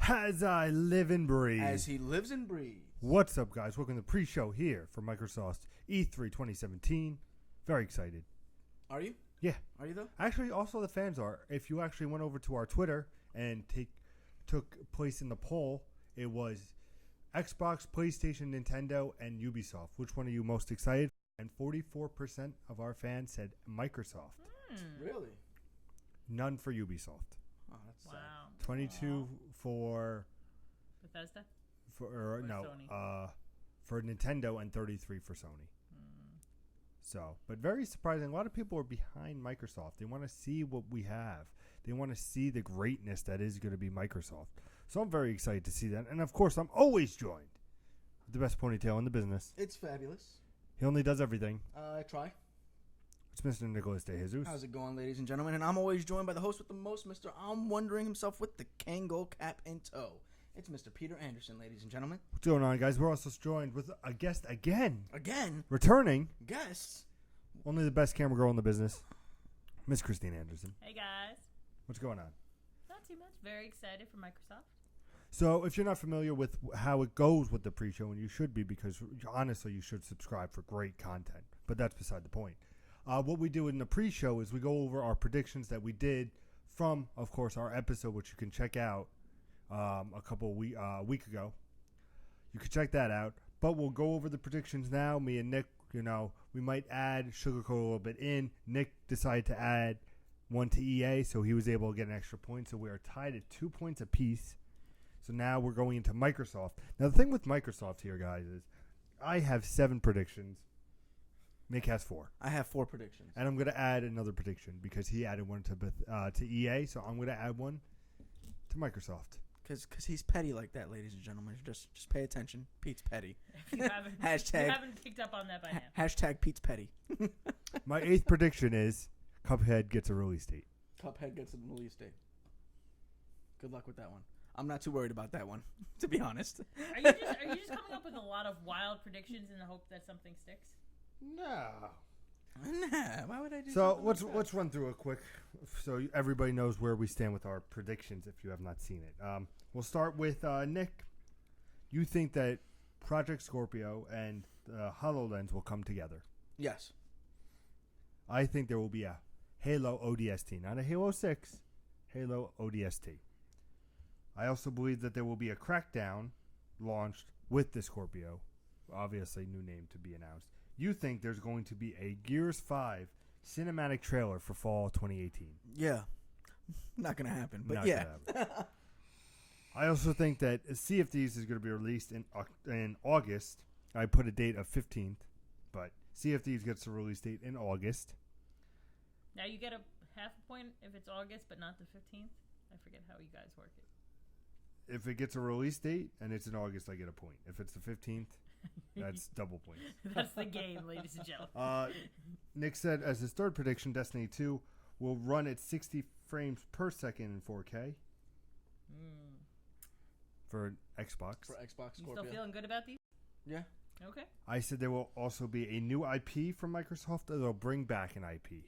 As I live and breathe. As he lives and breathes. What's up, guys? Welcome to the pre-show here for Microsoft's E3 2017. Very excited. Are you? Yeah. Are you, though? Actually, also the fans are. If you actually went over to our Twitter and took place in the poll, it was Xbox, PlayStation, Nintendo, and Ubisoft. Which one are you most excited? And 44% of our fans said Microsoft. Really? None for Ubisoft. Oh, that's Wow. sad. 22 for Bethesda? for Sony? For Nintendo and 33 for Sony. So, but very surprising. A lot of people are behind Microsoft. They want to see what we have. They want to see the greatness that is going to be Microsoft. So I'm very excited to see that. And of course, I'm always joined with the best ponytail in the business. It's fabulous. He only does everything. I try. It's Mr. Nicholas De Jesus. How's it going, ladies and gentlemen? And I'm always joined by the host with the most, Mr. I'm Wondering himself with the Kango cap in tow. It's Mr. Peter Anderson, ladies and gentlemen. What's going on, guys? We're also joined with a guest again. Again? Returning. Guests? Only the best camera girl in the business. Miss Christine Anderson. Hey, guys. What's going on? Not too much. Very excited for Microsoft. So, if you're not familiar with how it goes with the pre-show, and you should be, because honestly, you should subscribe for great content. But that's beside the point. What we do in the pre-show is we go over our predictions that we did from, of course, our episode, which you can check out a couple of week ago. You can check that out. But we'll go over the predictions now. Me and Nick, we might add sugarcoat a little bit in. Nick decided to add one to EA, so he was able to get an extra point. So we are tied at 2 points apiece. So now we're going into Microsoft. Now, the thing with Microsoft here, guys, is I have 7 predictions. Nick has 4. I have 4 predictions. And I'm going to add another prediction because he added one to EA. So I'm going to add one to Microsoft. Because he's petty like that, ladies and gentlemen. Just pay attention. Pete's petty. If you haven't, Hashtag- you haven't picked up on that by now. Hashtag Pete's petty. My 8th prediction is Cuphead gets a release date. Cuphead gets a release date. Good luck with that one. I'm not too worried about that one, to be honest. Are you just coming up with a lot of wild predictions in the hope that something sticks? No. Nah, why would I do So something like that? let's run through it quick, so everybody knows where we stand with our predictions. If you have not seen it, we'll start with Nick. You think that Project Scorpio and HoloLens will come together? Yes. I think there will be a Halo ODST, not a Halo 6, Halo ODST. I also believe that there will be a Crackdown launched with the Scorpio. Obviously, new name to be announced. You think there's going to be a Gears 5 cinematic trailer for fall 2018? Yeah. Not going to happen, but Not yeah. gonna happen. I also think that Sea of Thieves is going to be released in August. I put a date of 15th, but Sea of Thieves gets a release date in August. Now you get a half a point if it's August, but not the 15th. I forget how you guys work it. If it gets a release date and it's in August, I get a point. If it's the 15th, that's double points. That's the game, ladies and gentlemen. Nick said, as his third prediction, Destiny 2 will run at 60 frames per second in 4K for Xbox. For Xbox You Scorpio. still feeling good about these? Yeah. Okay. I said there will also be a new IP from Microsoft that they'll bring back an IP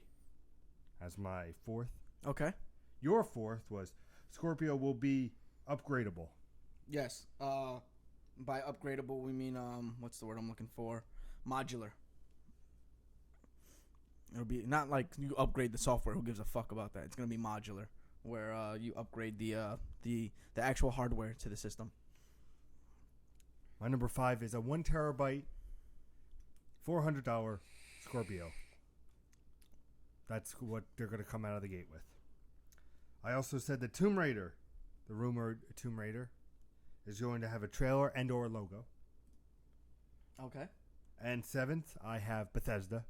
as my 4th. Okay. Your 4th was Scorpio will be upgradable. Yes. By upgradable, we mean, what's the word I'm looking for? Modular. It'll be not like you upgrade the software. Who gives a fuck about that? It's going to be modular, where you upgrade the actual hardware to the system. My number 5 is a 1 terabyte, $400 Scorpio. That's what they're going to come out of the gate with. I also said the Tomb Raider, the rumored Tomb Raider, is going to have a trailer and or logo. Okay. And 7th, I have Bethesda.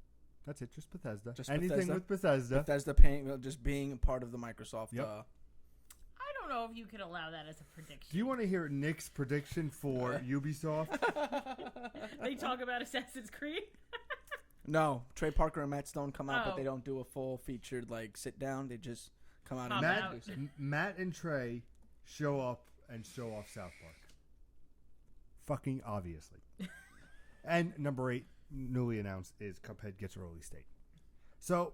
That's it, just Bethesda. Just Anything Bethesda? with Bethesda. Bethesda just being a part of the Microsoft. Yep. I don't know if you could allow that as a prediction. Do you want to hear Nick's prediction for Ubisoft? They talk about Assassin's Creed? No, Trey Parker and Matt Stone come out, but Oh. they don't do a full featured sit down. They just come out Pop and out. introduce it. Matt and Trey show up and show off South Park. Fucking obviously. And number 8, newly announced, is Cuphead gets a release date. So,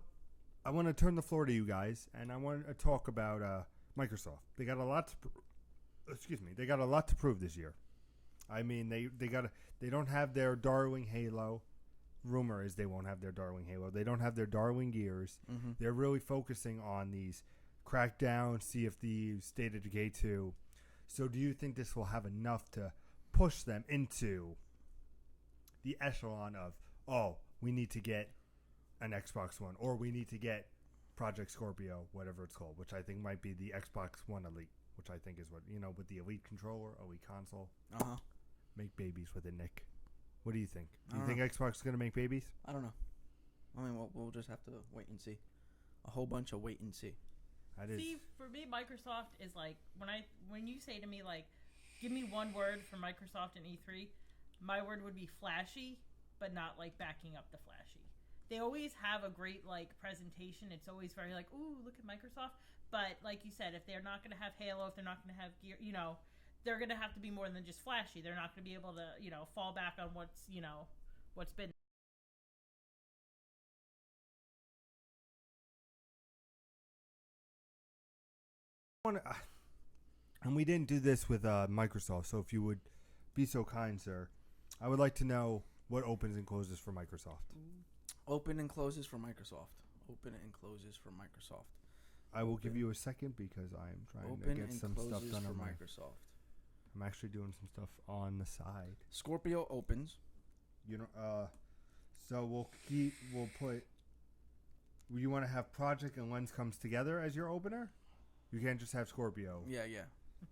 I want to turn the floor to you guys, and I want to talk about Microsoft. They got a lot excuse me, they got a lot to prove this year. I mean, they don't have their Darwing Halo. Rumor is they won't have their Darwing Halo. They don't have their Darwing Gears. Mm-hmm. They're really focusing on these Crackdown, Sea of Thieves, State of Decay 2. So do you think this will have enough to push them into the echelon of, oh, we need to get an Xbox One, or we need to get Project Scorpio, whatever it's called, which I think might be the Xbox One Elite, which I think is what, with the Elite controller, Elite console. Uh-huh. Make babies with it, Nick. What do you think? Do you I think don't Xbox is going to make babies? I don't know. I mean, we'll just have to wait and see. A whole bunch of wait and see. That is. See, for me, Microsoft is like when you say to me like, give me one word for Microsoft and E3, my word would be flashy, but not like backing up the flashy. They always have a great like presentation. It's always very like, ooh, look at Microsoft. But like you said, if they're not going to have Halo, if they're not going to have Gear, they're going to have to be more than just flashy. They're not going to be able to, fall back on what's been. And we didn't do this with Microsoft, so if you would be so kind, sir, I would like to know what opens and closes for Microsoft. Open and closes for Microsoft. Open and closes for Microsoft. I will give you a second because I am trying to get some stuff done on Microsoft. I'm actually doing some stuff on the side. Scorpio opens. So we'll put. You want to have Project and Lens comes together as your opener? You can't just have Scorpio. Yeah.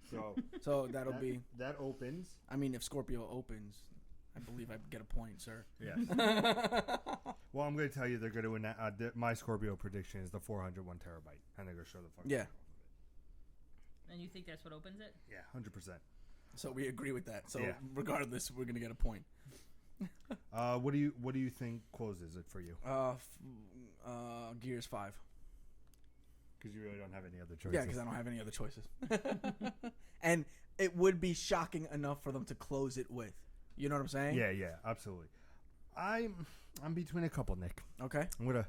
So that'll be that opens. I mean, if Scorpio opens, I believe I get a point, sir. Yes. Well, I'm going to tell you they're going to. My Scorpio prediction is the 401 terabyte, and they're going to show the fuck. Yeah. And you think that's what opens it? Yeah, 100%. So we agree with that. So Yeah. regardless, we're gonna get a point. What do you think closes it for you? Gears 5. Because you really don't have any other choices. Yeah, because I don't have any other choices. And it would be shocking enough for them to close it with. You know what I'm saying? Yeah, absolutely. I'm between a couple, Nick. Okay. We're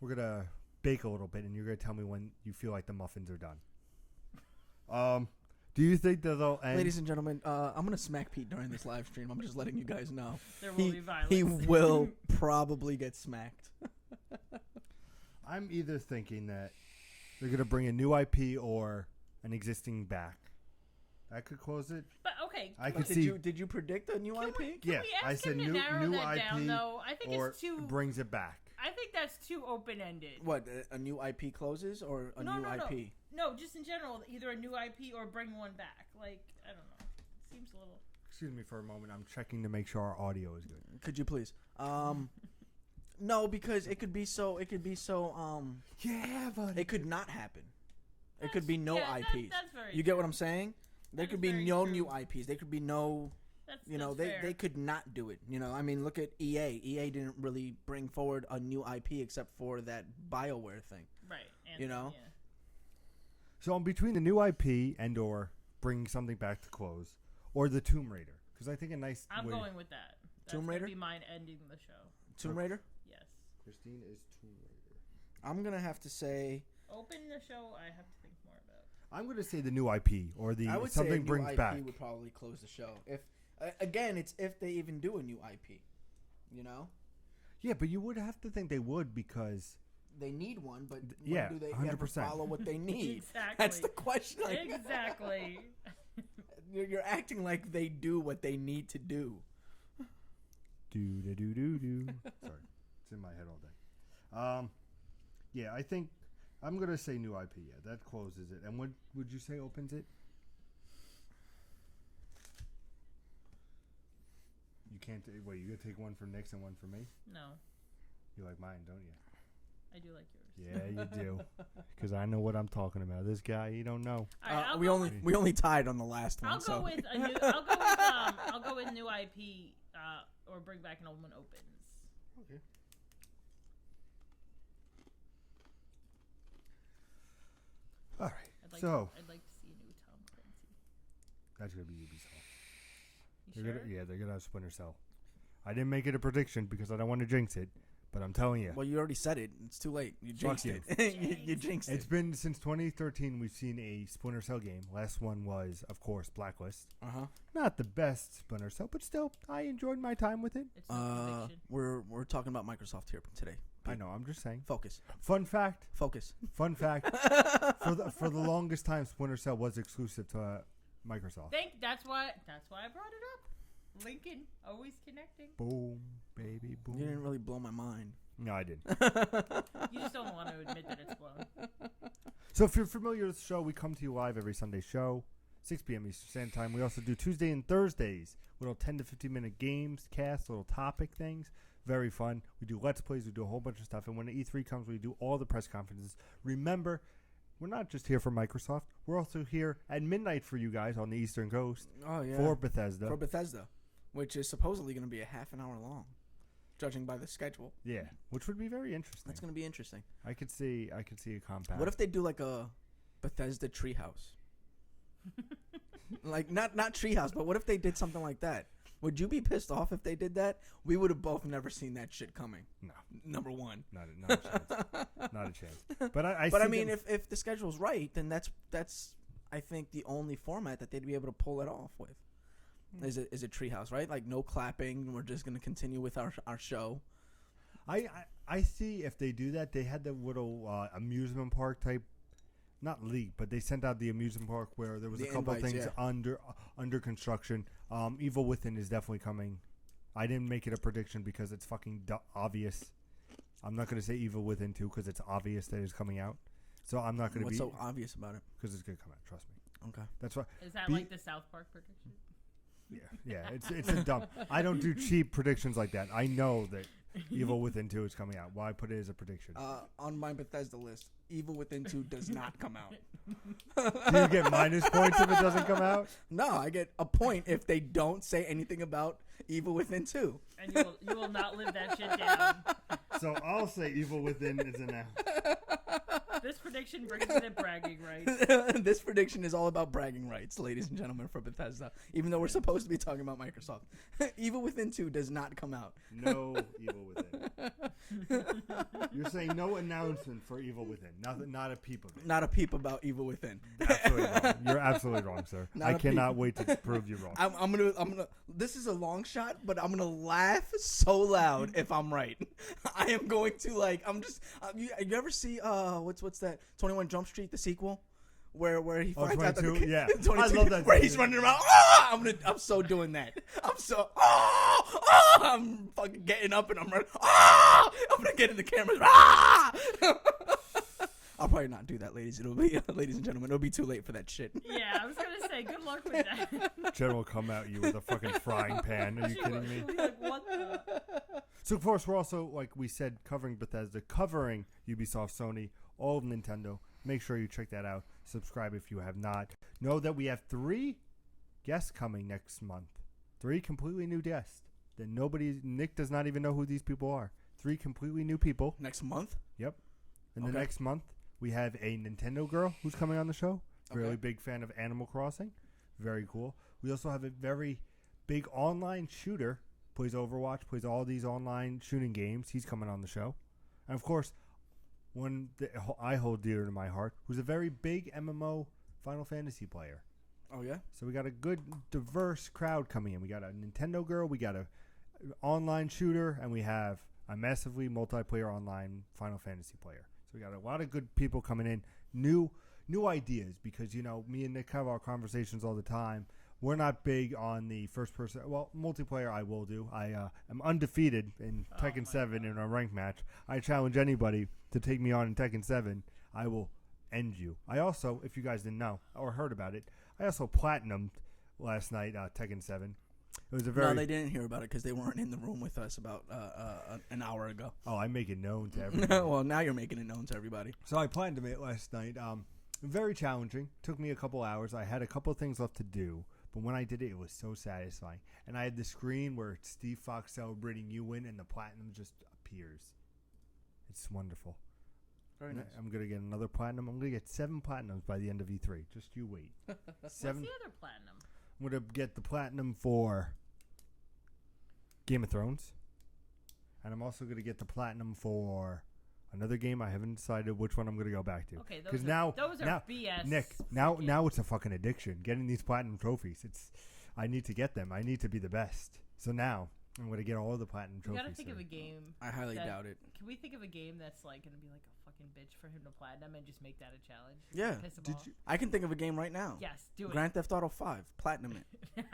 gonna bake a little bit, and you're gonna tell me when you feel like the muffins are done. Do you think that they'll end? Ladies and gentlemen, I'm gonna smack Pete during this live stream. I'm just letting you guys know. There will be violence. He will probably get smacked. I'm either thinking that they're gonna bring a new IP or an existing back. That could close it. But okay, I could see. Did you predict a new IP? Can Yeah, we ask I said him to new narrow that IP down, though? I think or it's too. brings it back. I think that's too open-ended. What, a new IP closes or a new IP? No, just in general, either a new IP or bring one back. Like, I don't know. It seems a little. Excuse me for a moment. I'm checking to make sure our audio is good. Could you please? No, because it could be so. Yeah, but It could not happen. It could be no IPs. That's very. You get what I'm saying? There That could is be very no true. new IPs. There could be no. That's they fair. could not do it. I mean, look at EA. EA didn't really bring forward a new IP except for that BioWare thing. Right. And, You know? Yeah. So I'm between the new IP and or bringing something back to close, or the Tomb Raider, because I think a nice. I'm way going with that. That's Tomb Raider? Gonna be mine ending the show. Tomb Raider. Yes. Christine is Tomb Raider. I'm gonna have to say. Open the show. I have to think more about. I'm going to say the new IP or the I would something say a new brings IP back. would probably close the show. If again, it's if they even do a new IP. Yeah, but you would have to think they would because They need one, but yeah, when do they 100%. ever follow what they need? Exactly. That's the question. Exactly. You're acting like they do what they need to do. do. Sorry, it's in my head all day. Yeah, I think I'm gonna say new IP. Yeah, that closes it. And what would you say opens it? You can't. Wait, you gonna take one for Nick's and one for me? No, You like mine, don't you? I do like yours. Yeah, you do. Because I know what I'm talking about. This guy, you don't know. All right, We only tied on the last one. I'll so. go with a new. I'll go with new IP or bring back an old one opens. Okay. All right. I'd like to see a new Tom Clancy. That's gonna be Ubisoft. You sure? They're gonna have Splinter Cell. I didn't make it a prediction because I don't want to jinx it, But I'm telling you, Well, you already said it. It's too late. You Fuck jinxed you. it. you jinxed it's it. been since 2013 we've seen a Splinter Cell game. Last one was, of course, Blacklist. Not the best Splinter Cell, but still, I enjoyed my time with it. It's no conviction. We're talking about Microsoft here today. I know. I'm just saying. Focus. Fun fact. for the longest time, Splinter Cell was exclusive to Microsoft. That's why I brought it up. Lincoln, always connecting. Boom, baby, boom. You didn't really blow my mind. No, I didn't. You just don't want to admit that it's blown. So if you're familiar with the show, we come to you live every Sunday show, 6 p.m. Eastern Standard Time. We also do Tuesday and Thursdays, little 10 to 15 minute games, cast, little topic things. Very fun. We do Let's Plays. We do a whole bunch of stuff. And when the E3 comes, we do all the press conferences. Remember, we're not just here for Microsoft. We're also here at midnight for you guys on the Eastern Coast. Oh, yeah. For Bethesda. Which is supposedly going to be a half an hour long, judging by the schedule. Yeah, which would be very interesting. That's going to be interesting. I could see a compact. What if they do like a Bethesda treehouse? Like not treehouse, but what if they did something like that? Would you be pissed off if they did that? We would have both never seen that shit coming. No. Number one. Not a chance. Not a chance. But I mean, if the schedule's right, then that's I think the only format that they'd be able to pull it off with. Is a treehouse, right? Like no clapping. We're just gonna continue with our show. I see if they do that. They had the little amusement park type, not leak, but they sent out the amusement park where there was a couple of things under construction. Evil Within is definitely coming. I didn't make it a prediction because it's fucking obvious. I'm not gonna say Evil Within 2 because it's obvious that it's coming out. So I'm not gonna. What's so obvious about it? Because it's gonna come out. Trust me. Okay. That's why. Is that like the South Park prediction? Yeah, it's a dumb. I don't do cheap predictions like that. I know that Evil Within 2 is coming out. Why put it as a prediction? On my Bethesda list, Evil Within 2 does not come out. Do you get minus points if it doesn't come out? No, I get a point if they don't say anything about Evil Within 2. And you will not live that shit down. So I'll say Evil Within is announced. This prediction brings in bragging rights. This prediction is all about bragging rights, ladies and gentlemen, for Bethesda. Even though we're supposed to be talking about Microsoft. Evil Within 2 does not come out. No Evil Within. You're saying no announcement for Evil Within. Not a peep of it. Not a peep about Evil Within. Absolutely wrong. You're absolutely wrong, sir. I cannot wait to prove you wrong. I'm gonna. This is a long shot, but I'm gonna laugh so loud if I'm right. I am going to I'm just. You ever see what's that 21 Jump Street, the sequel, where he finds out that the kid, yeah. 22, I love that. Where he's running around. I'm so doing that. I'm fucking getting up and I'm running. I'm gonna get in the camera. I'll probably not do that, ladies. Ladies and gentlemen, it'll be too late for that shit. Yeah, I was gonna say, good luck with that. Jen will come at you with a fucking frying pan. Are you kidding me? Like, what the? So of course we're also, like we said, covering Bethesda, covering Ubisoft, Sony, all of Nintendo. Make sure you check that out. Subscribe if you have not. Know that we have 3 guests coming next month. 3 completely new guests. Nick does not even know who these people are. 3 completely new people. Next month? Yep. And the next month, we have a Nintendo girl who's coming on the show. Really big fan of Animal Crossing. Very cool. We also have a very big online shooter. Plays Overwatch, plays all these online shooting games. He's coming on the show. And of course, one that I hold dear to my heart, who's a very big MMO Final Fantasy player. Oh, yeah? So we got a good, diverse crowd coming in. We got a Nintendo girl, we got a online shooter, and we have a massively multiplayer online Final Fantasy player. So we got a lot of good people coming in. New ideas, because, me and Nick have our conversations all the time. We're not big on the first person. Well, multiplayer I will do. I am undefeated in Tekken 7 in a ranked match. I challenge anybody to take me on in Tekken 7. I will end you. I also, if you guys didn't know or heard about it, I also platinumed last night Tekken 7. It was a very... No, they didn't hear about it because they weren't in the room with us about an hour ago. Oh, I make it known to everybody. Well, now you're making it known to everybody. So I platinumed it last night. Very challenging. Took me a couple hours. I had a couple of things left to do. But when I did it, it was so satisfying. And I had the screen where it's Steve Fox celebrating you win, and the platinum just appears. It's wonderful. Very nice. I'm going to get another platinum. I'm going to get 7 platinums by the end of E3. Just you wait. 7. What's the other platinum? I'm going to get the platinum for Game of Thrones. and I'm also gonna get the platinum for another game. I haven't decided which one I'm gonna go back to. Okay, Because those are BS. Nick, now it's a fucking addiction. Getting these platinum trophies. I need to get them. I need to be the best. So now I'm gonna get all of the platinum You trophies. gotta think of a game. I highly doubt it. Can we think of a game that's like gonna be like a fucking bitch for him to platinum and just make that a challenge? Yeah. Piss him Did off? you? I can think of a game right now. Yes, do it. Grand Theft Auto 5, platinum it.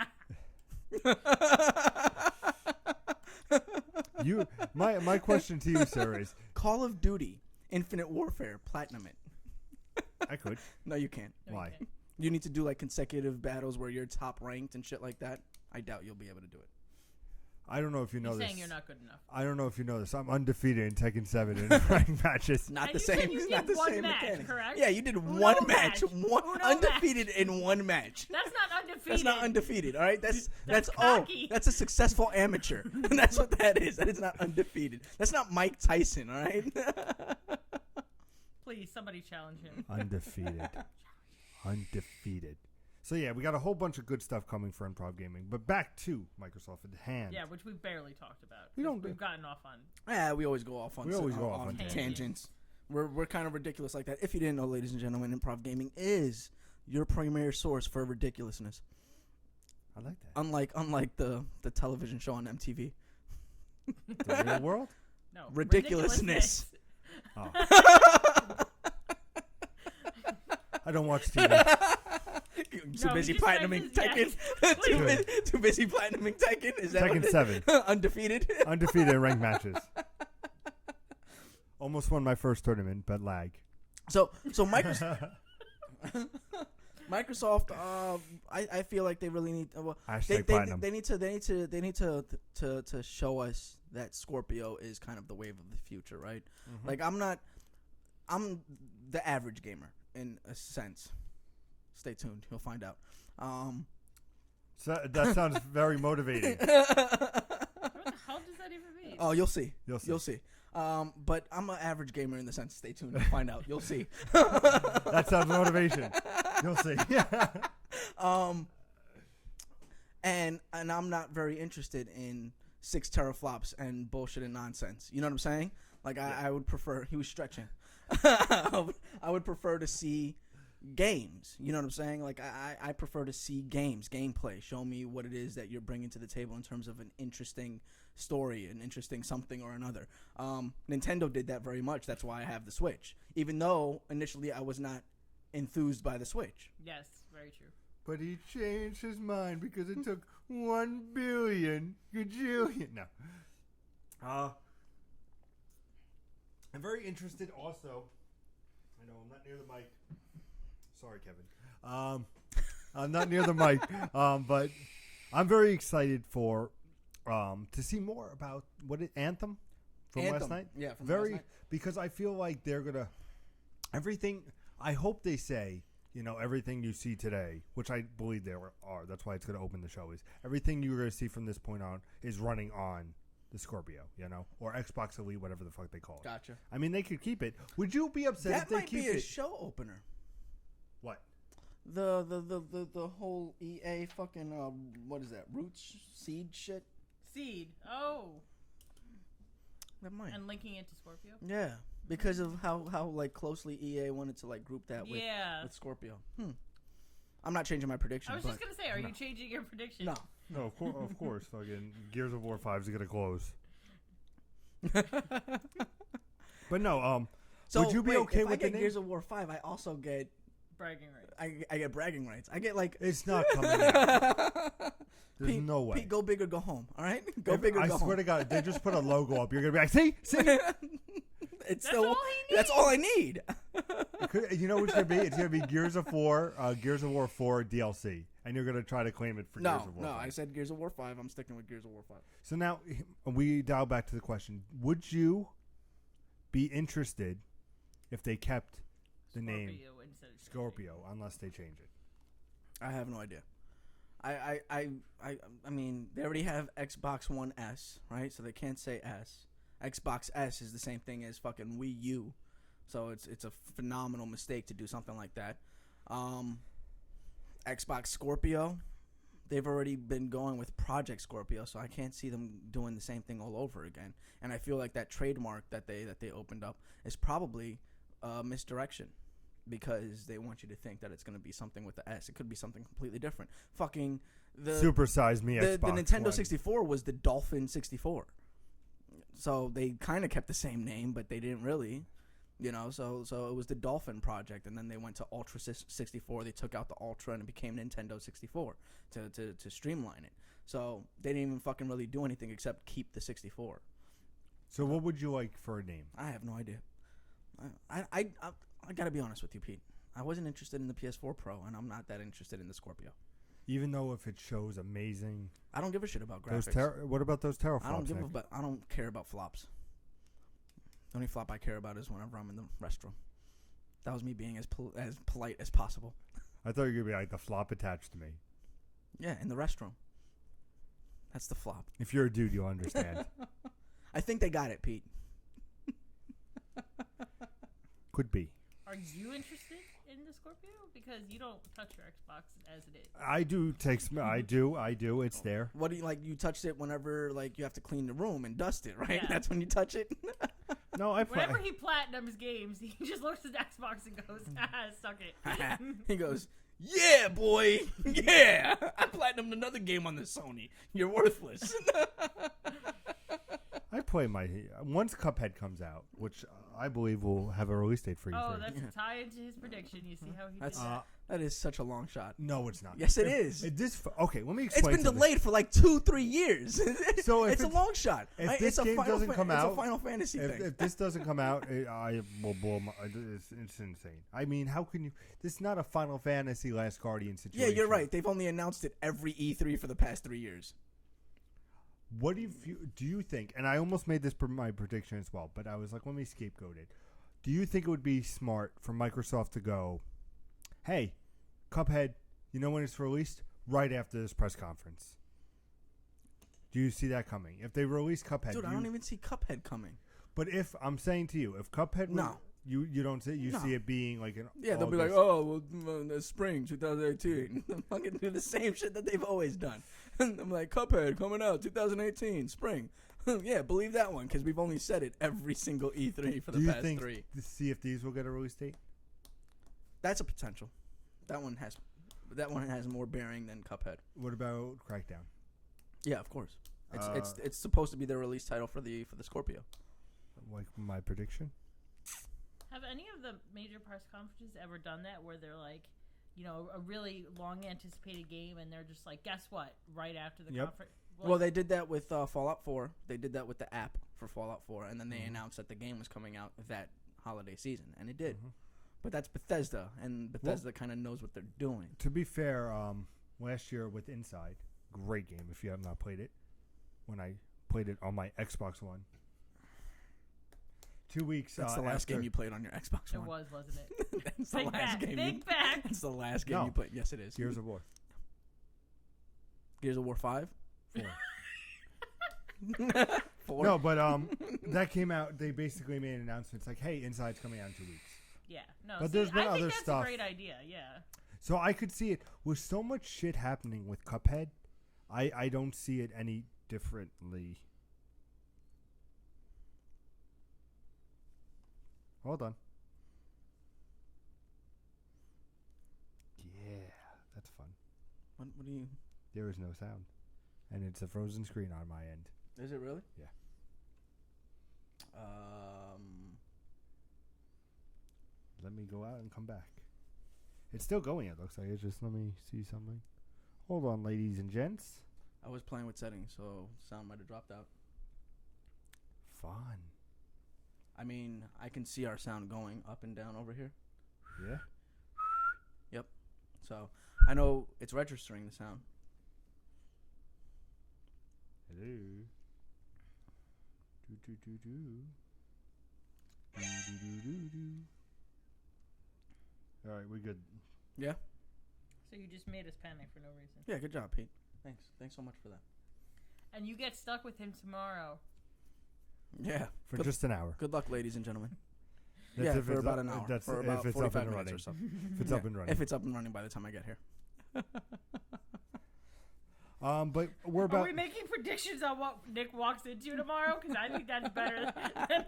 My question to you, sir, is Call of Duty, Infinite Warfare, platinum it. I could. No, you can't. No, you Why? can't. You need to do like consecutive battles where you're top ranked and shit like that. I doubt you'll be able to do it. I don't know if you know You're this. saying you're not good enough. I don't know if you know this. I'm undefeated in Tekken 7 in ranked matches. Not And the you said same. you Not did the one same match, mechanics. correct? Yeah, you did Uno one match. match. Uno Undefeated in one match. That's not undefeated. That's not undefeated. All right, that's cocky. that's a successful amateur. And that's what that is. That is not undefeated. That's not Mike Tyson. All right. Please, somebody challenge him. Undefeated. Undefeated. So yeah, we got a whole bunch of good stuff coming for Improv Gaming. But back to Microsoft at hand. Yeah, which we barely talked about. We don't- We've gotten off on. Yeah, we always go off on. We always go off on tangents. We're kind of ridiculous like that. If you didn't know, ladies and gentlemen, Improv Gaming is your primary source for ridiculousness. I like that. Unlike the television show on MTV. The real world? No. Ridiculousness. Oh. I don't watch TV. Too No, busy he just platinuming says Tekken. Too busy platinuming Tekken. Is that Tekken what 7. Undefeated. Undefeated in ranked matches. Almost won my first tournament, but lag. So Microsoft. Microsoft, I feel like they really need. Hashtag platinum. They need to show us that Scorpio is kind of the wave of the future, right? Mm-hmm. Like I'm the average gamer in a sense. Stay tuned, you'll find out. So that sounds very motivating. What the hell does that even mean? Oh, you'll see. You'll see. But I'm an average gamer in the sense. Stay tuned, you'll find out. You'll see. That sounds motivation. You'll see. And I'm not very interested in 6 teraflops and bullshit and nonsense. You know what I'm saying? Like I would prefer. He was stretching. I would prefer to see games. You know what I'm saying? Like I prefer to see gameplay. Show me what it is that you're bringing to the table in terms of an interesting story, an interesting something or another. Nintendo did that very much. That's why I have the Switch. Even though initially I was not enthused by the Switch. Yes, very true. But he changed his mind because it took 1 billion gajillion. No. I'm very interested also. I know I'm not near the mic. Sorry, Kevin. I'm not near the mic. But I'm very excited for to see more about Anthem from last night. Yeah, from Very last night. because I feel like they're gonna everything. I hope they say, everything you see today, which I believe they are. That's why it's gonna open the show. Is everything you're gonna see from this point on is running on the Scorpio, or Xbox Elite, whatever the fuck they call it. Gotcha. I mean, they could keep it. Would you be upset That if they might keep be a it? show opener. What? The whole EA fucking what is that? Roots seed shit. Seed. Oh. That might. And linking it to Scorpio? Yeah, because of how like closely EA wanted to like group that with Scorpio. I'm not changing my prediction. I was just gonna say, are you changing your prediction? No. No, of course. Fucking Gears of War 5 is gonna close. But no. So would you be okay if with I get the name? Gears of War 5? I also get bragging rights. I get bragging rights. I get like It's not coming out. There's Pete, no way. Pete, go big or go home. All right, go big or I go swear home. to God, they just put a logo up. You're gonna be like, see. It's That's still, all he needs. That's all I need. You know what it's gonna be? It's gonna be Gears of War 4 DLC, and you're gonna try to claim it for Gears of War. No, 5. I said Gears of War 5. I'm sticking with Gears of War 5. So now we dial back to the question: would you be interested if they kept the name instead of Scorpio, unless they change it? I have no idea. I mean, they already have Xbox One S, right? So they can't say S. Xbox S is the same thing as fucking Wii U, so it's a phenomenal mistake to do something like that. Xbox Scorpio, they've already been going with Project Scorpio, so I can't see them doing the same thing all over again. And I feel like that trademark that they opened up is probably misdirection, because they want you to think that it's going to be something with the S. It could be something completely different. Fucking Supersize me the Xbox Nintendo One. 64 was the Dolphin 64. So they kind of kept the same name, but they didn't really, you know. So it was the Dolphin Project, and then they went to Ultra 64. They took out the Ultra, and it became Nintendo 64 to streamline it. So they didn't even fucking really do anything except keep the 64. So what would you like for a name? I have no idea. I gotta be honest with you, Pete. I wasn't interested in the PS4 Pro, and I'm not that interested in the Scorpio. Even though if it shows amazing, I don't give a shit about graphics. what about those teraflops? I don't care about flops. The only flop I care about is whenever I'm in the restroom. That was me being as polite as possible. I thought you were gonna be like the flop attached to me. Yeah, in the restroom. That's the flop. If you're a dude, you'll understand. I think they got it, Pete. Could be. Are you interested in the Scorpio? Because you don't touch your Xbox as it is. I do I do. It's there. What do you like? You touched it whenever like you have to clean the room and dust it, right? Yeah. That's when you touch it. No, Whenever he platinums games, he just looks at Xbox and goes, suck it. He goes, yeah, boy, yeah. I platinumed another game on the Sony. You're worthless. I play once Cuphead comes out, which I believe will have a release date for you. Oh, that's a tie into his prediction. You see how he did that? That is such a long shot. No, it's not. Yes, it is. Okay, let me It's explain. been delayed for like 2-3 years. So it's a long shot. If this game doesn't come out, it's a Final Fantasy thing. If this doesn't come out, I will blow my. It's insane. I mean, how can you? This is not a Final Fantasy Last Guardian situation. Yeah, you're right. They've only announced it every E3 for the past 3 years. What do you think? And I almost made this my prediction as well, but I was like, let me scapegoat it. Do you think it would be smart for Microsoft to go, hey, Cuphead, you know when it's released? Right after this press conference. Do you see that coming? If they release Cuphead, Dude, I don't even see Cuphead coming. But if I'm saying to you, if Cuphead, no. You don't see see it being like an they'll be like, oh, well, spring 2018. They'll fucking do the same shit that they've always done. I'm like, Cuphead coming out 2018 spring. Yeah, believe that one, because we've only said it every single E3 for the past 3. Do you think see if these will get a release date? That's a potential. That one has more bearing than Cuphead. What about Crackdown? Yeah, of course. It's supposed to be the release title for the Scorpio. Like my prediction. Have any of the major press conferences ever done that where they're like, you know, a really long anticipated game and they're just like, guess what? Right after the conference. Well, they did that with Fallout 4. They did that with the app for Fallout 4, and then they announced that the game was coming out that holiday season, and it did. But that's Bethesda, and Bethesda kind of knows what they're doing. To be fair, last year with Inside, great game if you have not played it. When I played it on my Xbox One. 2 weeks. That's the last game you played on your Xbox One. It was, wasn't it? That's the last game. Big back. That's the last game you played. Yes, it is. Gears of War. Gears of War 5? 4. 4? No, but that came out. They basically made an announcement. It's like, hey, Inside's coming out in 2 weeks. Yeah, no. But there's been I other think that's stuff. a great idea. Yeah. So I could see it with so much shit happening with Cuphead. I don't see it any differently. Hold on. Yeah, that's fun. What do you? There is no sound, and it's a frozen screen on my end. Is it really? Yeah. Let me go out and come back. It's still going, it looks like. It's just, let me see something. Hold on, ladies and gents. I was playing with settings, so sound might have dropped out. Fun. I mean, I can see our sound going up and down over here. Yeah? Yep. So, I know it's registering the sound. Hello. Do do do do. Do do do do do. All right, we good. Yeah? So you just made us panic for no reason. Yeah, good job, Pete. Thanks so much for that. And you get stuck with him tomorrow. Yeah. For just an hour. Good luck, ladies and gentlemen. That's for about an hour. That's for about if it's 45 up and minutes running. or so. If it's up and running. If it's up and running by the time I get here. But we're Are about. we making predictions on what Nick walks into tomorrow? Because I think that's better than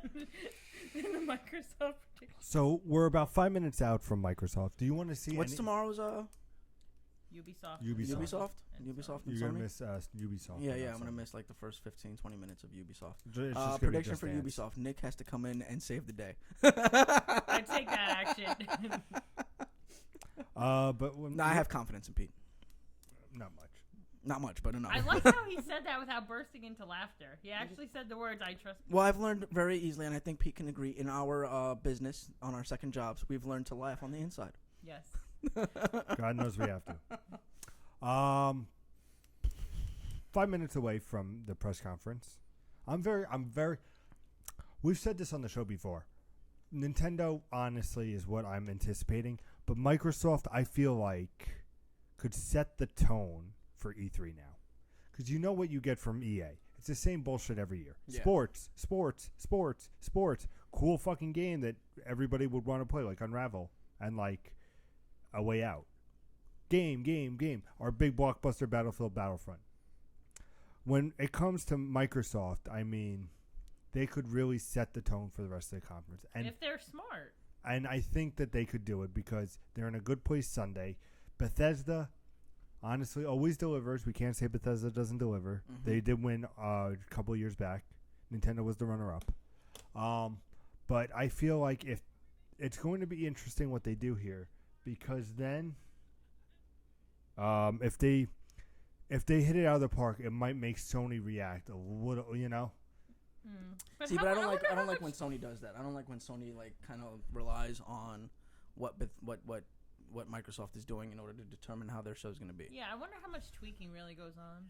the Microsoft prediction. So we're about 5 minutes out from Microsoft. Do you want to see? What's tomorrow's Ubisoft. Ubisoft and You're gonna Sony? miss Ubisoft. Yeah, and I'm Sony. gonna miss like the first 15-20 minutes of Ubisoft. It's just gonna be Prediction Just for Dance. Ubisoft: Nick has to come in and save the day. I take that action. But when, No, I have confidence in Pete. not much. Not much, but enough. I like how he said that without bursting into laughter. He actually said the words, "I trust." Well, I've learned very easily, and I think Pete can agree. In our business, on our second jobs, we've learned to laugh on the inside. Yes. God knows we have to. 5 minutes away from the press conference. I'm very. We've said this on the show before. Nintendo, honestly, is what I'm anticipating. But Microsoft, I feel like, could set the tone for E3 now. Because you know what you get from EA. It's the same bullshit every year. Yeah. Sports. Cool fucking game that everybody would want to play, like Unravel and like A Way Out. Game. Our big blockbuster Battlefield Battlefront. When it comes to Microsoft, I mean, they could really set the tone for the rest of the conference. And If they're smart. and I think that they could do it because they're in a good place Sunday. Bethesda, honestly, always delivers. We can't say Bethesda doesn't deliver. Mhm. They did win a couple of years back. Nintendo was the runner-up. But I feel like if it's going to be interesting what they do here, because then if they hit it out of the park, it might make Sony react a little, you know. See, but I don't like wonder how when Sony does that. I don't like when Sony like kind of relies on what Microsoft is doing in order to determine how their show is going to be. Yeah, I wonder how much tweaking really goes on.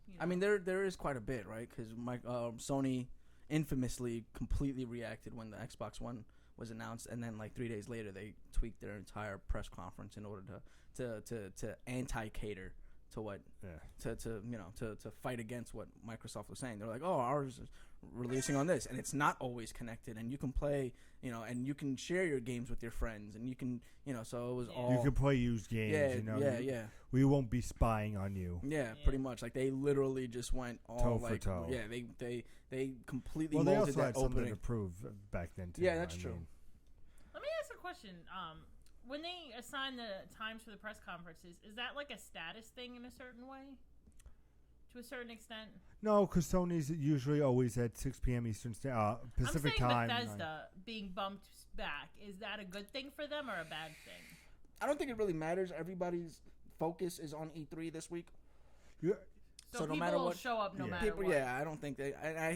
You I mean, know? there is quite a bit, right? Because Sony infamously completely reacted when the Xbox One was announced, and then like 3 days later they tweaked their entire press conference in order to anti-cater to what to fight against what Microsoft was saying. They're like, oh, ours is releasing on this, and it's not always connected, and you can play, and you can share your games with your friends, and you can, so it was all. You can play used games, Yeah. We won't be spying on you. Yeah, pretty much. Like they literally just went all Toe for like toe. Yeah, they completely Well, they molded also that had something opening. to prove back then, too. Yeah, that's I true. mean, Let me ask a question. When they assign the times for the press conferences, is that like a status thing in a certain way? To a certain extent? no, because Sony's usually always at 6 p.m. Eastern Pacific I'm saying time. Bethesda being bumped back. Is that a good thing for them or a bad thing? I don't think it really matters. Everybody's focus is on E3 this week. Yeah, So So no people matter will what- show up no Yeah. matter People, what. yeah, I don't think they.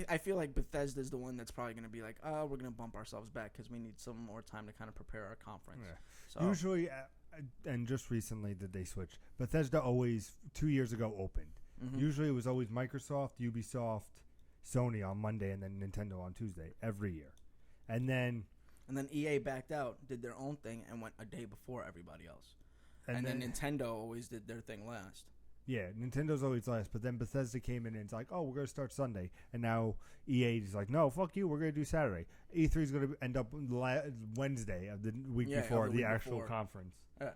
I feel like Bethesda's the one that's probably going to be like, oh, we're going to bump ourselves back because we need some more time to kind of prepare our conference. Yeah. So Usually, and just recently did they switch. Bethesda always, 2 years ago, opened. mhm. Usually it was always Microsoft, Ubisoft, Sony on Monday, and then Nintendo on Tuesday every year. And then EA backed out, did their own thing, and went a day before everybody else. And then Nintendo always did their thing last. yeah, Nintendo's always last. But then Bethesda came in and it's like, oh, we're going to start Sunday. And now EA is like, no, fuck you, we're going to do Saturday. E3 is going to end up Wednesday of the week Yeah, before of the the week actual before. conference. Yeah.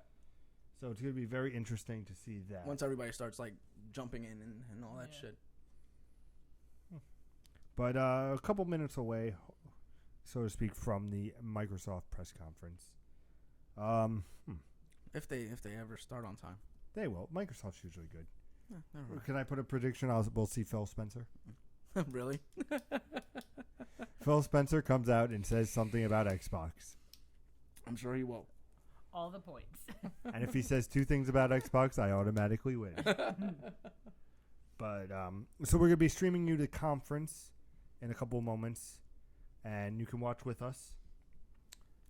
So it's going to be very interesting to see that. Once everybody starts like jumping in and all that Yeah. shit. But a couple minutes away, so to speak, from the Microsoft press conference. If they ever start on time. They will. Microsoft's usually good. Yeah, never mind. Can I put a prediction? We'll see Phil Spencer. Really? Phil Spencer comes out and says something about Xbox. I'm sure he will. All the points. And if he says two things about Xbox, I automatically win. But so we're going to be streaming you the conference in a couple of moments, and you can watch with us.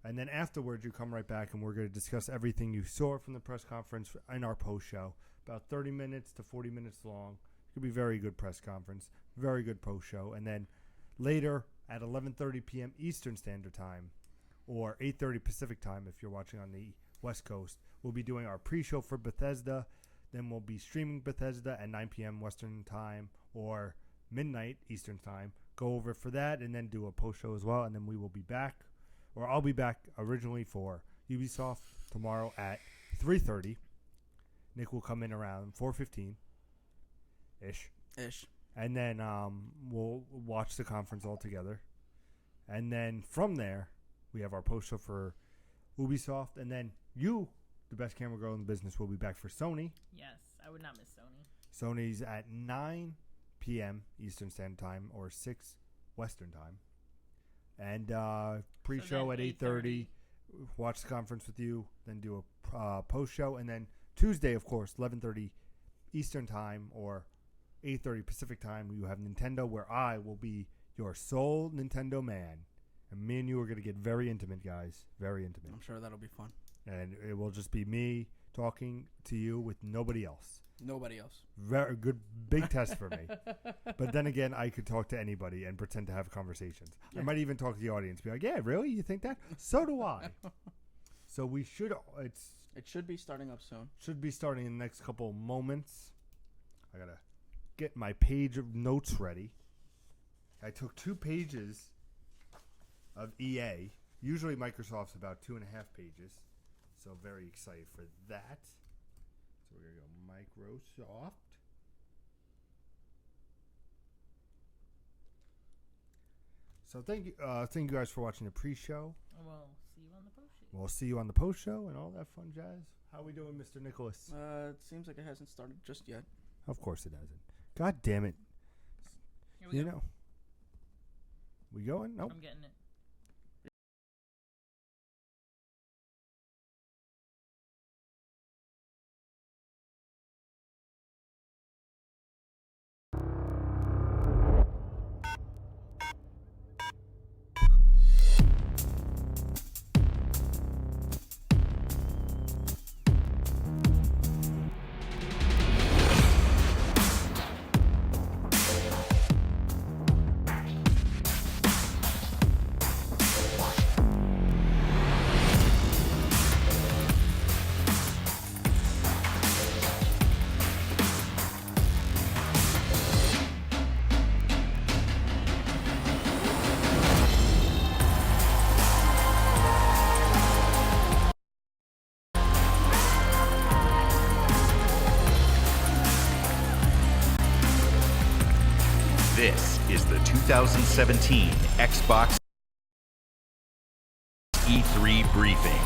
And then afterwards, you come right back, and we're going to discuss everything you saw from the press conference in our post show. About 30 minutes to 40 minutes long. It could be very good press conference, very good post show. And then later at 11:30 p.m. Eastern Standard Time, or 8:30 Pacific Time if you're watching on the West Coast, we'll be doing our pre-show for Bethesda. Then we'll be streaming Bethesda at 9 p.m. Western Time or midnight Eastern Time. Go over for that and then do a post show as well. And then we will be back, or I'll be back originally for Ubisoft tomorrow at 3:30. Nick will come in around 4:15. ish. Ish. And then we'll watch the conference all together. And then from there, we have our post show for Ubisoft. And then you, the best camera girl in the business, will be back for Sony. Yes, I would not miss Sony. Sony's at 9 p.m. Eastern Standard Time or 6 Western Time. And pre-show So at then 8:30. Watch the conference with you. Then do a post-show. And then Tuesday, of course, 11:30 Eastern Time or 8:30 Pacific Time. You have Nintendo, where I will be your sole Nintendo man. And me and you are going to get very intimate, guys. Very intimate. I'm sure that'll be fun. And it will just be me talking to you with nobody else. Nobody else. Very good, big test for me. But then again, I could talk to anybody and pretend to have conversations. Yeah. I might even talk to the audience. Be like, yeah, really? You think that? So do I. So we should, It should be starting up soon. should be starting in the next couple of moments. I got to get my page of notes ready. I took 2 pages of EA. Usually Microsoft's about 2.5 pages. So very excited for that. So we're going to go Microsoft. So thank you guys for watching the pre-show. We'll see you on the post show. We'll see you on the post-show and all that fun jazz. How we doing, Mr. Nicholas? It seems like it hasn't started just yet. Of course it hasn't. God damn it. Here we go. know. We going? Nope. I'm getting it. This is the 2017 Xbox E3 briefing.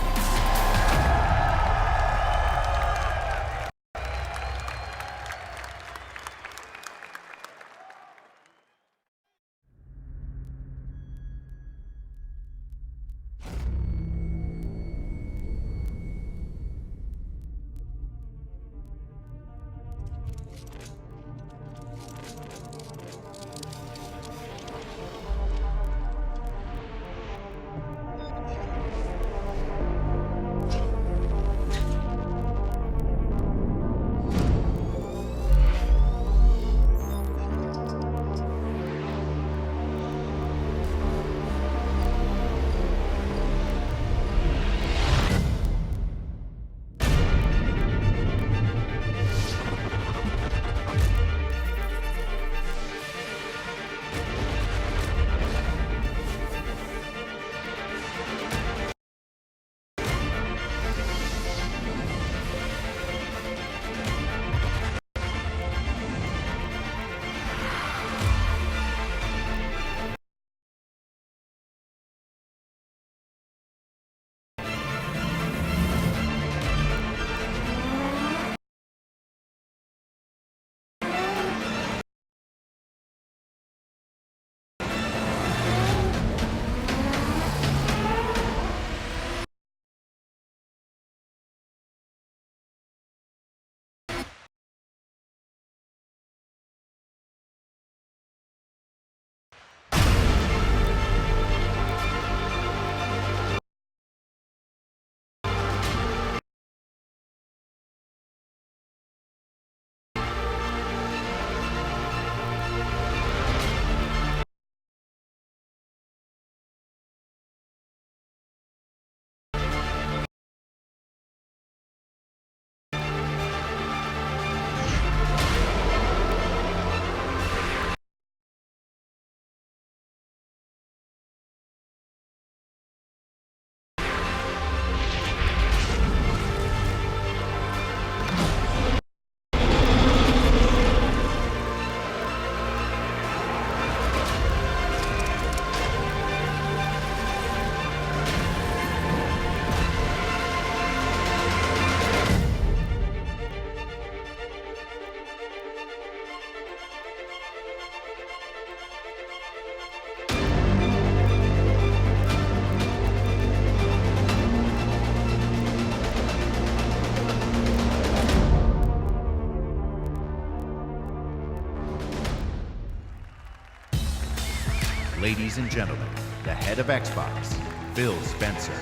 ladies and gentlemen, the head of Xbox, Phil Spencer.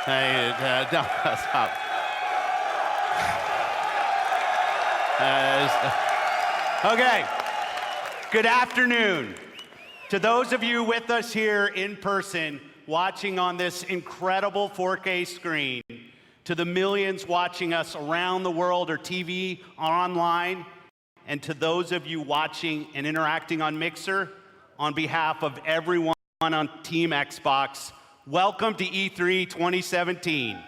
Hey, no, stop. Okay. Good afternoon. To those of you with us here in person, watching on this incredible 4K screen, to the millions watching us around the world or TV or online, and to those of you watching and interacting on Mixer, on behalf of everyone on Team Xbox, welcome to E3 2017.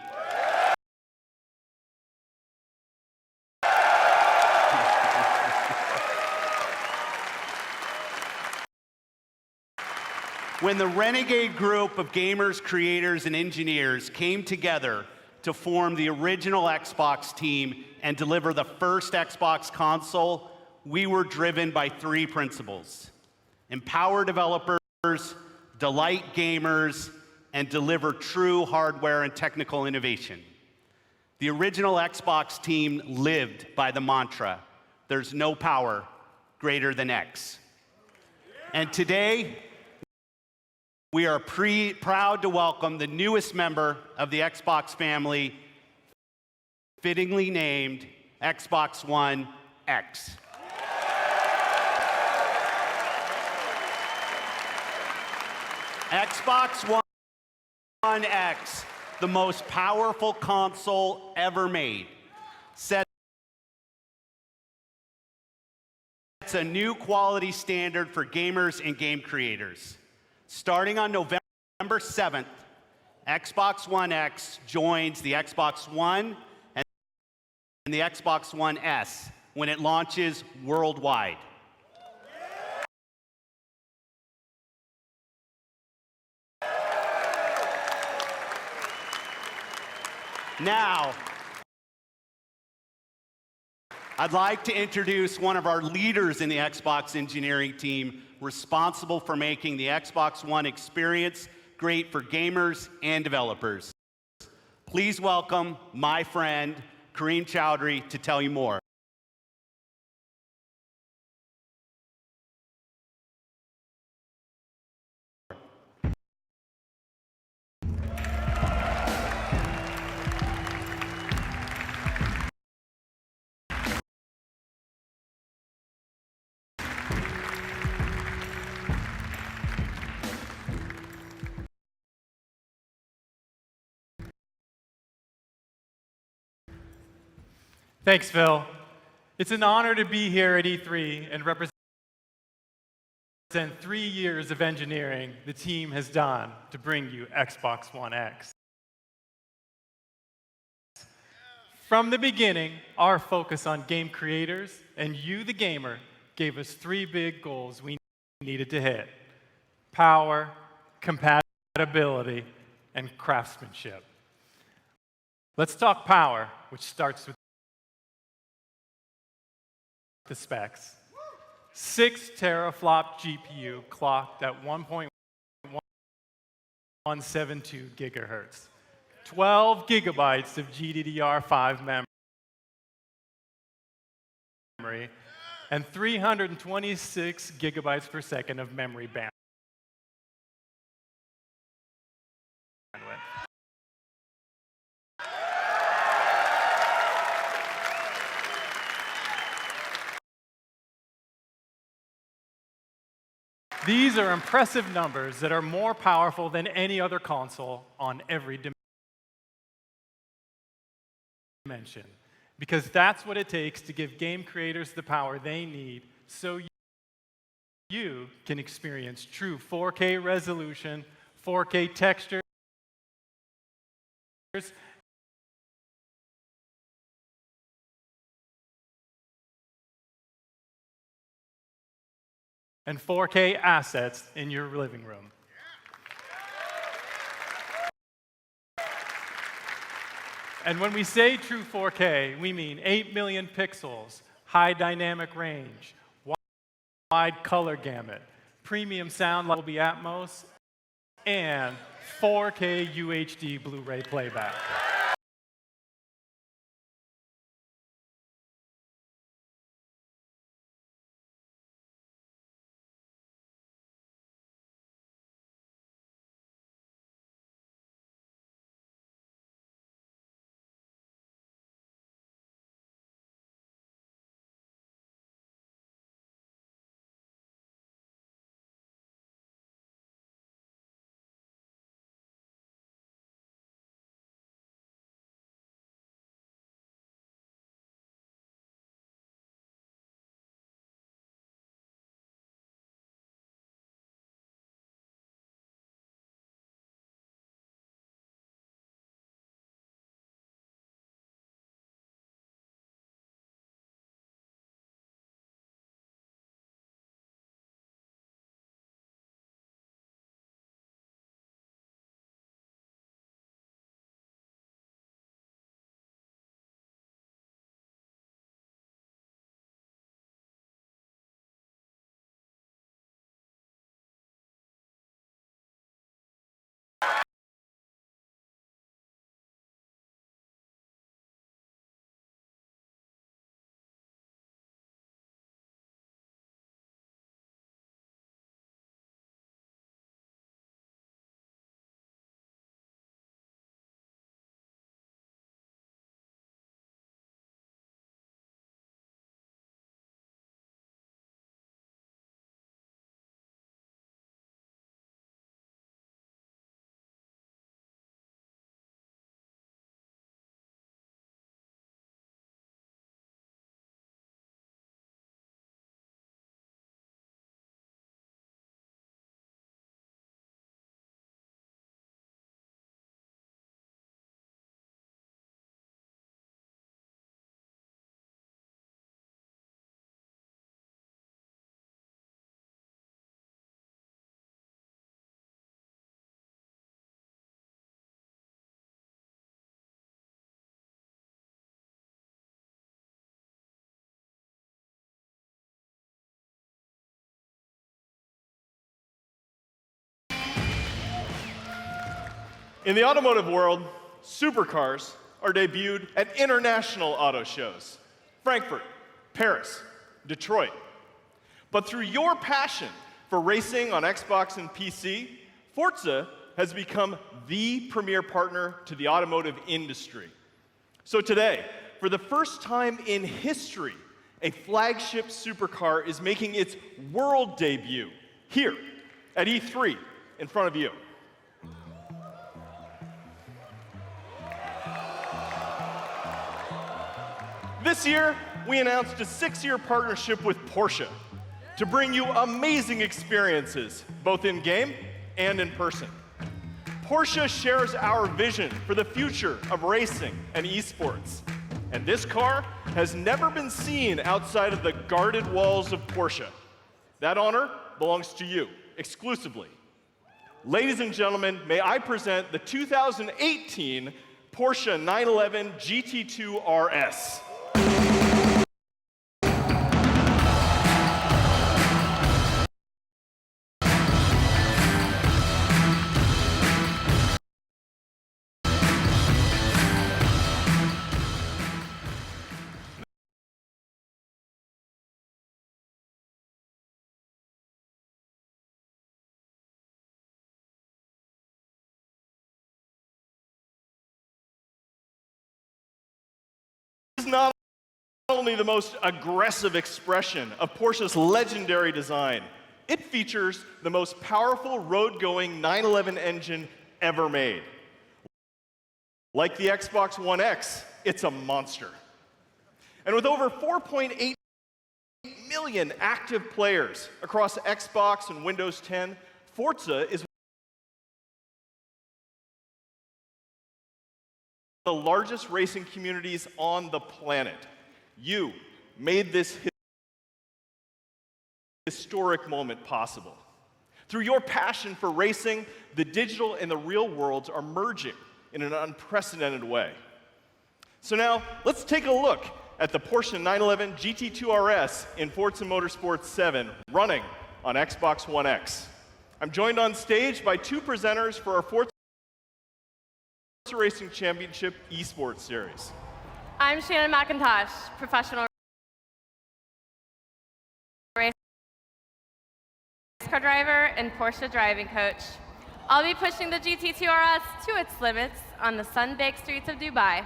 When the renegade group of gamers, creators, and engineers came together to form the original Xbox team and deliver the first Xbox console, we were driven by three principles: empower developers, delight gamers, and deliver true hardware and technical innovation. The original Xbox team lived by the mantra, there's no power greater than X. And today, we are proud to welcome the newest member of the Xbox family, fittingly named Xbox One X. Xbox One X, the most powerful console ever made, sets a new quality standard for gamers and game creators. Starting on November 7th, Xbox One X joins the Xbox One and the Xbox One S when it launches worldwide. Now, I'd like to introduce one of our leaders in the Xbox engineering team responsible for making the Xbox One experience great for gamers and developers. Please welcome my friend, Kareem Chowdhury, to tell you more. Thanks, Phil. It's an honor to be here at E3 and represent 3 years of engineering the team has done to bring you Xbox One X. From the beginning, our focus on game creators and you, the gamer, gave us 3 big goals we needed to hit: power, compatibility, and craftsmanship. Let's talk power, which starts with the specs. 6 teraflop GPU clocked at 1.172 gigahertz. 12 gigabytes of GDDR5 memory, and 326 gigabytes per second of memory bandwidth. These are impressive numbers that are more powerful than any other console on every dimension, because that's what it takes to give game creators the power they need so you can experience true 4K resolution, 4K textures, and 4K assets in your living room. And when we say true 4K, we mean 8 million pixels, high dynamic range, wide color gamut, premium sound like Dolby Atmos, and 4K UHD Blu-ray playback. In the automotive world, supercars are debuted at international auto shows: Frankfurt, Paris, Detroit. But through your passion for racing on Xbox and PC, Forza has become the premier partner to the automotive industry. So today, for the first time in history, a flagship supercar is making its world debut here at E3 in front of you. This year, we announced a 6-year partnership with Porsche to bring you amazing experiences, both in-game and in person. Porsche shares our vision for the future of racing and esports. And this car has never been seen outside of the guarded walls of Porsche. That honor belongs to you, exclusively. Ladies and gentlemen, may I present the 2018 Porsche 911 GT2 RS. This is not only the most aggressive expression of Porsche's legendary design, it features the most powerful road-going 911 engine ever made. Like the Xbox One X, it's a monster. And with over 4.8 million active players across Xbox and Windows 10, Forza is the largest racing communities on the planet. You made this historic moment possible. Through your passion for racing, the digital and the real worlds are merging in an unprecedented way. So now, let's take a look at the Porsche 911 GT2 RS in Forza Motorsport 7 running on Xbox One X. I'm joined on stage by two presenters for our Forza Racing Championship Esports Series. I'm Shannon McIntosh, professional race car driver and Porsche driving coach. I'll be pushing the GT2 RS to its limits on the sun-baked streets of Dubai.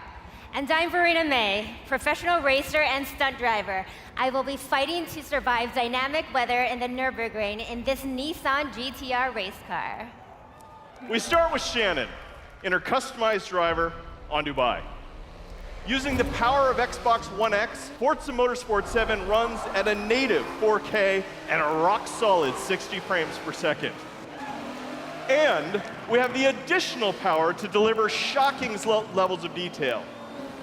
And I'm Verena May, professional racer and stunt driver. I will be fighting to survive dynamic weather in the Nürburgring in this Nissan GTR race car. We start with Shannon in her customized driver on Dubai. Using the power of Xbox One X, Forza Motorsport 7 runs at a native 4K and a rock-solid 60 frames per second. And we have the additional power to deliver shocking levels of detail.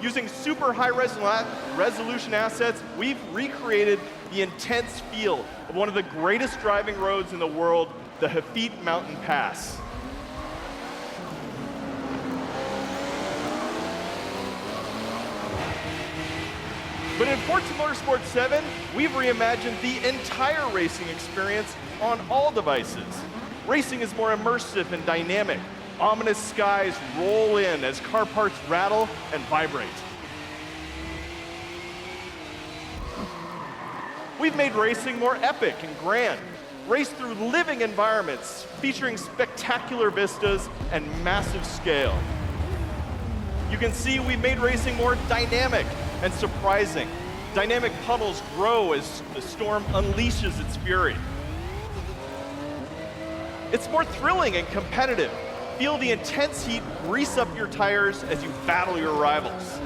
Using super high resolution assets, we've recreated the intense feel of one of the greatest driving roads in the world, the Hafit Mountain Pass. But in Forza Motorsport 7, we've reimagined the entire racing experience on all devices. Racing is more immersive and dynamic. Ominous skies roll in as car parts rattle and vibrate. We've made racing more epic and grand. Race through living environments featuring spectacular vistas and massive scale. You can see we've made racing more dynamic and surprising. Dynamic puddles grow as the storm unleashes its fury. It's more thrilling and competitive. Feel the intense heat grease up your tires as you battle your rivals.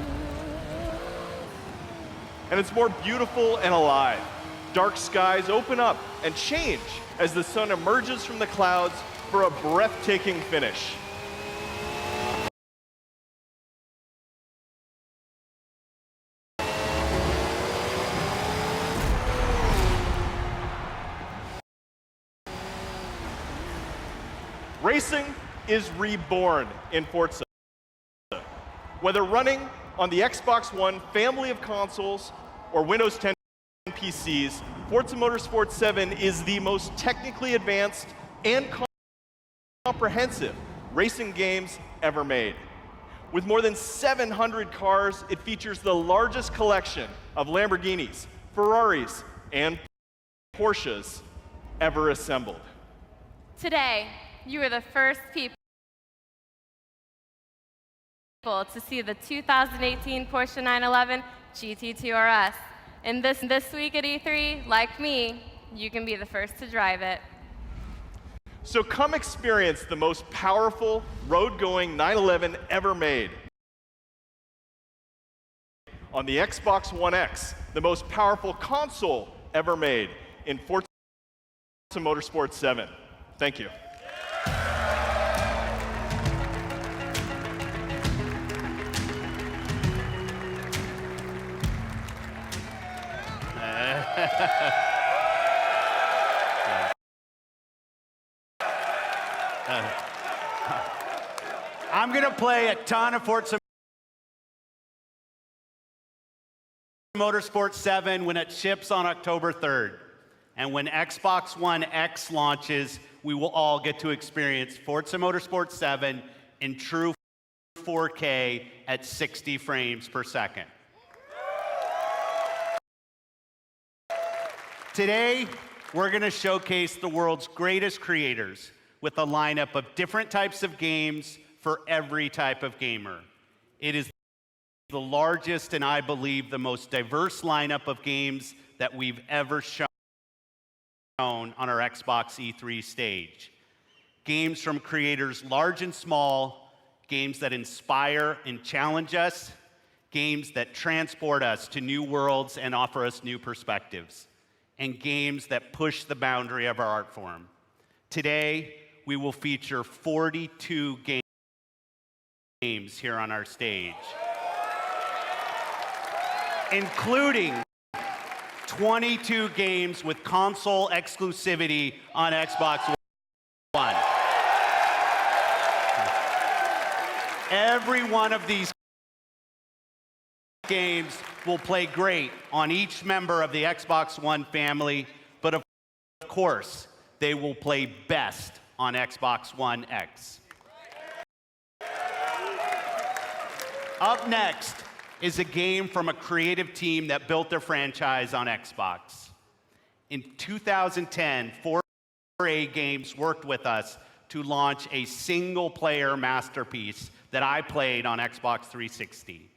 And it's more beautiful and alive. Dark skies open up and change as the sun emerges from the clouds for a breathtaking finish. Racing is reborn in Forza. Whether running on the Xbox One family of consoles or Windows 10 PCs, Forza Motorsport 7 is the most technically advanced and comprehensive racing games ever made. With more than 700 cars, it features the largest collection of Lamborghinis, Ferraris, and Porsches ever assembled. Today, you are the first people to see the 2018 Porsche 911 GT2 RS. And this week at E3, like me, you can be the first to drive it. So come experience the most powerful road-going 911 ever made on the Xbox One X, the most powerful console ever made in Forza Motorsport 7. Thank you. I'm going to play a ton of Forza Motorsport 7 when it ships on October 3rd. And when Xbox One X launches, we will all get to experience Forza Motorsport 7 in true 4K at 60 frames per second. Today, we're going to showcase the world's greatest creators with a lineup of different types of games for every type of gamer. It is the largest and I believe the most diverse lineup of games that we've ever shown on our Xbox E3 stage. Games from creators large and small, games that inspire and challenge us, games that transport us to new worlds and offer us new perspectives, and games that push the boundary of our art form. Today, we will feature 42 games here on our stage, including 22 games with console exclusivity on Xbox One. Every one of these games will play great on each member of the Xbox One family, but of course, they will play best on Xbox One X. Up next is a game from a creative team that built their franchise on Xbox. In 2010, 4A Games worked with us to launch a single-player masterpiece that I played on Xbox 360.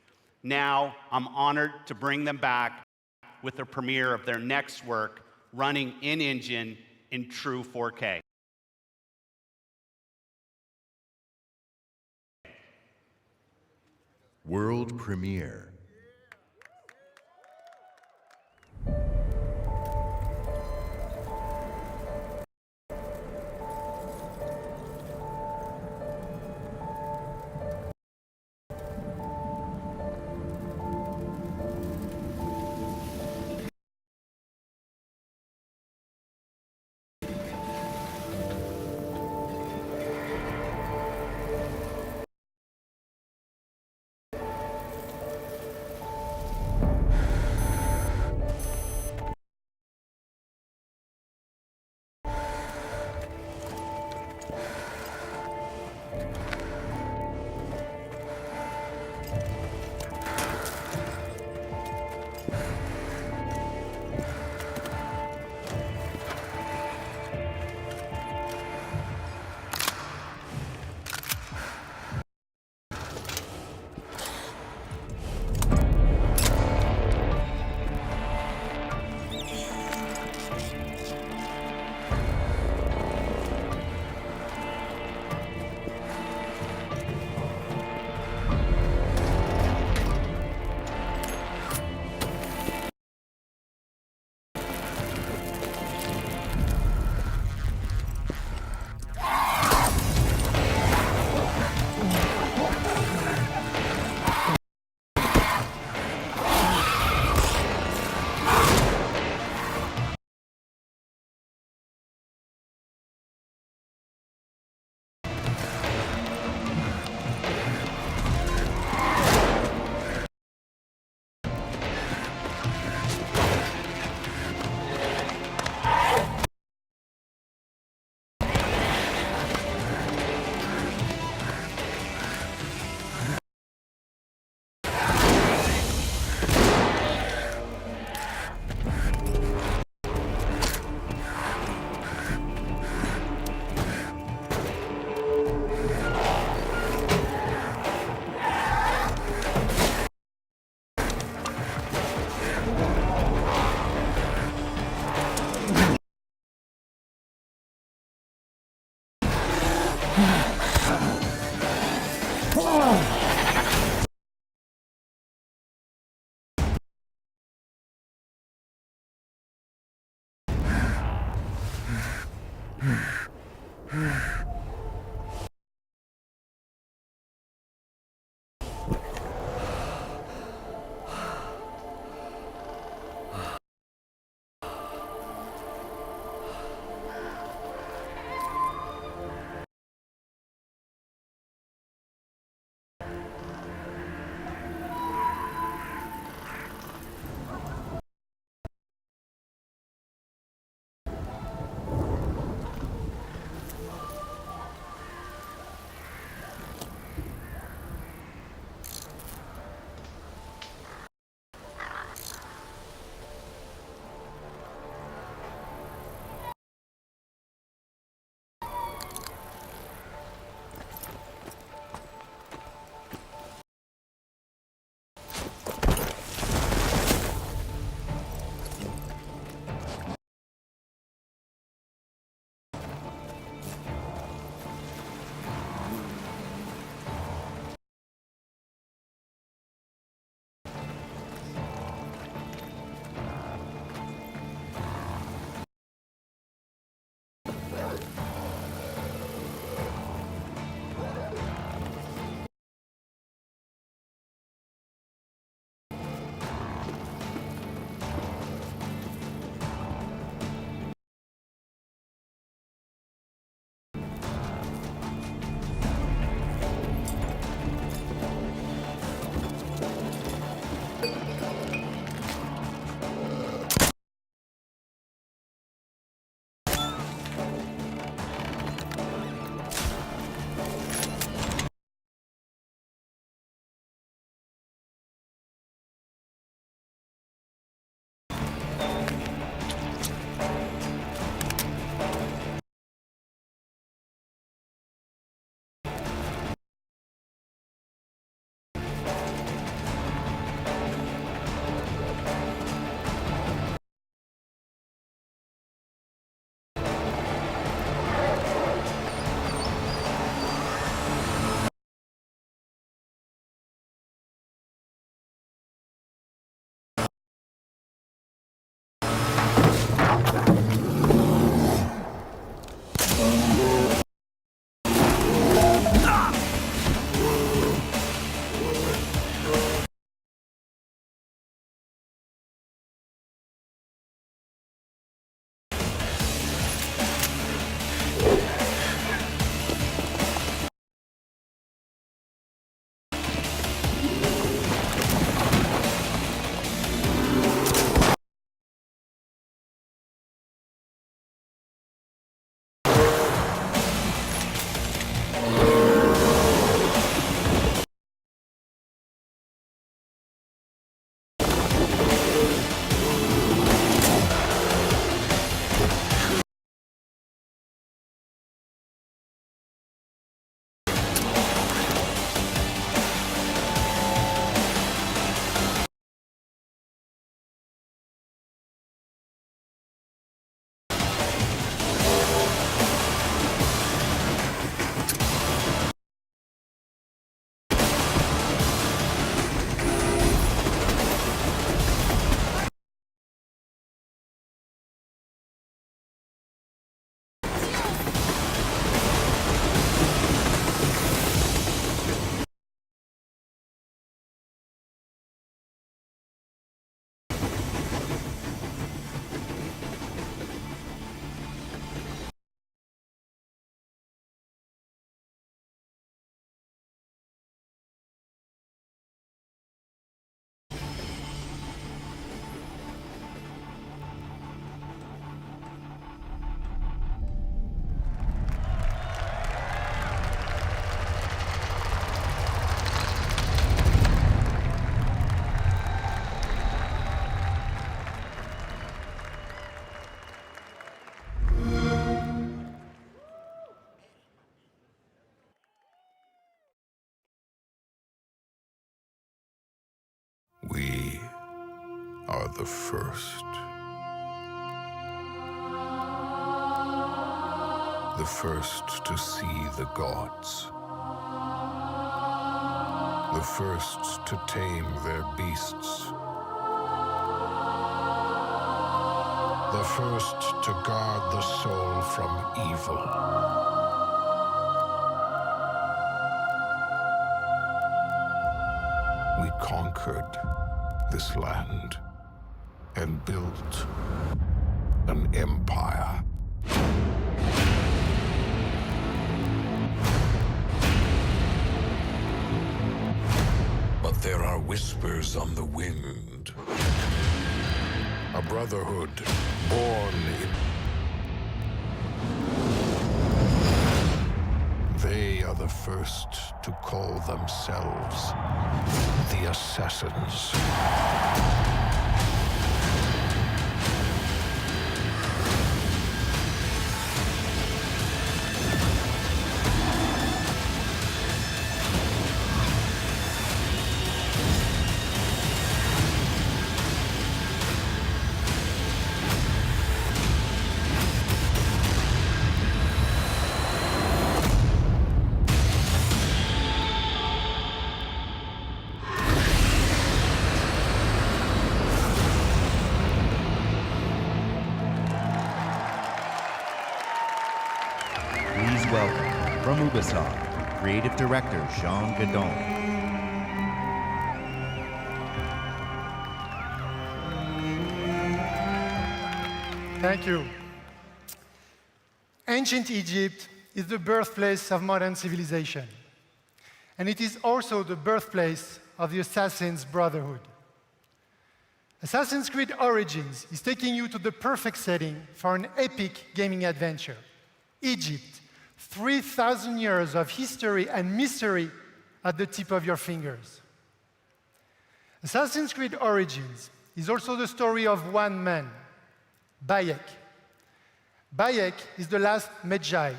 Now, I'm honored to bring them back with the premiere of their next work, running in-engine in true 4K. World premiere. are the first. The first to see the gods. The first to tame their beasts. The first to guard the soul from evil. We conquered this land and built an empire. But there are whispers on the wind. A brotherhood born in... They are the first to call themselves the Assassins. Please welcome, from Ubisoft, Creative Director Jean Gadon. Thank you. Ancient Egypt is the birthplace of modern civilization. And it is also the birthplace of the Assassin's Brotherhood. Assassin's Creed Origins is taking you to the perfect setting for an epic gaming adventure. Egypt, 3,000 years of history and mystery at the tip of your fingers. Assassin's Creed Origins is also the story of one man, Bayek. Bayek is the last Magi,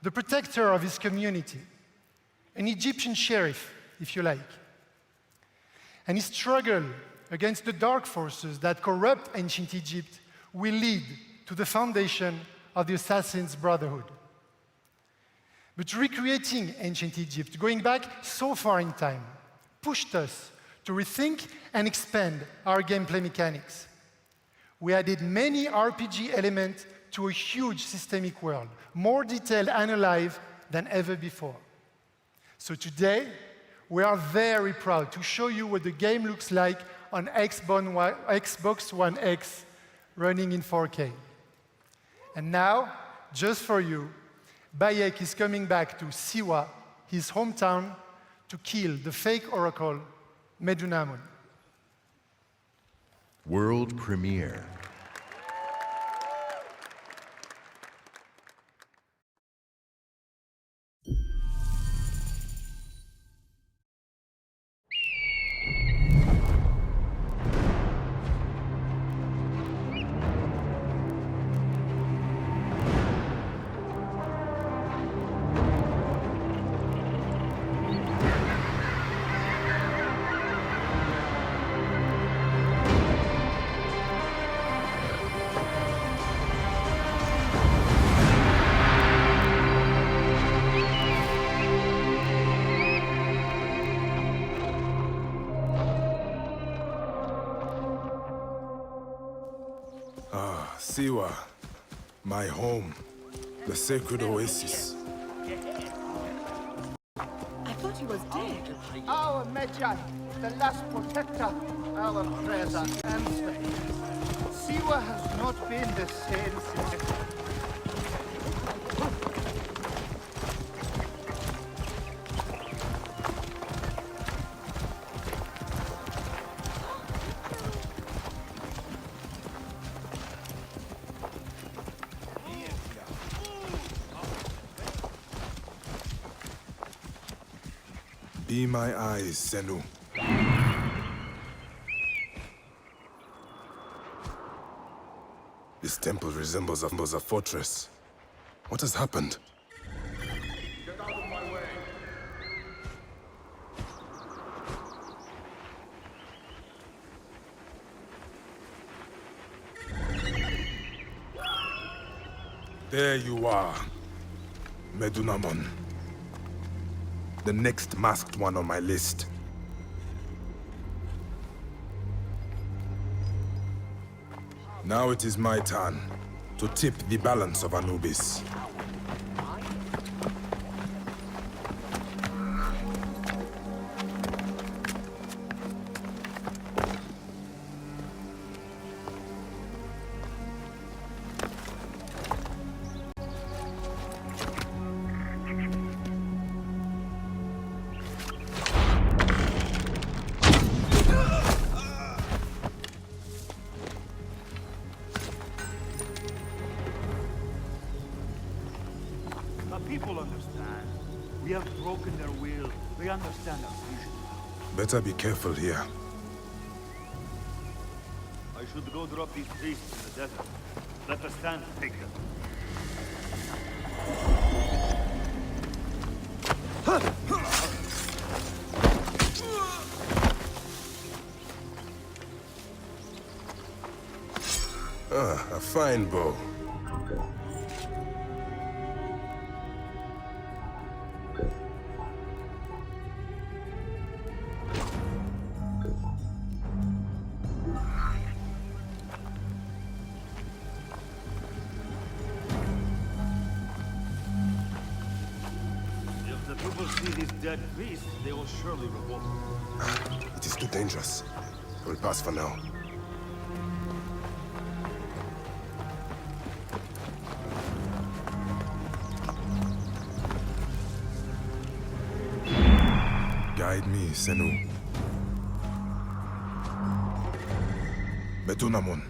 the protector of his community, an Egyptian sheriff, if you like. And his struggle against the dark forces that corrupt ancient Egypt will lead to the foundation of the Assassin's Brotherhood. But recreating ancient Egypt, going back so far in time, pushed us to rethink and expand our gameplay mechanics. We added many RPG elements to a huge systemic world, more detailed and alive than ever before. So today, we are very proud to show you what the game looks like on Xbox One X running in 4K. And now, just for you, Bayek is coming back to Siwa, his hometown, to kill the fake oracle, Medunamun. World premiere. Siwa, my home, the sacred oasis. I thought he was dead. Our Magi, the last protector, our prayers are answered. Siwa has not been the same since. Be my eyes, Senu. This temple resembles a fortress. What has happened? Get out of my way. There you are, Medunamon. The next masked one on my list. Now it is my turn to tip the balance of Anubis. People understand. We have broken their will. They understand our vision. Better be careful here. I should go drop these priests in the desert. Let the stand take them. A fine bow. If the people see these dead priests, they will surely revolt. It is too dangerous. We'll pass for now. Guide me, Senu. Medunamon.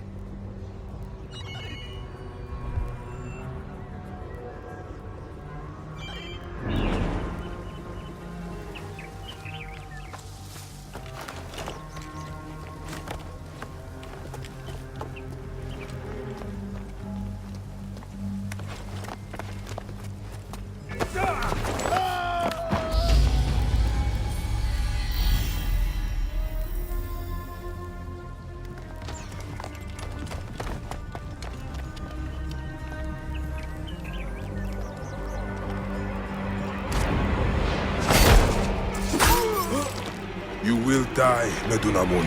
You will die, Medunamon.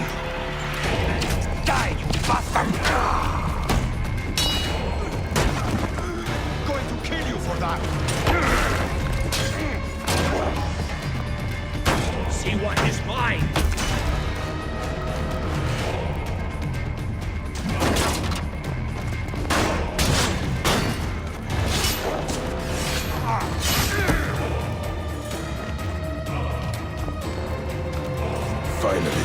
Die, you bastard! Going to kill you for that! See what is mine! Finally.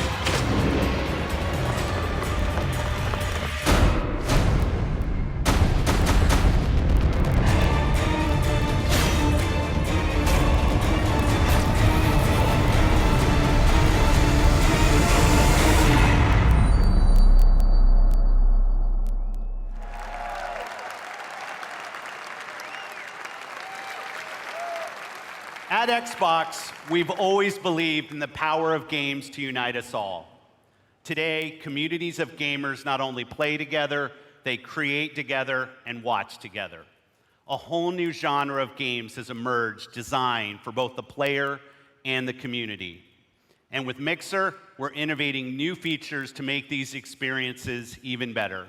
At Xbox, we've always believed in the power of games to unite us all. Today, communities of gamers not only play together, they create together and watch together. A whole new genre of games has emerged designed for both the player and the community. And with Mixer, we're innovating new features to make these experiences even better.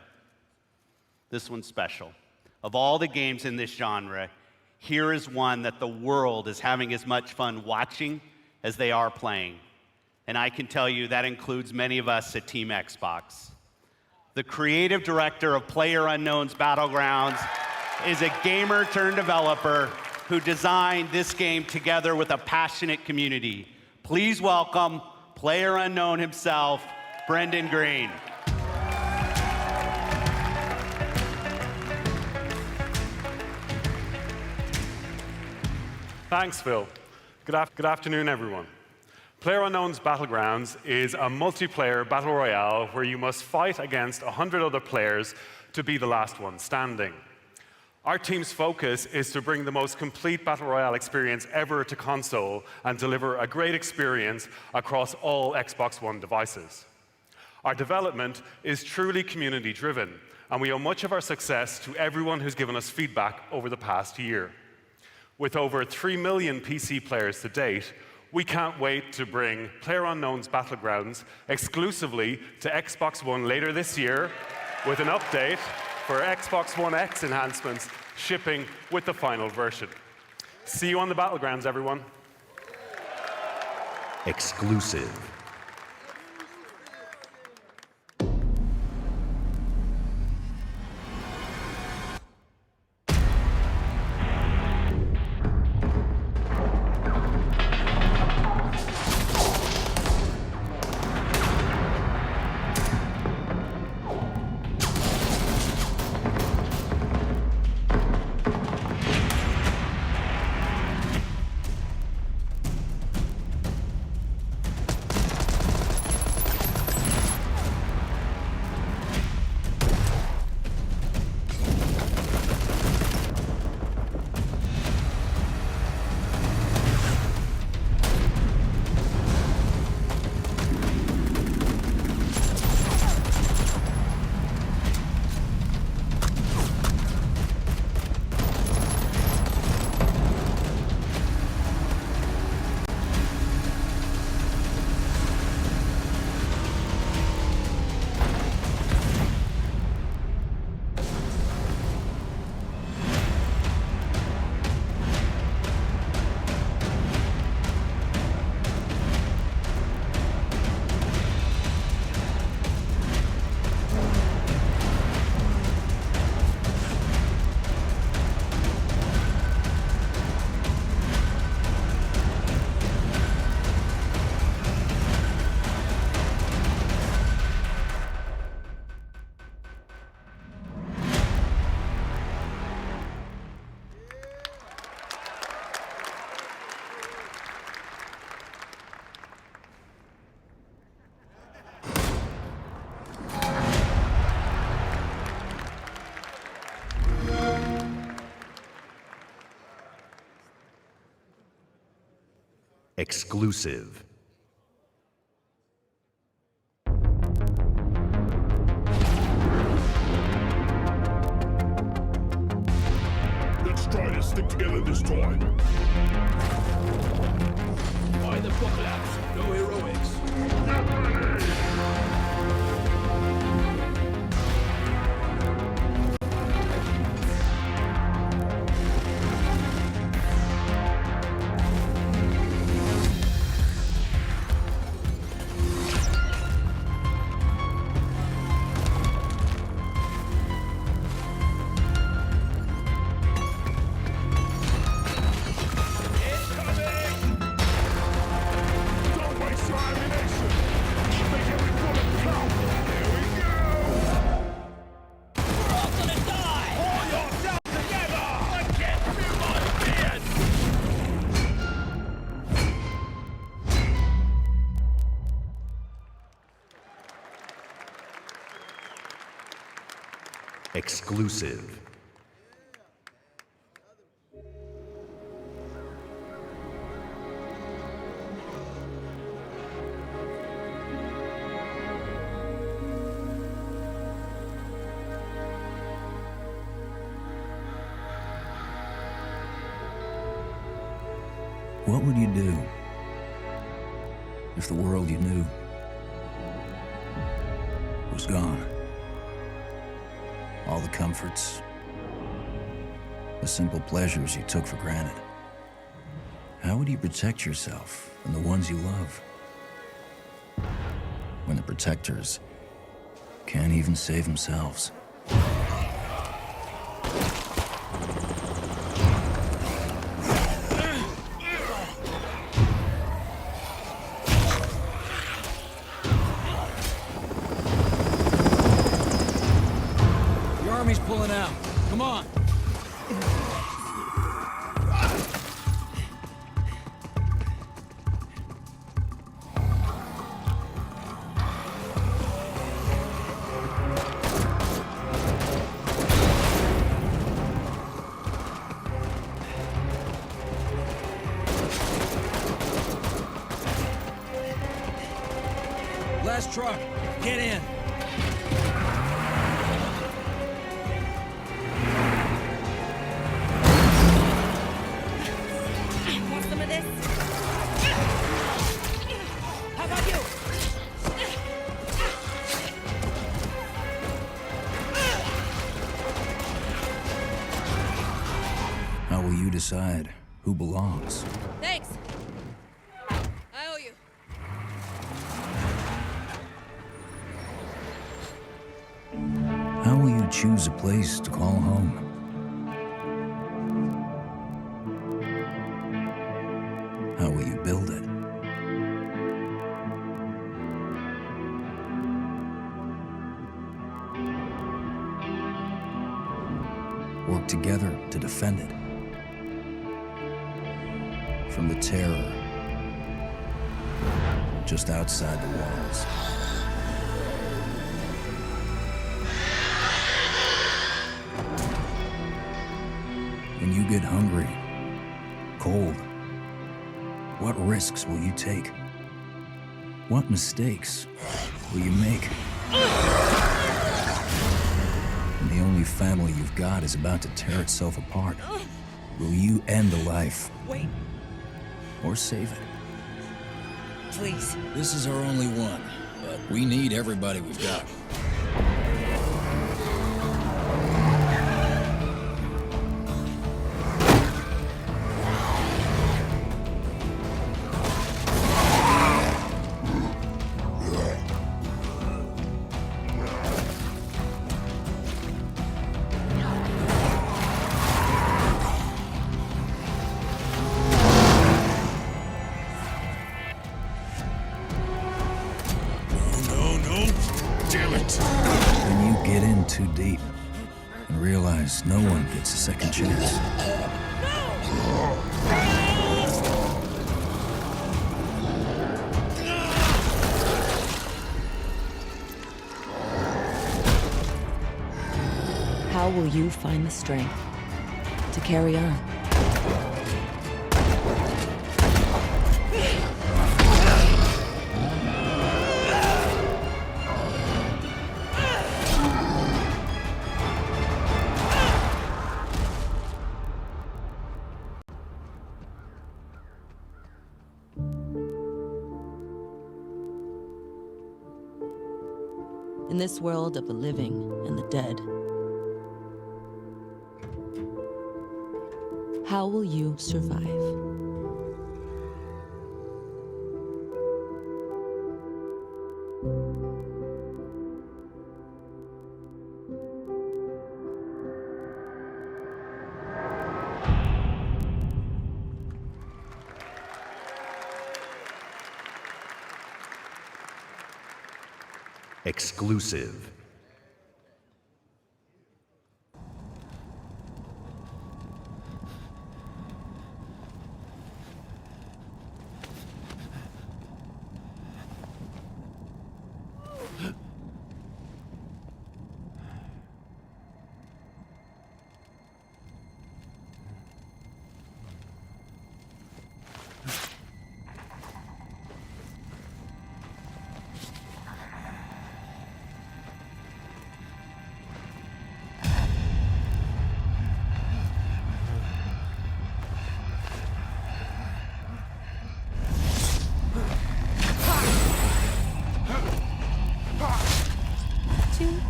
This one's special. Of all the games in this genre, here is one that the world is having as much fun watching as they are playing. And I can tell you that includes many of us at Team Xbox. The creative director of PlayerUnknown's Battlegrounds is a gamer turned developer who designed this game together with a passionate community. Please welcome PlayerUnknown himself, Brendan Green. Thanks, Phil. Good afternoon, everyone. PlayerUnknown's Battlegrounds is a multiplayer battle royale where you must fight against 100 other players to be the last one standing. Our team's focus is to bring the most complete battle royale experience ever to console and deliver a great experience across all Xbox One devices. Our development is truly community-driven, and we owe much of our success to everyone who's given us feedback over the past year. With over 3 million PC players to date, we can't wait to bring PlayerUnknown's Battlegrounds exclusively to Xbox One later this year, with an update for Xbox One X enhancements shipping with the final version. See you on the Battlegrounds, everyone. Exclusive. Exclusive. Let's try to stick together this time. By the apocalypse, no heroics. Exclusive. What would you do if the world you knew was gone? All the comforts, the simple pleasures you took for granted. How would you protect yourself and the ones you love when the protectors can't even save themselves? Army's pulling out. Come on. Last truck. Get in. this. How about you? How will you decide who belongs? Thanks. I owe you. How will you choose a place to call home? How will you build it? Work together to defend it from the terror just outside the walls. When you get hungry, cold, what risks will you take? What mistakes will you make? When the only family you've got is about to tear itself apart, will you end a life? Wait. Or save it? Please. This is our only one, but we need everybody we've got. When you get in too deep and realize no one gets a second chance. How will you find the strength to carry on? In this world of the living and the dead, how will you survive? Exclusive.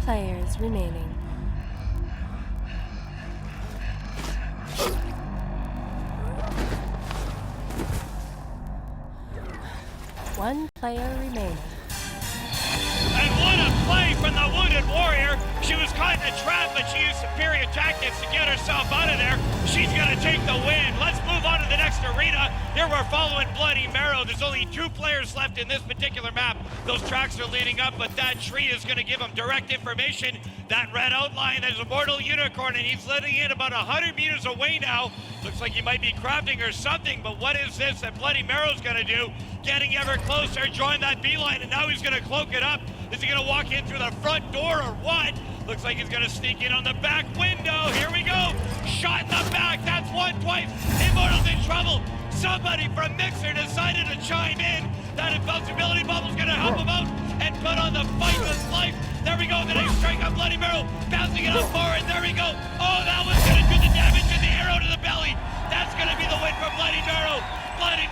Players remaining. One player remaining. And what a play from the wounded warrior. She was caught in a trap, but she used superior tactics to get herself out of there. She's going to take the win. Let's move on to the next arena. Here we're following Bloody Marrow. There's only 2 players left in this particular map. Those tracks are leading up, but that tree is going to give them direct information. That red outline, there's a mortal unicorn, and he's letting in about 100 meters away now. Looks like he might be crafting or something, but what is this that Bloody Marrow's going to do? Getting ever closer, join that beeline, and now he's going to cloak it up. Is he going to walk in through the front door or what? Looks like he's going to sneak in on the back window. Here we go. Shot in the back. That's one, twice. Immortal's in trouble. Somebody from Mixer decided to chime in. That invincibility bubble's going to help him out and put on the fight of his life. There we go. The next strike on Bloody Marrow. Bouncing it up forward. There we go. Oh, that was going to do the damage in the arrow to the belly. That's going to be the win for Bloody Marrow. Bloody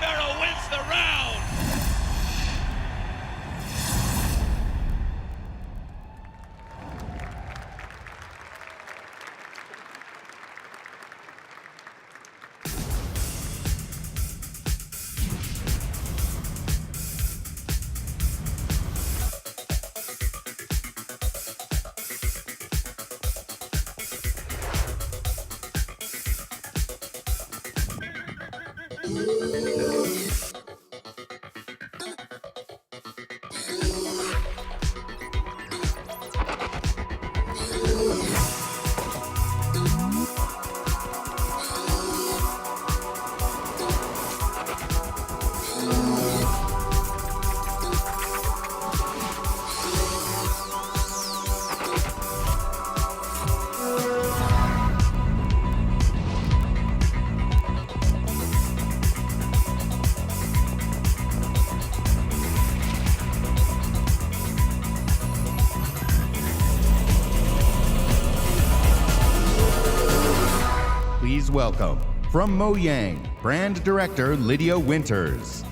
Please welcome, from Mojang, Brand Director Lydia Winters.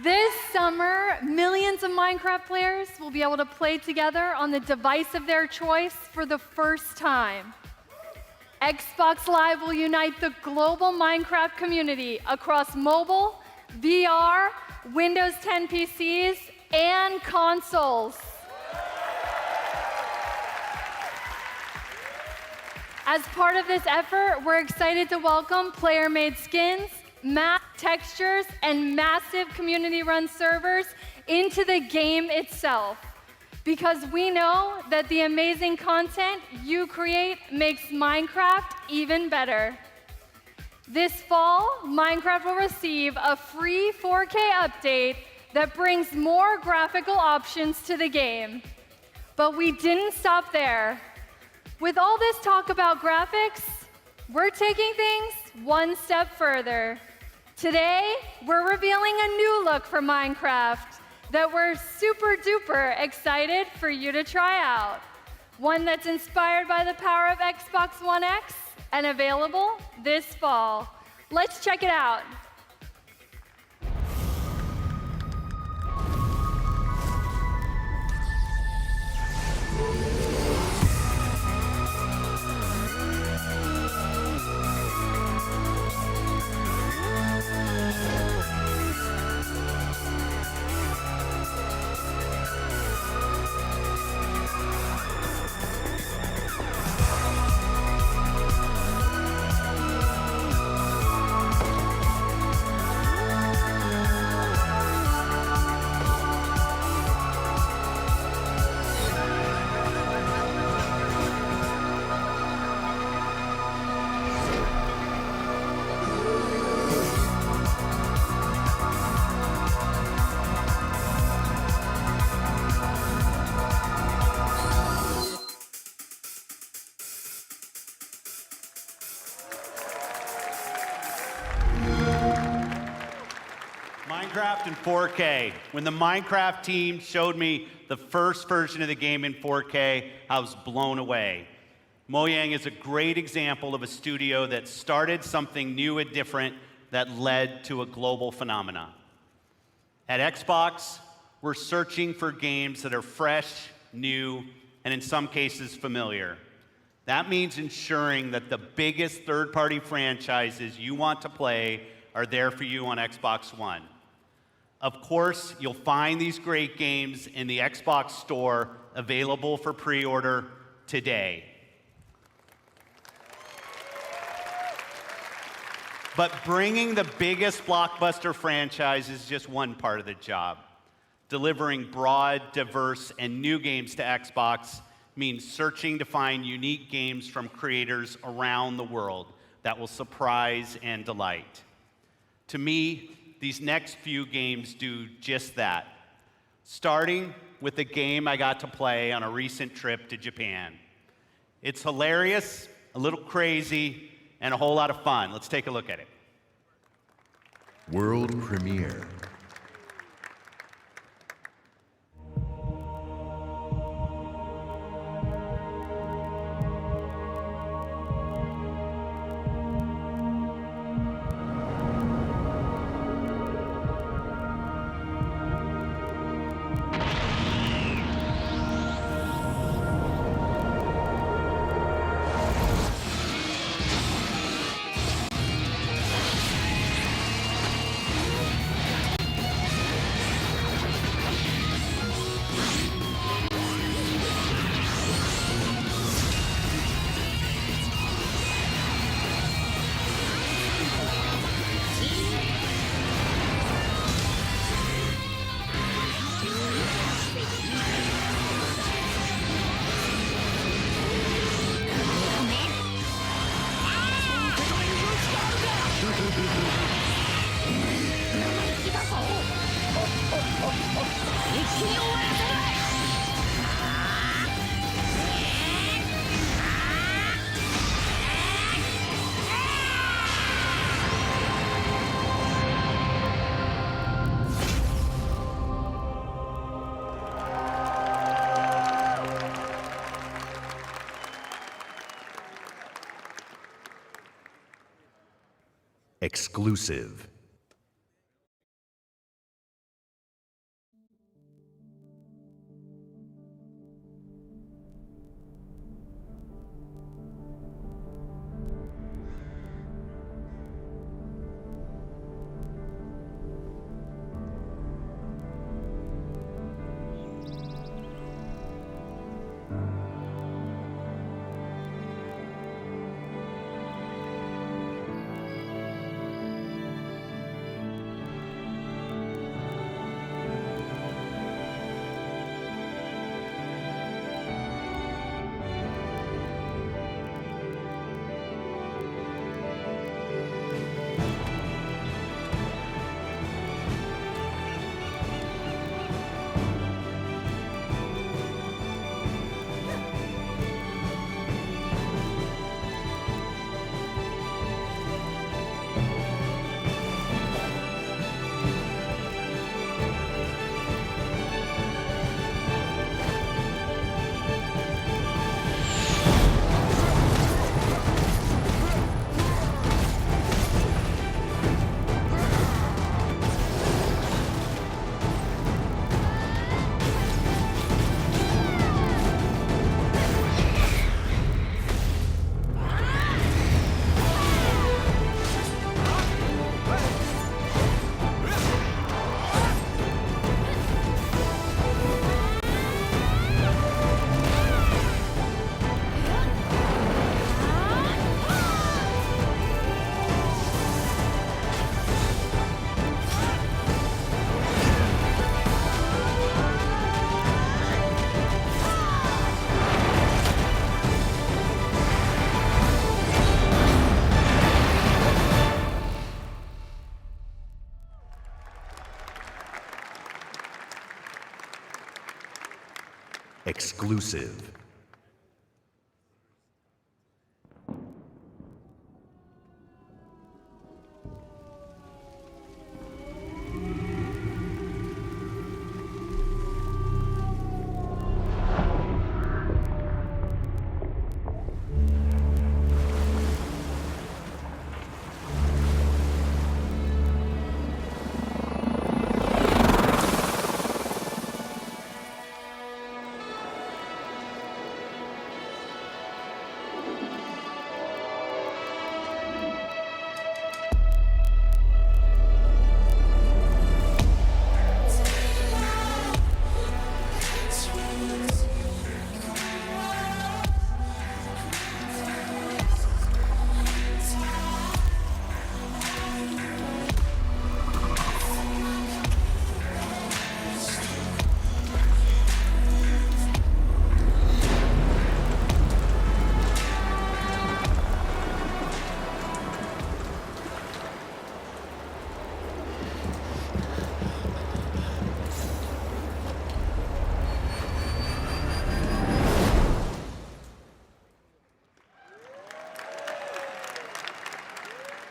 This summer, millions of Minecraft players will be able to play together on the device of their choice for the first time. Xbox Live will unite the global Minecraft community across mobile, VR, Windows 10 PCs, and consoles. As part of this effort, we're excited to welcome player-made skins, map textures, and massive community-run servers into the game itself. Because we know that the amazing content you create makes Minecraft even better. This fall, Minecraft will receive a free 4K update that brings more graphical options to the game. But we didn't stop there. With all this talk about graphics, we're taking things one step further. Today, we're revealing a new look for Minecraft that we're super duper excited for you to try out. One that's inspired by the power of Xbox One X and available this fall. Let's check it out. Minecraft in 4K. When the Minecraft team showed me the first version of the game in 4K, I was blown away. Mojang is a great example of a studio that started something new and different that led to a global phenomenon. At Xbox, we're searching for games that are fresh, new, and in some cases familiar. That means ensuring that the biggest third-party franchises you want to play are there for you on Xbox One. Of course, you'll find these great games in the Xbox Store available for pre-order today. But bringing the biggest blockbuster franchise is just one part of the job. Delivering broad, diverse, and new games to Xbox means searching to find unique games from creators around the world that will surprise and delight. To me, these next few games do just that, starting with a game I got to play on a recent trip to Japan. It's hilarious, a little crazy, and a whole lot of fun. Let's take a look at it. World premiere. Exclusive. Exclusive.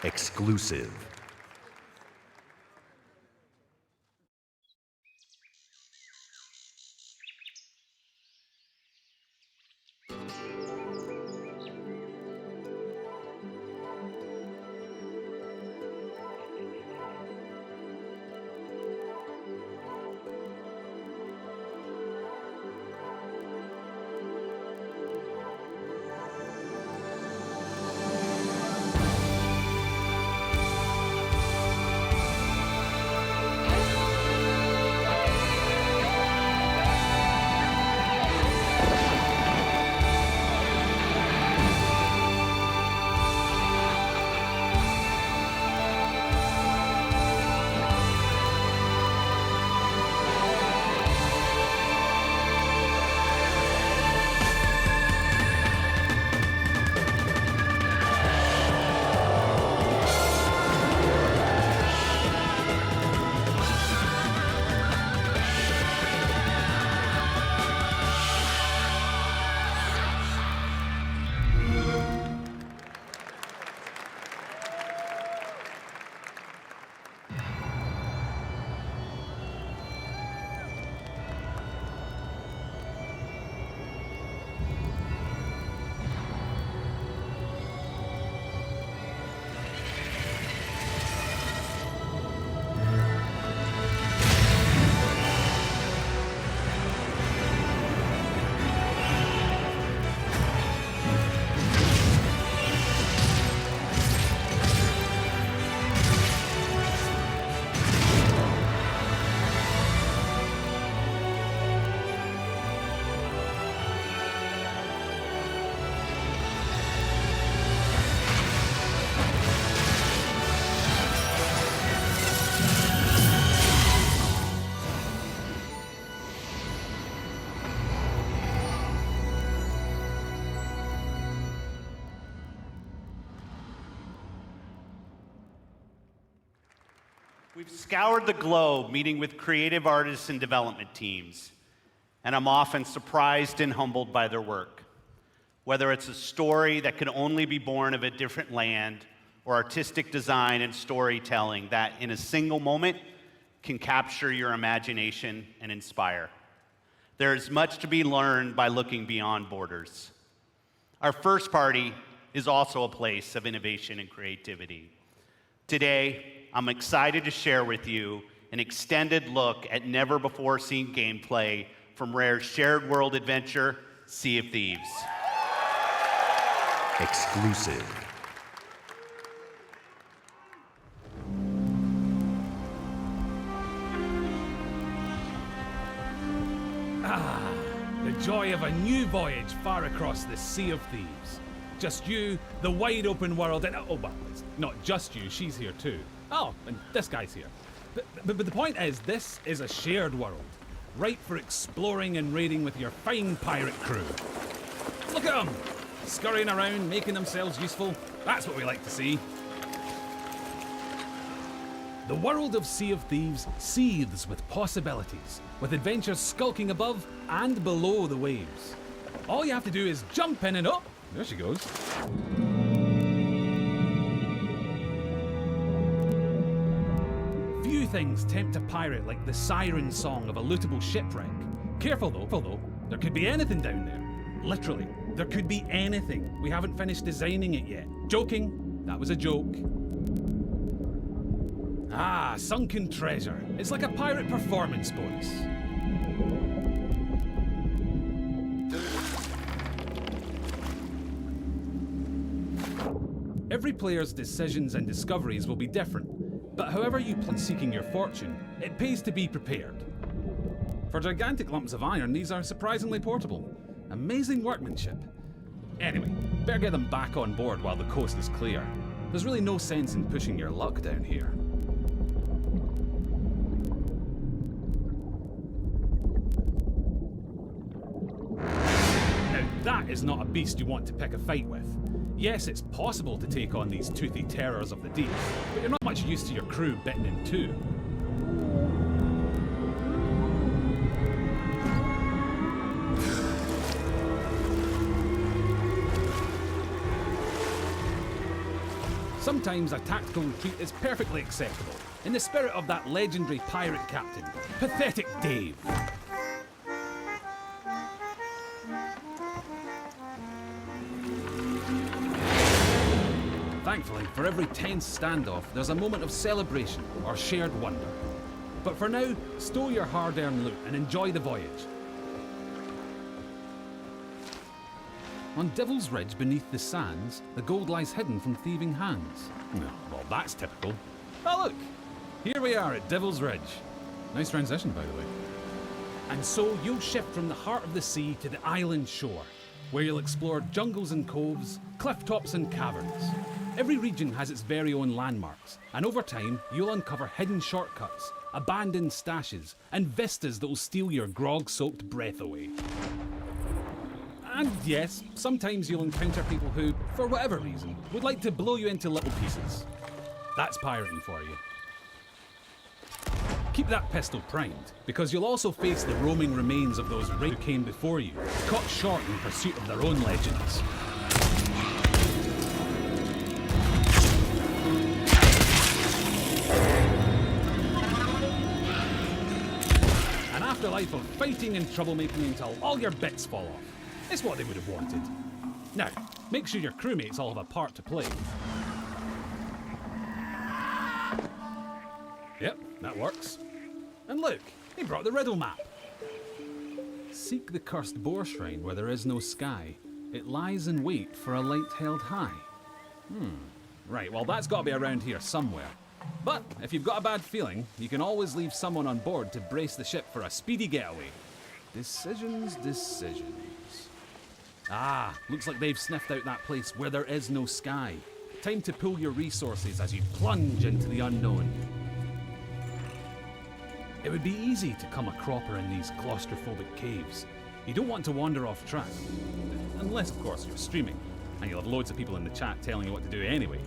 Exclusive. We've scoured the globe meeting with creative artists and development teams, and I'm often surprised and humbled by their work. Whether it's a story that could only be born of a different land, or artistic design and storytelling that, in a single moment, can capture your imagination and inspire. There is much to be learned by looking beyond borders. Our first party is also a place of innovation and creativity. Today, I'm excited to share with you an extended look at never-before-seen gameplay from Rare's shared world adventure, Sea of Thieves. Exclusive. Ah, the joy of a new voyage far across the Sea of Thieves. Just you, the wide open world, and oh, well, it's not just you, she's here too. Oh, and this guy's here. But the point is, this is a shared world, ripe for exploring and raiding with your fine pirate crew. Look at them, scurrying around, making themselves useful. That's what we like to see. The world of Sea of Thieves seethes with possibilities, with adventures skulking above and below the waves. All you have to do is jump in and oh, there she goes. Few things tempt a pirate like the siren song of a lootable shipwreck. Careful though, there could be anything down there. Literally, there could be anything. We haven't finished designing it yet. Joking, that was a joke. Ah, sunken treasure. It's like a pirate performance bonus. Every player's decisions and discoveries will be different, but however you plan seeking your fortune, it pays to be prepared. For gigantic lumps of iron, these are surprisingly portable. Amazing workmanship. Anyway, better get them back on board while the coast is clear. There's really no sense in pushing your luck down here. Now that is not a beast you want to pick a fight with. Yes, it's possible to take on these toothy terrors of the deep, but you're not much used to your crew bitten in two. Sometimes a tactical retreat is perfectly acceptable, in the spirit of that legendary pirate captain, Pathetic Dave. Thankfully, for every tense standoff, there's a moment of celebration or shared wonder. But for now, stow your hard-earned loot and enjoy the voyage. On Devil's Ridge beneath the sands, the gold lies hidden from thieving hands. Well, that's typical. Oh look, here we are at Devil's Ridge. Nice transition, by the way. And so you'll shift from the heart of the sea to the island shore, where you'll explore jungles and coves, cliff tops and caverns. Every region has its very own landmarks, and over time, you'll uncover hidden shortcuts, abandoned stashes, and vistas that will steal your grog-soaked breath away. And yes, sometimes you'll encounter people who, for whatever reason, would like to blow you into little pieces. That's pirating for you. Keep that pistol primed, because you'll also face the roaming remains of those who came before you, caught short in pursuit of their own legends. An afterlife of fighting and troublemaking until all your bits fall off. It's what they would have wanted. Now, make sure your crewmates all have a part to play. Yep, that works. And look, he brought the riddle map. Seek the cursed boar shrine where there is no sky. It lies in wait for a light held high. Right, well that's got to be around here somewhere. But if you've got a bad feeling, you can always leave someone on board to brace the ship for a speedy getaway. Decisions. Ah, looks like they've sniffed out that place where there is no sky. Time to pool your resources as you plunge into the unknown. It would be easy to come a cropper in these claustrophobic caves. You don't want to wander off track. Unless, of course, you're streaming, and you'll have loads of people in the chat telling you what to do anyway.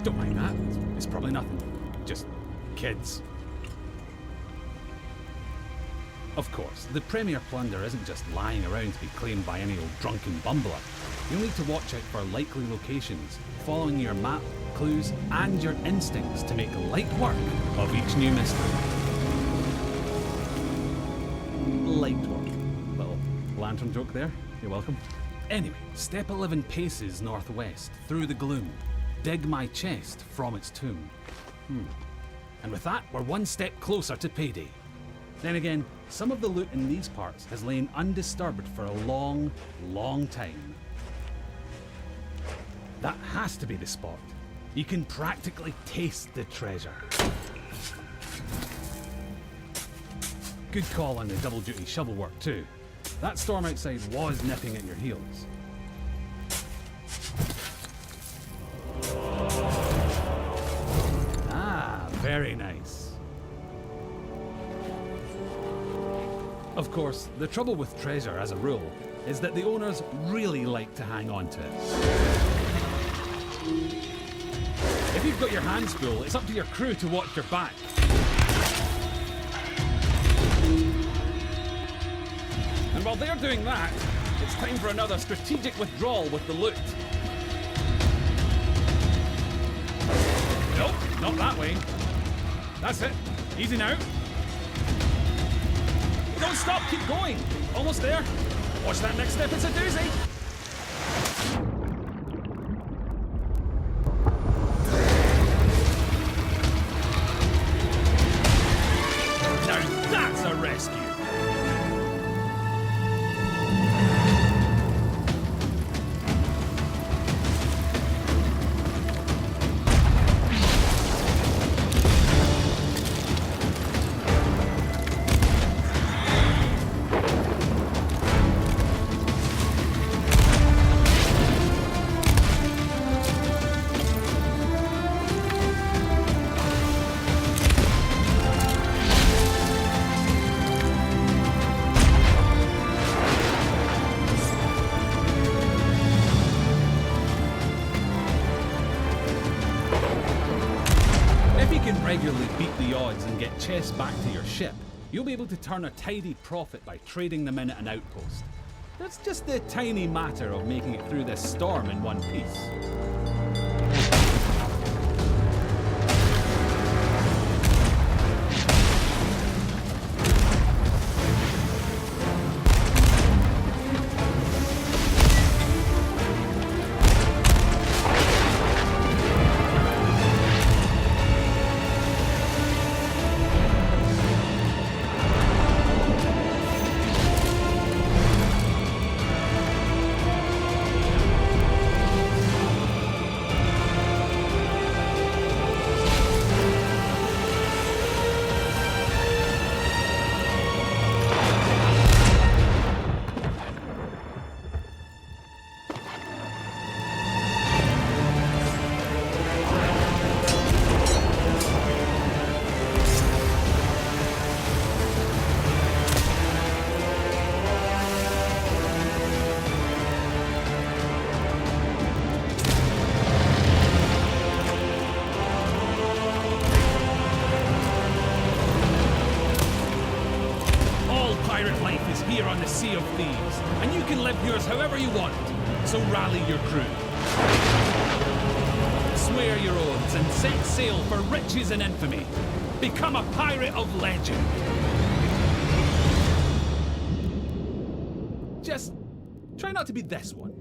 Don't mind that. It's probably nothing. Just kids. Of course, the Premier Plunder isn't just lying around to be claimed by any old drunken bumbler. You'll need to watch out for likely locations, following your map, clues, and your instincts to make light work of each new mystery. Light work. Little lantern joke there. You're welcome. Anyway, step 11 paces northwest, through the gloom. Dig my chest from its tomb. And with that, we're one step closer to payday. Then again, some of the loot in these parts has lain undisturbed for a long, long time. That has to be the spot. You can practically taste the treasure. Good call on the double-duty shovel work too. That storm outside was nipping at your heels. Ah, very nice. Of course, the trouble with treasure, as a rule, is that the owners really like to hang on to it. If you've got your hands full, it's up to your crew to watch your back. And while they're doing that, it's time for another strategic withdrawal with the loot. Nope, not that way. That's it. Easy now. Don't stop, keep going. Almost there. Watch that next step, it's a doozy. Now that's a rescue. Regularly beat the odds and get chests back to your ship, you'll be able to turn a tidy profit by trading them in at an outpost. That's just the tiny matter of making it through this storm in one piece. Sea of Thieves, and you can live yours however you want. So rally your crew. Swear your oaths and set sail for riches and infamy. Become a pirate of legend. Just try not to be this one.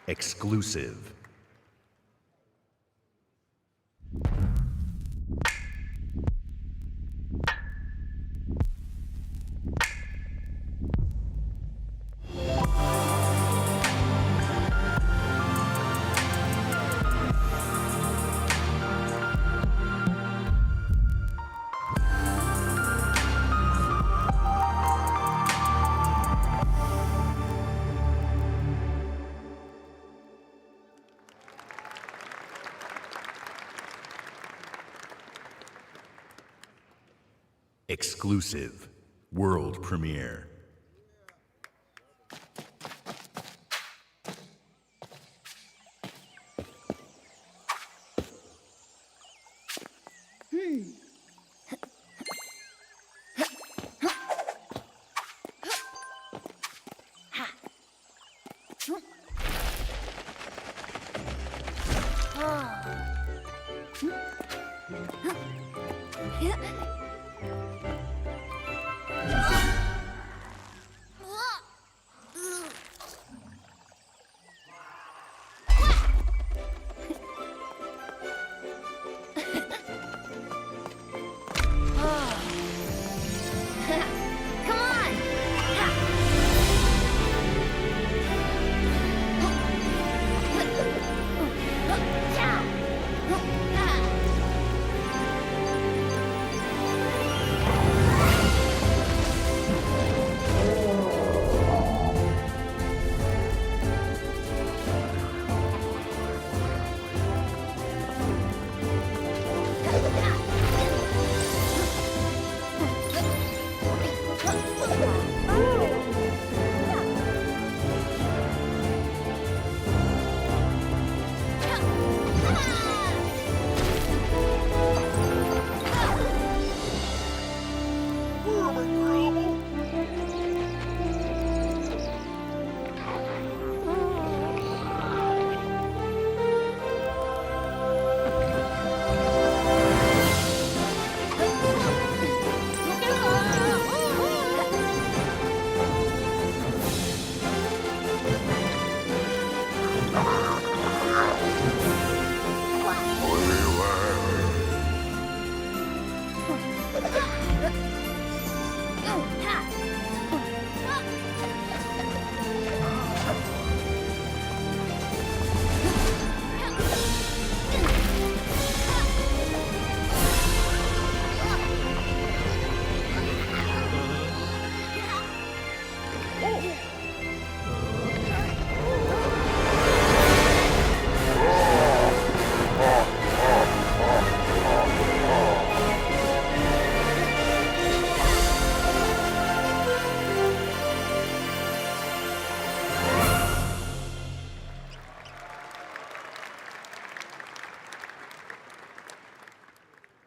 Exclusive. Exclusive. World premiere.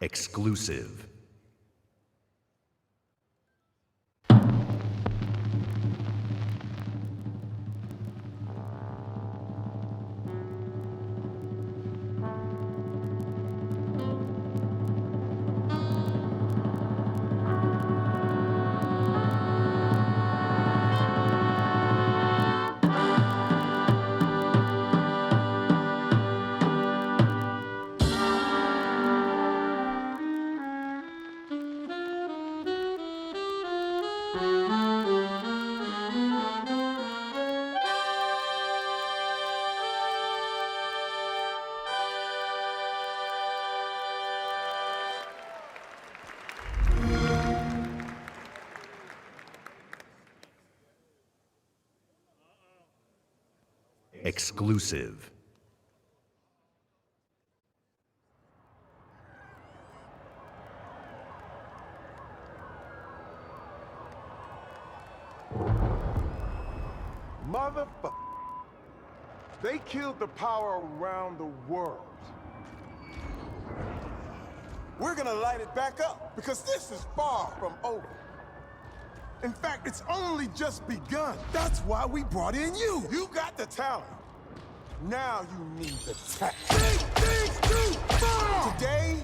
Exclusive. Exclusive. Motherfucker. They killed the power around the world. We're gonna light it back up because this is far from over. In fact, it's only just begun. That's why we brought in you. You got the talent. Now you need the tech. Big things do far! Today,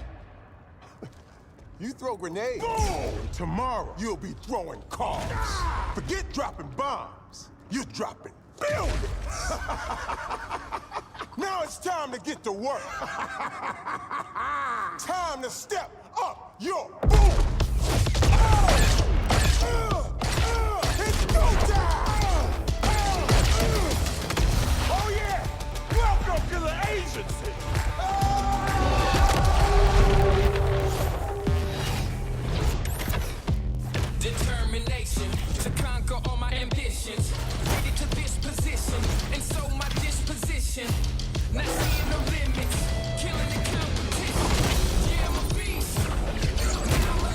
you throw grenades. Boom! Tomorrow, you'll be throwing cars. Forget dropping bombs. You're dropping buildings. Now it's time to get to work. Time to step up your boom. It's go time! Oh yeah! Welcome to the agency! Determination to conquer all my ambitions. Ready to this position, and so my disposition. Not seeing no limits, killing the competition. Yeah, I'm a beast. Now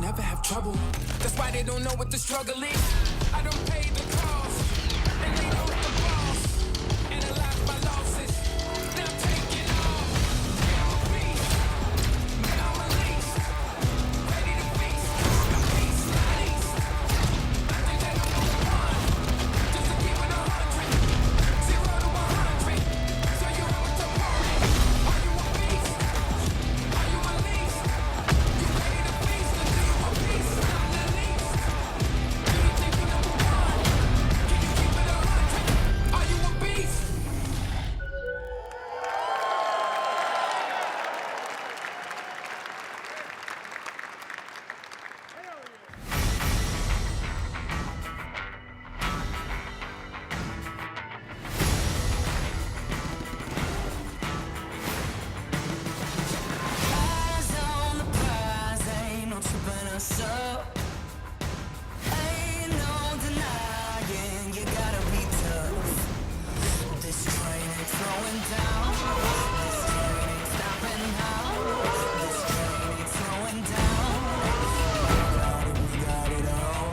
never have trouble. That's why they don't know what the struggle is. I don't pay the cost, and they know the boss. Analyze my losses, now I'm taking off. I'm a beast, now I'm released. Ready to feast, I'm beast, released. I think that I'm on one, just to keep it 100. 0 to 100, so you have a opponent. Are you a beast? Are you released? You ready to feast, or do you a beast? Not the least. Do you think you're number one? Can you keep it 100? Are you a beast? Eyes on the prize, ain't no tripping us up. Ain't no denying, you gotta be tough. This train ain't slowing down. This train ain't stopping now. This train ain't slowing down. We got it all.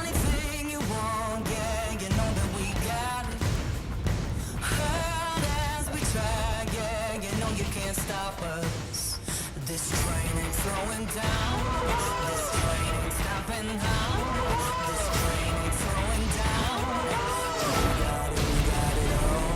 Anything you want, yeah, you know that we got it. Hard as we try, yeah, you know you can't stop us. This train ain't slowing down. This train ain't stopping now. This train ain't slowing down. We got it all.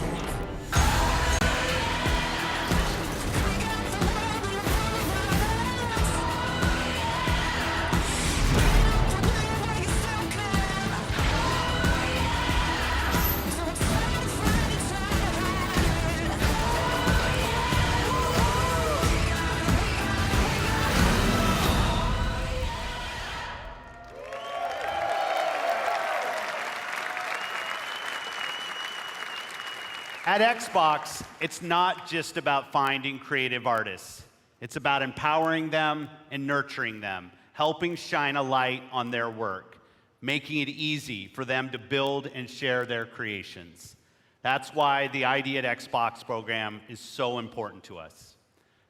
At Xbox, it's not just about finding creative artists. It's about empowering them and nurturing them, helping shine a light on their work, making it easy for them to build and share their creations. That's why the ID at Xbox program is so important to us.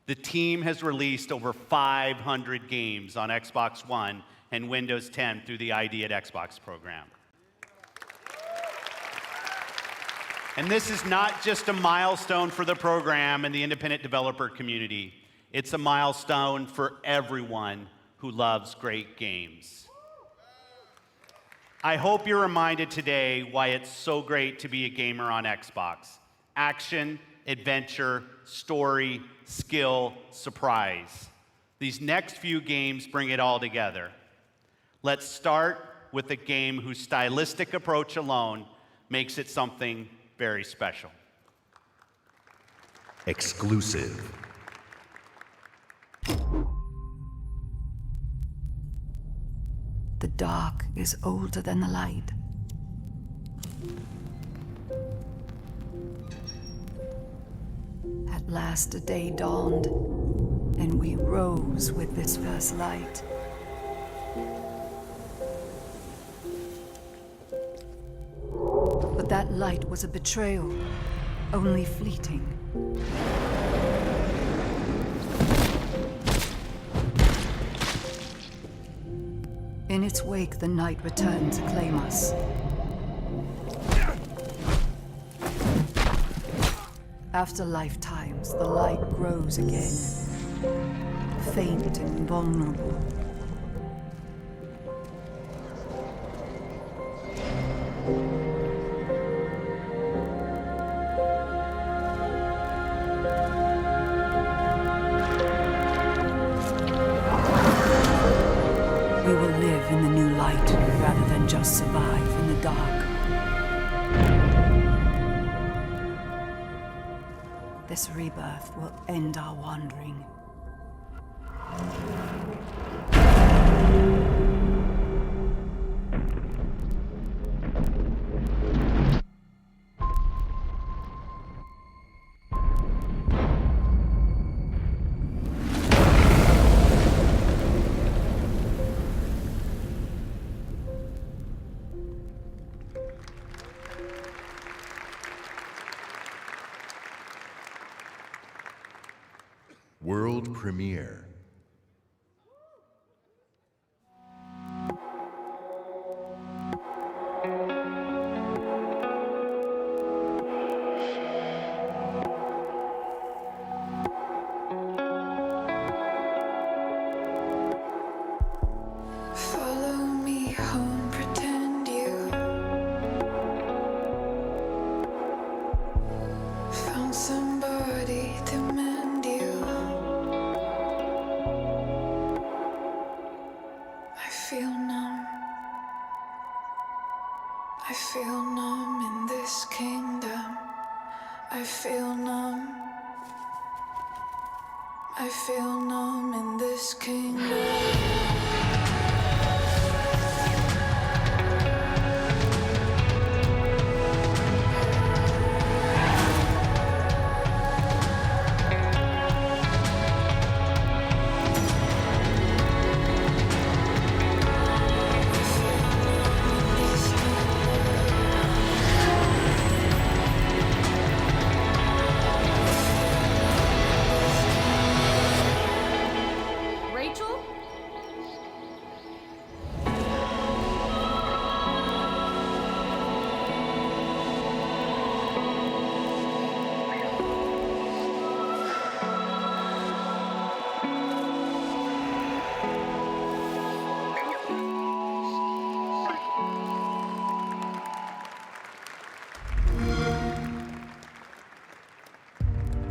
The team has released over 500 games on Xbox One and Windows 10 through the ID at Xbox program. And this is not just a milestone for the program and the independent developer community. It's a milestone for everyone who loves great games. I hope you're reminded today why it's so great to be a gamer on Xbox. Action, adventure, story, skill, surprise. These next few games bring it all together. Let's start with a game whose stylistic approach alone makes it something very special. Exclusive. The dark is older than the light. At last a day dawned, and we rose with this first light. But that light was a betrayal, only fleeting. In its wake, the night returned to claim us. After lifetimes, the light grows again, faint and vulnerable. We will live in the new light rather than just survive in the dark. This rebirth will end our wandering. world premiere. Follow me home, pretend you found somebody to mend you. I feel numb. I feel numb in this kingdom. I feel numb. I feel numb in this kingdom. Rachel?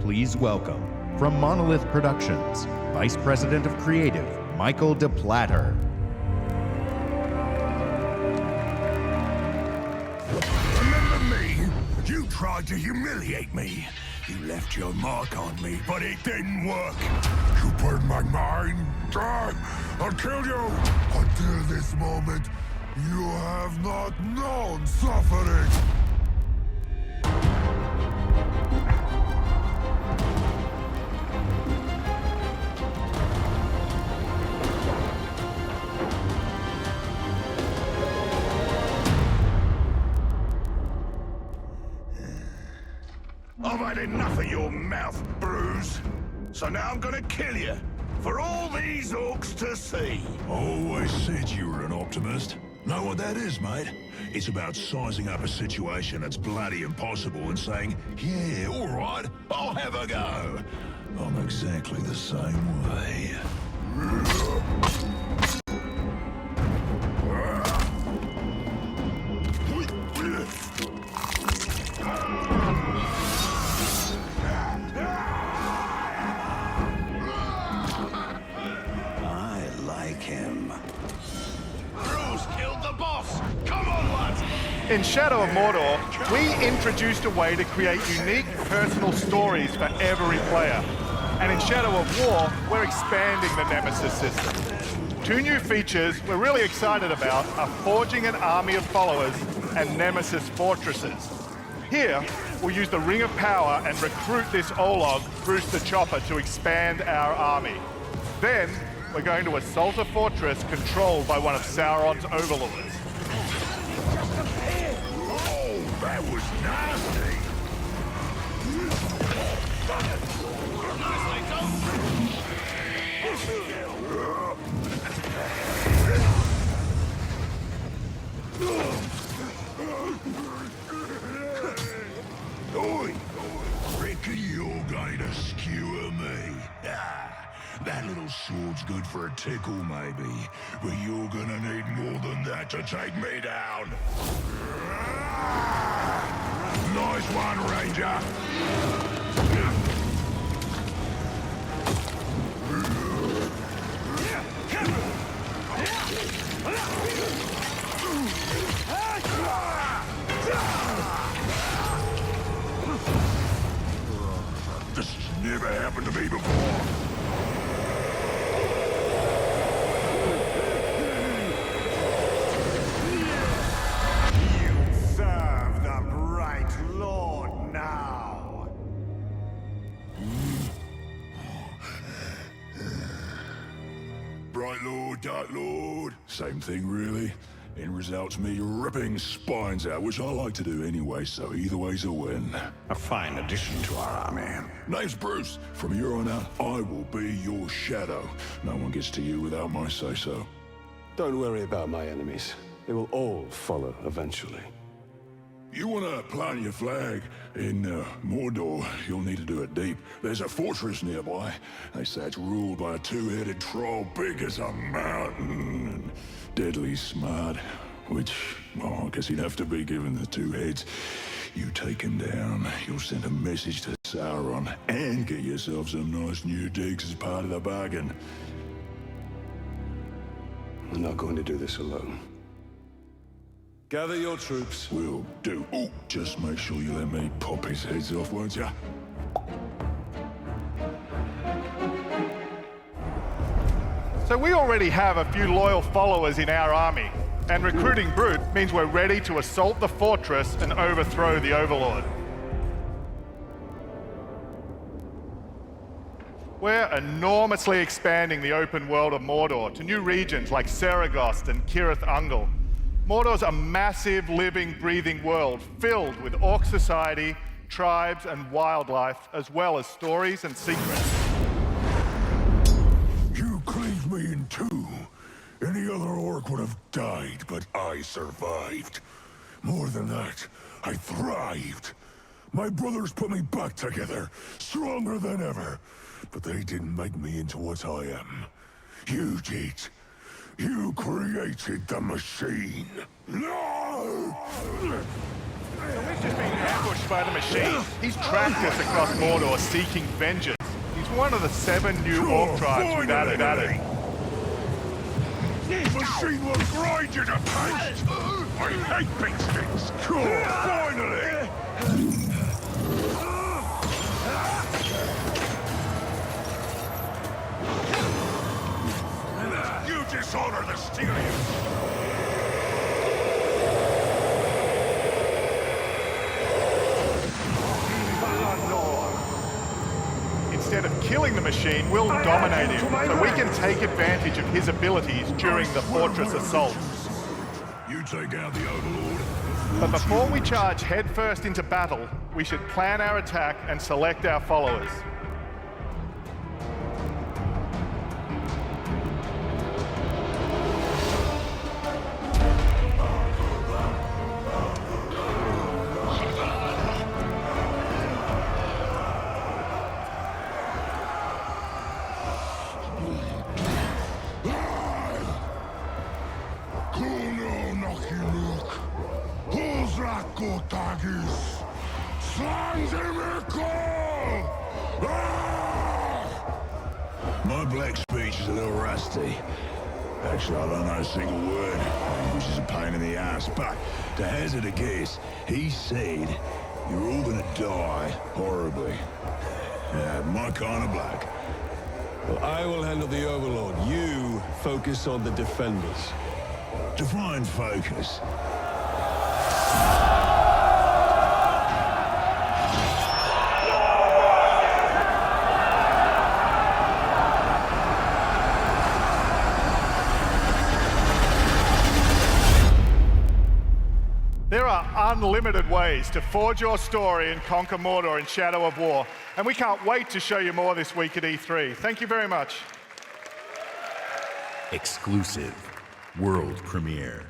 Please welcome, from Monolith Productions, Vice President of Creative, Michael DePlatter. Remember me? You tried to humiliate me. You left your mark on me, but it didn't work. You burned my mind. I'll kill you. Until this moment, you have not known suffering. I've had enough of your mouth, Bruise. So now I'm gonna kill you. For all these orcs to see. Always said you were an optimist. Know what that is, mate? It's about sizing up a situation that's bloody impossible and saying, yeah, all right, I'll have a go. I'm exactly the same way. I like him. Bruce killed the boss. Come on, lads. In Shadow of Mordor, we introduced a way to create unique personal stories for every player. And in Shadow of War, we're expanding the Nemesis system. Two new features we're really excited about are forging an army of followers and Nemesis fortresses. Here, we'll use the Ring of Power and recruit this Olog, Bruce the Chopper, to expand our army. Then, we're going to assault a fortress controlled by one of Sauron's overlords. Oh, that was nasty. Oi! Reckon you're going to skewer me. That little sword's good for a tickle, maybe. But you're gonna need more than that to take me down. Nice one, Ranger. This has never happened to me before. Serve the bright lord now. Bright Lord, Dark Lord, same thing really. End result's me ripping spines out, which I like to do anyway, so either way's a win. A fine addition to our army. Name's Bruce. From here on out, I will be your shadow. No one gets to you without my say-so. Don't worry about my enemies. They will all follow eventually. You wanna plant your flag in Mordor, you'll need to do it deep. There's a fortress nearby. They say it's ruled by a two-headed troll big as a mountain and deadly smart. Which, well, I guess he'd have to be given the two heads. You take him down, you'll send a message to Sauron and get yourself some nice new digs as part of the bargain. I'm not going to do this alone. Gather your troops. Will do. Oh, just make sure you let me pop his heads off, won't ya? So we already have a few loyal followers in our army, and recruiting Brute means we're ready to assault the fortress and overthrow the Overlord. We're enormously expanding the open world of Mordor to new regions like Saragost and Cirith Ungol. Mordor's a massive, living, breathing world filled with orc society, tribes, and wildlife, as well as stories and secrets. You cleaved me in two. Any other orc would have died, but I survived. More than that, I thrived. My brothers put me back together, stronger than ever. But they didn't make me into what I am. You did. You created the machine. No! We've just been ambushed by the machine. He's tracked us across Mordor seeking vengeance. He's one of the 7 new orc tribes we've added. This machine will grind you to paste! I hate big sticks! Cool, finally! You dishonor the Styrians! Instead of killing the machine, we'll dominate him, so we can take advantage of his abilities during the fortress assault. You take out the Overlord. But before we charge headfirst into battle, we should plan our attack and select our followers. My black speech is a little rusty. Actually, I don't know a single word, which is a pain in the ass, but to hazard a guess, he said you're all gonna die horribly. Yeah, my kind of black. Well, I will handle the Overlord. You focus on the defenders. Define focus. There are unlimited ways to forge your story and conquer Mordor in Shadow of War, and we can't wait to show you more this week at E3. Thank you very much. Exclusive world premiere.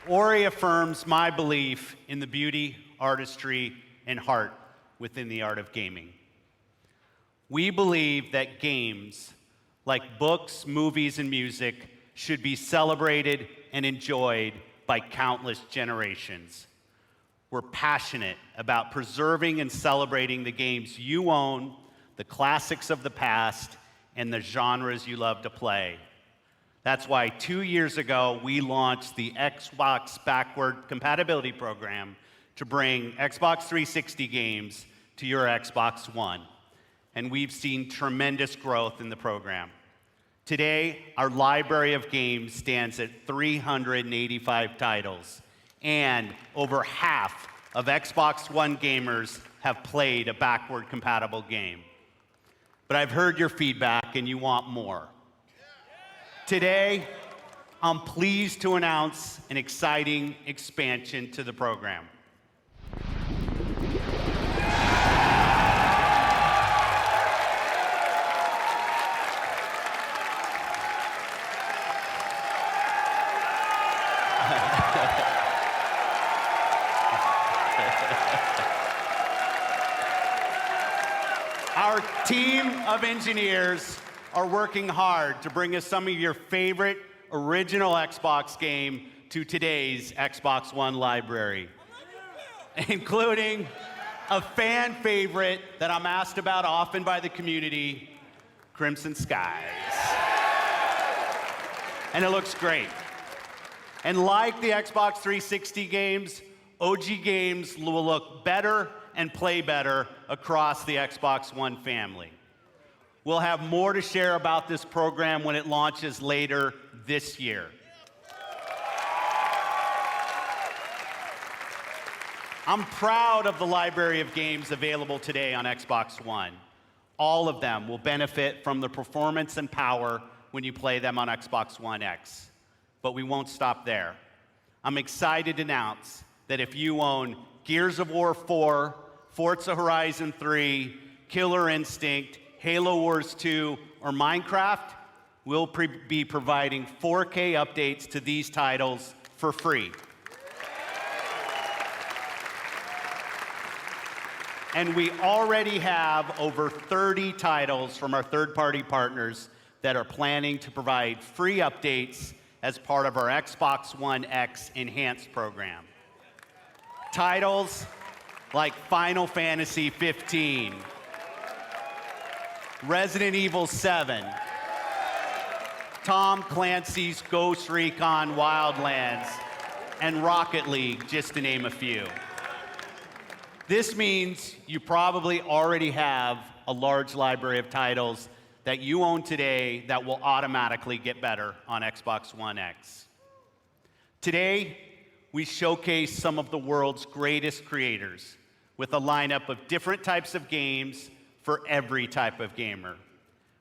Ori affirms my belief in the beauty, artistry, and heart within the art of gaming. We believe that games, like books, movies, and music, should be celebrated and enjoyed by countless generations. We're passionate about preserving and celebrating the games you own, the classics of the past, and the genres you love to play. That's why 2 years ago, we launched the Xbox Backward Compatibility Program to bring Xbox 360 games to your Xbox One. And we've seen tremendous growth in the program. Today, our library of games stands at 385 titles, and over half of Xbox One gamers have played a backward compatible game. But I've heard your feedback and you want more. Today, I'm pleased to announce an exciting expansion to the program. Our team of engineers are working hard to bring us some of your favorite original Xbox game to today's Xbox One library, including a fan favorite that I'm asked about often by the community, Crimson Skies. And it looks great. And like the Xbox 360 games, OG games will look better and play better across the Xbox One family. We'll have more to share about this program when it launches later this year. I'm proud of the library of games available today on Xbox One. All of them will benefit from the performance and power when you play them on Xbox One X. But we won't stop there. I'm excited to announce that if you own Gears of War 4, Forza Horizon 3, Killer Instinct, Halo Wars 2, or Minecraft, we'll be providing 4K updates to these titles for free. And we already have over 30 titles from our third-party partners that are planning to provide free updates as part of our Xbox One X Enhanced program. Titles like Final Fantasy 15, Resident Evil 7, Tom Clancy's Ghost Recon Wildlands, and Rocket League, just to name a few. This means you probably already have a large library of titles that you own today that will automatically get better on Xbox One X. Today, we showcase some of the world's greatest creators with a lineup of different types of games for every type of gamer.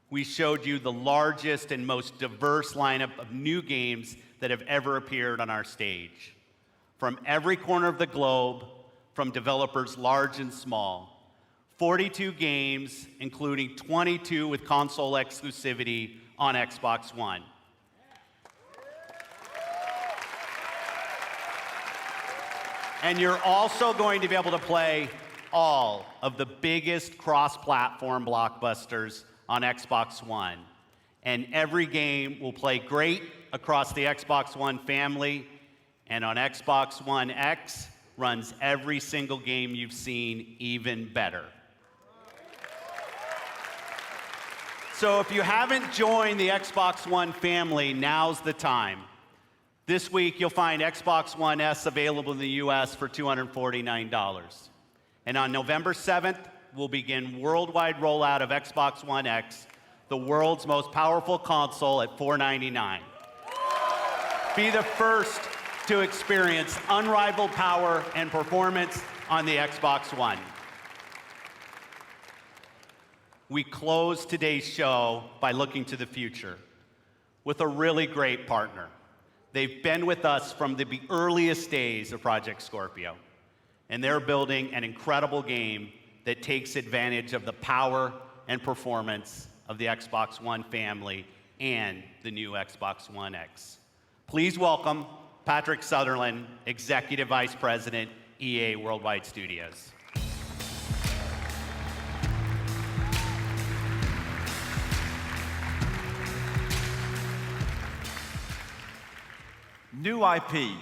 We showed you the largest and most diverse lineup of new games that have ever appeared on our stage. From every corner of the globe, from developers large and small, 42 games, including 22 with console exclusivity on Xbox One. And you're also going to be able to play all of the biggest cross-platform blockbusters on Xbox One. And every game will play great across the Xbox One family, and on Xbox One X runs every single game you've seen even better. So if you haven't joined the Xbox One family, now's the time. This week, you'll find Xbox One S available in the US for $249. And on November 7th, we'll begin worldwide rollout of Xbox One X, the world's most powerful console, at $499. Be the first to experience unrivaled power and performance on the Xbox One. We close today's show by looking to the future with a really great partner. They've been with us from the earliest days of Project Scorpio, and they're building an incredible game that takes advantage of the power and performance of the Xbox One family and the new Xbox One X. Please welcome Patrick Sutherland, Executive Vice President, EA Worldwide Studios. New IP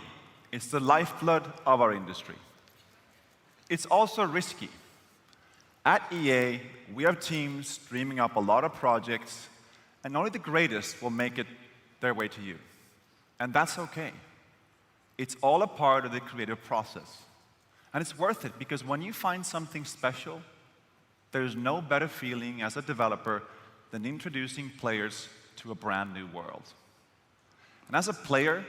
is the lifeblood of our industry. It's also risky. At EA, we have teams dreaming up a lot of projects, and only the greatest will make it their way to you. And that's okay. It's all a part of the creative process. And it's worth it, because when you find something special, there's no better feeling as a developer than introducing players to a brand new world. And as a player,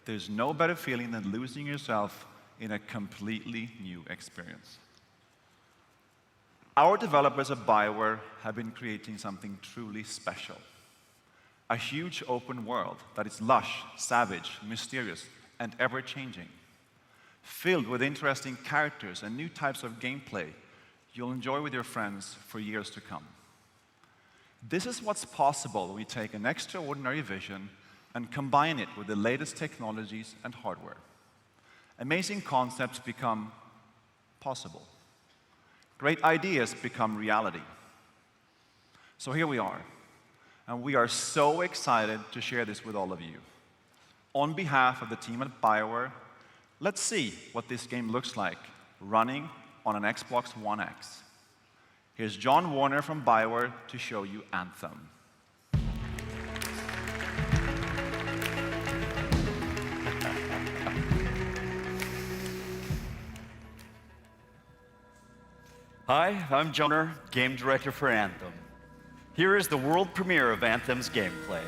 there's no better feeling than losing yourself in a completely new experience. Our developers at BioWare have been creating something truly special. A huge open world that is lush, savage, mysterious, and ever-changing. Filled with interesting characters and new types of gameplay you'll enjoy with your friends for years to come. This is what's possible when we take an extraordinary vision and combine it with the latest technologies and hardware. Amazing concepts become possible. Great ideas become reality. So here we are, and we are so excited to share this with all of you. On behalf of the team at BioWare, let's see what this game looks like running on an Xbox One X. Here's John Warner from BioWare to show you Anthem. Hi, I'm John Warner, game director for Anthem. Here is the world premiere of Anthem's gameplay.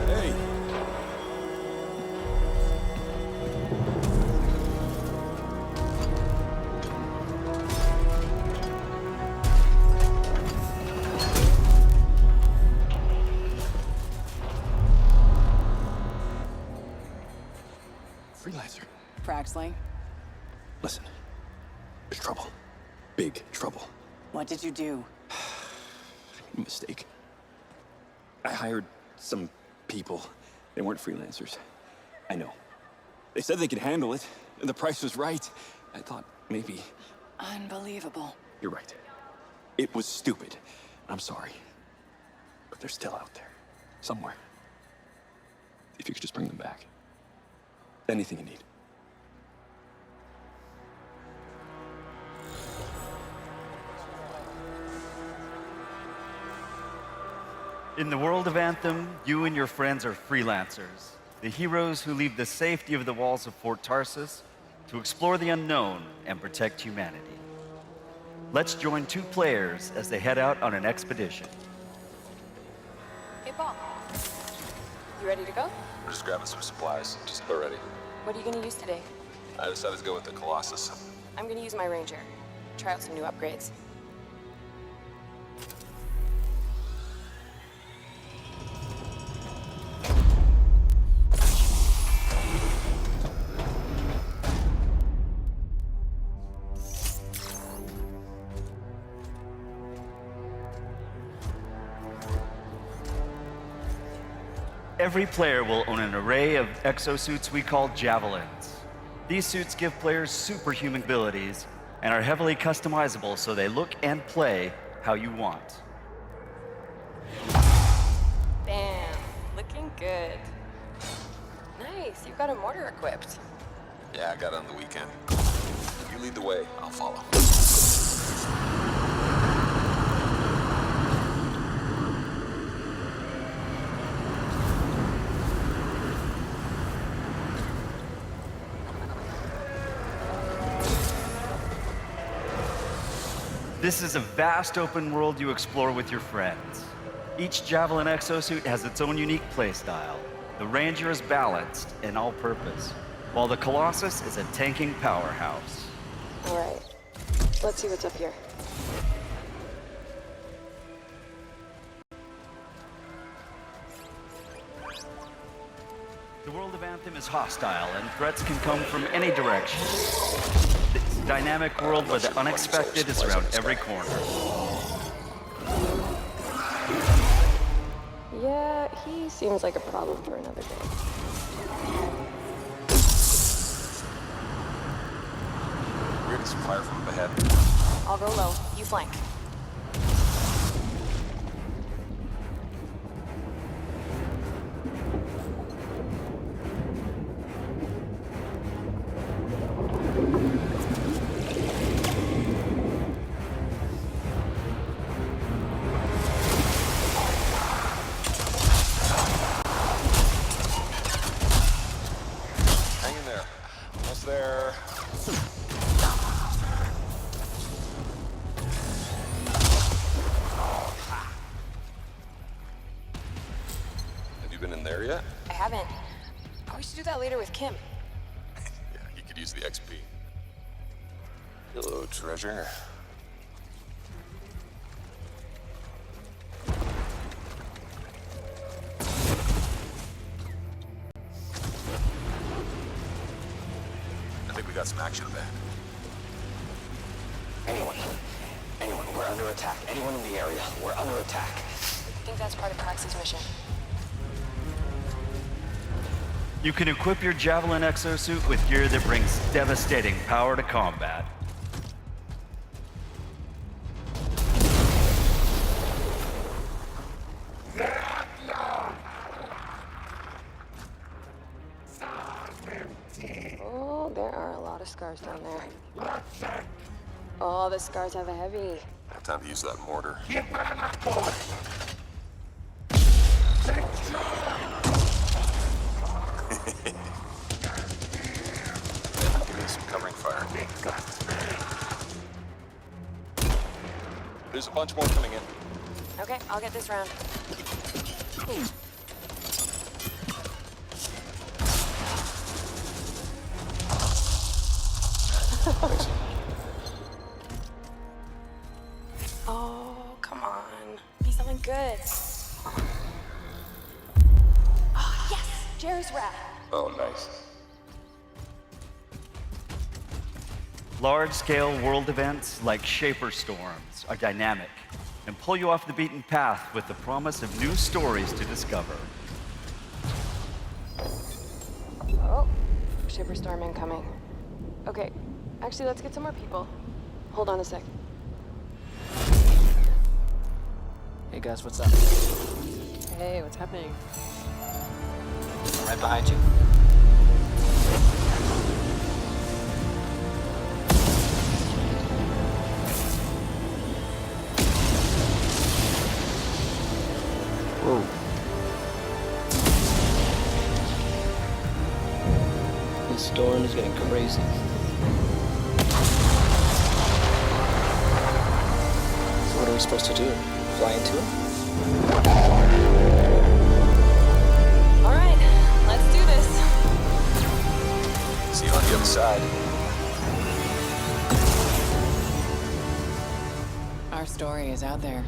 Hey! Freelancer. Fraxley, Listen, there's trouble. Big trouble. what did you do? I made a mistake. I hired some people. They weren't freelancers. I know. They said they could handle it, and the price was right. I thought maybe... Unbelievable. You're right. It was stupid. I'm sorry. But they're still out there. Somewhere. If you could just bring them back. Anything you need. In the world of Anthem, you and your friends are freelancers, the heroes who leave the safety of the walls of Fort Tarsus to explore the unknown and protect humanity. Let's join two players as they head out on an expedition. Hey, Paul. You ready to go? We're just grabbing some supplies. Just about ready. What are you going to use today? I decided to go with the Colossus. I'm going to use my Ranger. Try out some new upgrades. Every player will own an array of exosuits we call Javelins. These suits give players superhuman abilities and are heavily customizable so they look and play how you want. Bam. Looking good. Nice. You've got a mortar equipped. Yeah, I got it on the weekend. You lead the way, I'll follow. This is a vast open world you explore with your friends. Each Javelin exosuit has its own unique playstyle. The Ranger is balanced and all-purpose, while the Colossus is a tanking powerhouse. All right. Let's see what's up here. The world of Anthem is hostile, and threats can come from any direction. It's a dynamic world where the unexpected is around every corner. Yeah, he seems like a problem for another day. We're getting some fire from up ahead. I'll go low. You flank. Hang in there. Almost there. Have you been in there yet? I haven't. Oh, we should do that later with Kim. Yeah, you could use the XP. Hello, treasure. I think we got some action back. Anyone, we're under attack. Anyone in the area, we're under attack. I think that's part of Pax's mission. You can equip your Javelin exosuit with gear that brings devastating power to combat. Oh, there are a lot of scars down there. Oh, the scars have a heavy. Time to use that mortar. Give me some covering fire. There's a bunch more coming in. Okay, I'll get this round. Oh, come on. Be something good. Oh, yes! Jerry's wrap. Oh, nice. Large-scale world events like Shaper Storms are dynamic and pull you off the beaten path with the promise of new stories to discover. Oh, Shipper Storm incoming. Okay, actually, let's get some more people. Hold on a sec. Hey guys, what's up? Hey, what's happening? I'm right behind you. Whoa. This storm is getting crazy. So what are we supposed to do? Fly into it? All right, let's do this. See you on the other side. Our story is out there.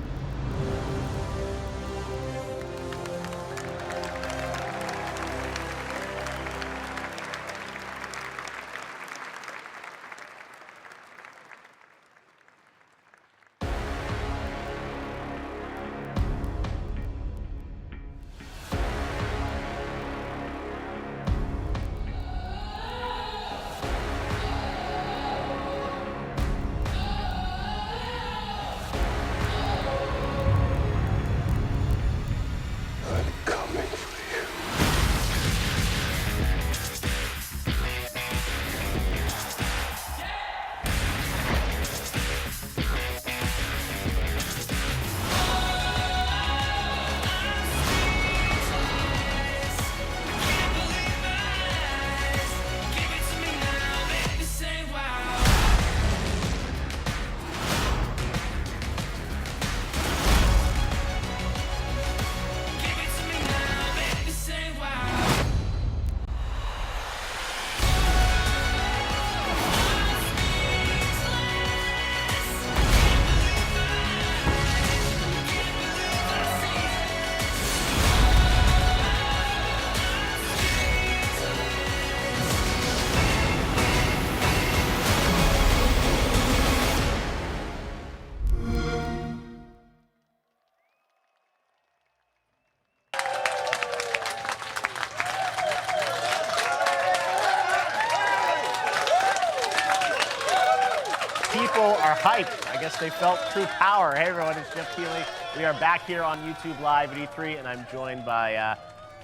are hyped. I guess they felt true power. Hey everyone, it's Jeff Keighley. We are back here on YouTube Live at E3, and I'm joined by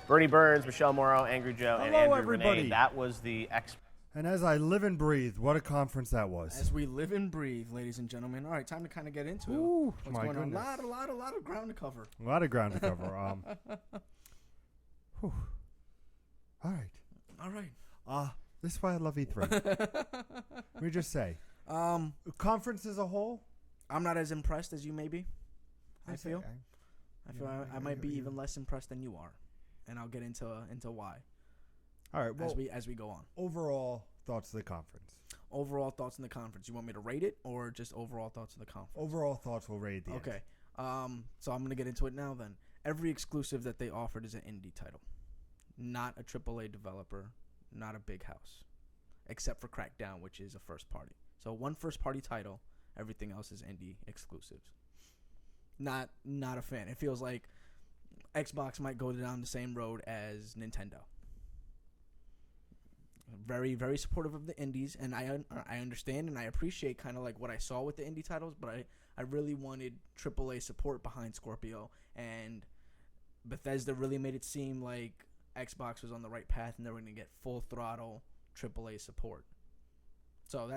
Bernie Burns, Michelle Morrow, Angry Joe, and Hello, Andrew everybody. Renee. That was the And as I live and breathe, what a conference that was. As we live and breathe, ladies and gentlemen. All right, time to kind of get into Ooh, what's my going goodness. on. A lot of ground to cover. A lot of ground to cover. Whew. All right. All right. This is why I love E3. Let me just say. Conference as a whole? I'm not as impressed as you may be. I feel I might be yeah. even less impressed than you are. And I'll get into why. All right. Well, as we go on. Overall thoughts of the conference. Overall thoughts on the conference. You want me to rate it or just overall thoughts of the conference? Overall thoughts will rate the end. Okay. So I'm going to get into it now then. Every exclusive that they offered is an indie title. Not a AAA developer, not a big house. Except for Crackdown, which is a first party. So one first party title, everything else is indie exclusives. Not a fan. It feels like Xbox might go down the same road as Nintendo. Very, very supportive of the indies, and I understand and I appreciate kind of like what I saw with the indie titles, but I really wanted AAA support behind Scorpio, and Bethesda really made it seem like Xbox was on the right path and they were going to get full throttle AAA support. So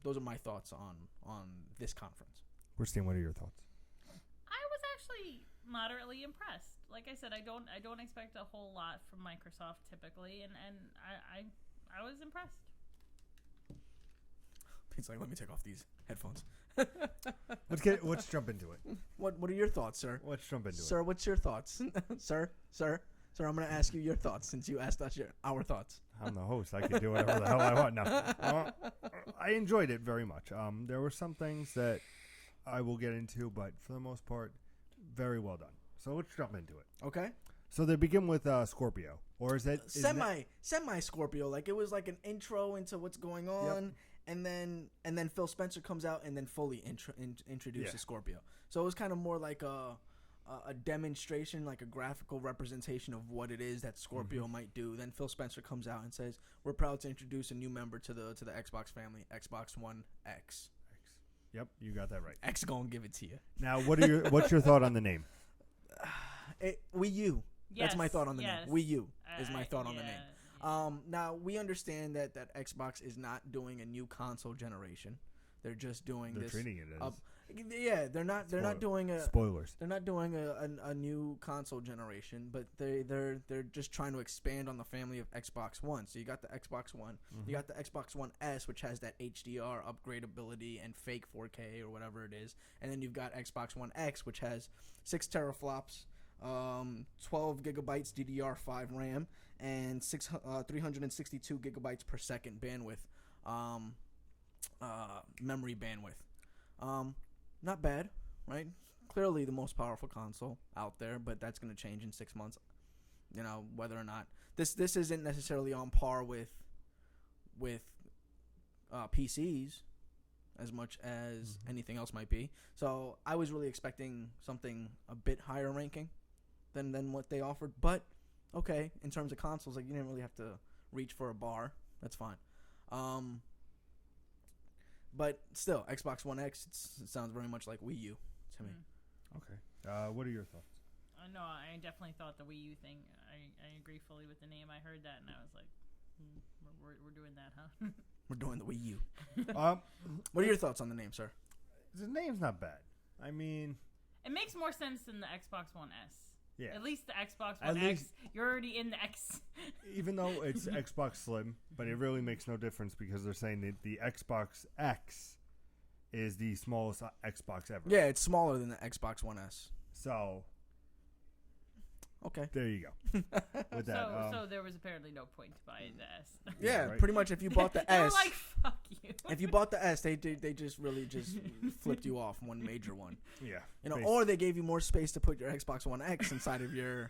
those are my thoughts on this conference. Christine, what are your thoughts? I was actually moderately impressed. Like I said, I don't expect a whole lot from Microsoft typically, and I was impressed. It's like, let me take off these headphones. Let's jump into it. What are your thoughts, sir? Let's jump into it. Sir, what's your thoughts? Sir, I'm going to ask you your thoughts since you asked us our thoughts. I'm the host. I can do whatever the hell I want. No, I enjoyed it very much. There were some things that I will get into, but for the most part, very well done. So let's jump into it. Okay. So they begin with Scorpio, or is it semi Scorpio? Like it was like an intro into what's going on, and then Phil Spencer comes out and then fully introduces Scorpio. So it was kind of more like a demonstration, like a graphical representation of what it is that Scorpio might do. Then Phil Spencer comes out and says, "We're proud to introduce a new member to the Xbox family, Xbox One X." Yep, you got that right. X gonna give it to you. Now, what's your thought on the name? Wii U. Yes, That's my thought on the yes. name. Wii U is my thought on the name. Now we understand that Xbox is not doing a new console generation. They're just doing They're treating it as. Yeah, they're not doing a spoilers. They're not doing a new console generation, but they're just trying to expand on the family of Xbox One. So you got the Xbox One, you got the Xbox One S, which has that HDR upgradability and fake 4K or whatever it is, and then you've got Xbox One X, which has 6 teraflops, 12 gigabytes DDR5 RAM, and 362 gigabytes per second bandwidth, memory bandwidth. Not bad, right? Clearly the most powerful console out there, but that's going to change in 6 months. You know, whether or not this isn't necessarily on par with PCs as much as anything else might be. So I was really expecting something a bit higher ranking than what they offered. But okay, in terms of consoles, like you didn't really have to reach for a bar. That's fine. But still, Xbox One X, it sounds very much like Wii U to me. Okay. What are your thoughts? No, I definitely thought the Wii U thing. I agree fully with the name. I heard that and I was like, we're doing that, huh? We're doing the Wii U. What are your thoughts on the name, sir? The name's not bad. I mean, it makes more sense than the Xbox One S. Yeah. At least the Xbox One X. You're already in the X. Even though it's Xbox Slim, but it really makes no difference because they're saying that the Xbox X is the smallest Xbox ever. Yeah, it's smaller than the Xbox One S. So, okay, there you go. With that, so there was apparently no point to buy the S. Yeah, right. Pretty much. If you bought the S, they were like, "Fuck you." If you bought the S, they just really just flipped you off one major one. Yeah, you know, or they gave you more space to put your Xbox One X inside of your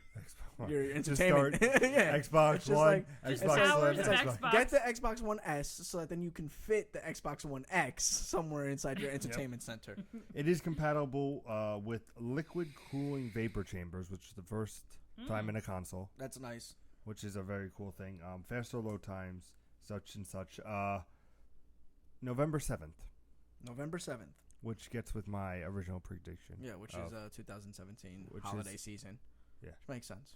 entertainment. Yeah, Xbox One, Xbox Slim. Get the Xbox One S so that then you can fit the Xbox One X somewhere inside your entertainment center. It is compatible with liquid cooling vapor chambers, which is the first time in a console. That's nice. Which is a very cool thing. Faster load times, such and such. November 7th. November 7th. Which gets with my original prediction. Yeah, which is 2017 which holiday is- season. Yeah. Which makes sense.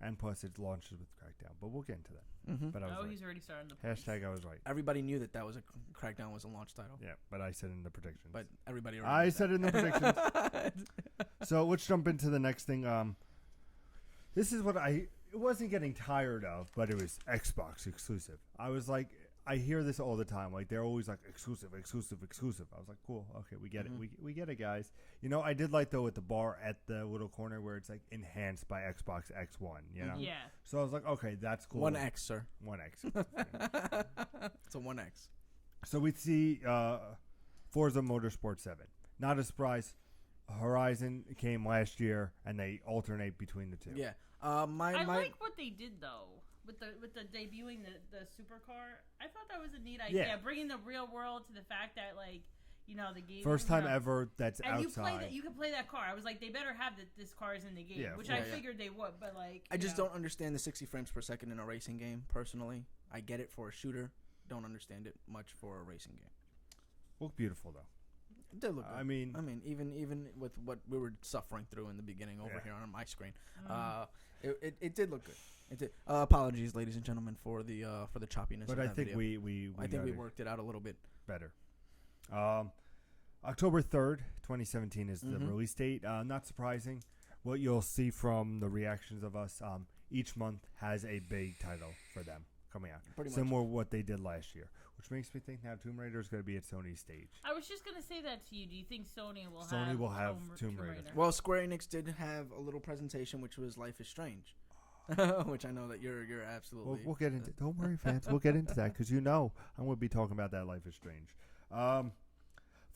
And plus, it launches with Crackdown. But we'll get into that. Mhm. But I was Oh, right. he's already starting the Hashtag I was right. Everybody knew that was a Crackdown was a launch title. Yeah, but I said in the predictions. But everybody already I knew said that. in the predictions. So let's jump into the next thing. This is what it wasn't getting tired of, but it was Xbox exclusive. I was like, I hear this all the time. Like, they're always like, exclusive, exclusive, exclusive. I was like, cool. Okay, we get it. We get it, guys. You know, I did like, though, at the bar at the little corner where it's like enhanced by Xbox X1, you know? Yeah. So I was like, okay, that's cool. 1X, sir. 1X. It's a 1X. So we see Forza Motorsport 7. Not a surprise. Horizon came last year, and they alternate between the two. Yeah. I like what they did though with the debuting the supercar. I thought that was a neat idea, Yeah. bringing the real world to the fact that the game First time ever that's and outside. you can play that car. I was like, they better have this car is in the game, Yeah, which yeah, I yeah. figured they would, but I just don't understand the 60 frames per second in a racing game. Personally, I get it for a shooter. Don't understand it much for a racing game. Look beautiful though. It did look good. I mean, even with what we were suffering through in the beginning over Yeah. here on my screen, Mm. it did look good. It did. Apologies, ladies and gentlemen, for the choppiness. But of I that think video. we I think got we it worked it out a little bit better. October 3rd, 2017 is the Mhm. release date. Not surprising. What you'll see from the reactions of us, each month has a big title for them coming out. Pretty much. Similar to what they did last year, which makes me think now Tomb Raider is going to be at Sony's stage. I was just gonna say that to you. Do you think Sony Sony will have Tomb Raider. Well, Square Enix did have a little presentation, which was Life is Strange, which I know that you're absolutely. We'll get into. Don't worry, fans. We'll get into that because I'm going to be talking about that. Life is Strange.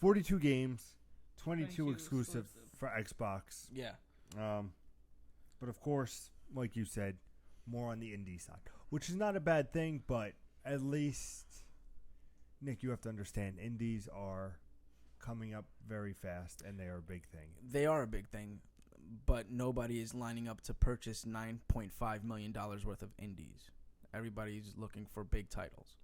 42 games, 22 exclusive for Xbox. Yeah. But of course, like you said, more on the indie side, which is not a bad thing. But at least, Nick, you have to understand, indies are coming up very fast, and they are a big thing. They are a big thing, but nobody is lining up to purchase $9.5 million worth of indies. Everybody's looking for big titles,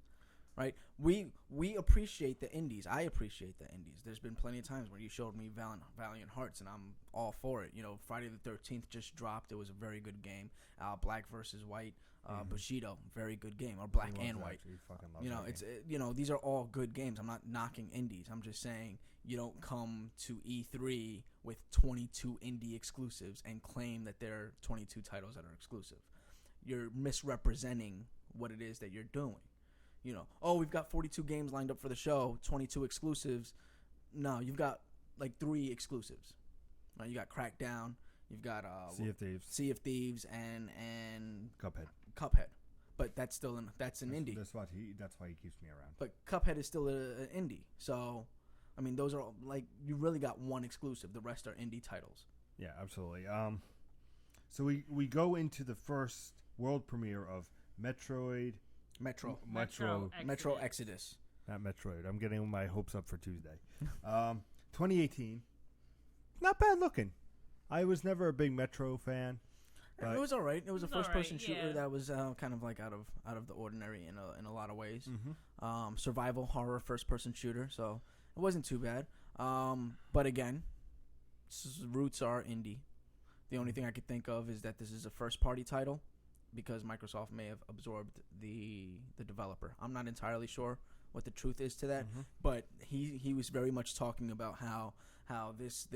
right? We appreciate the indies. I appreciate the indies. There's been plenty of times where you showed me Valiant Hearts, and I'm all for it. You know, Friday the 13th just dropped. It was a very good game. Black versus White, Bushido, very good game. Or Black He loves and that. White. He fucking loves You know, that it's game. these are all good games. I'm not knocking indies. I'm just saying you don't come to E3 with 22 indie exclusives and claim that there are 22 titles that are exclusive. You're misrepresenting what it is that you're doing. You know, oh, we've got 42 games lined up for the show, 22 exclusives. No, you've got like 3 exclusives. You got Crackdown, you've got Sea of Thieves, and Cuphead. But that's still that's an indie. That's why he keeps me around. But Cuphead is still an indie. So, I mean, those are all, like, you really got one exclusive. The rest are indie titles. Yeah, absolutely. So we go into the first world premiere of Metro Exodus. Not Metroid. I'm getting my hopes up for Tuesday. 2018. Not bad looking. I was never a big Metro fan. But It was all right. It was a first-person shooter yeah. that was kind of like out of the ordinary in a lot of ways. Mhm. Survival horror first-person shooter, so it wasn't too bad. But again, roots are indie. The only thing I could think of is that this is a first-party title because Microsoft may have absorbed the developer. I'm not entirely sure what the truth is to that, but he was very much talking about how this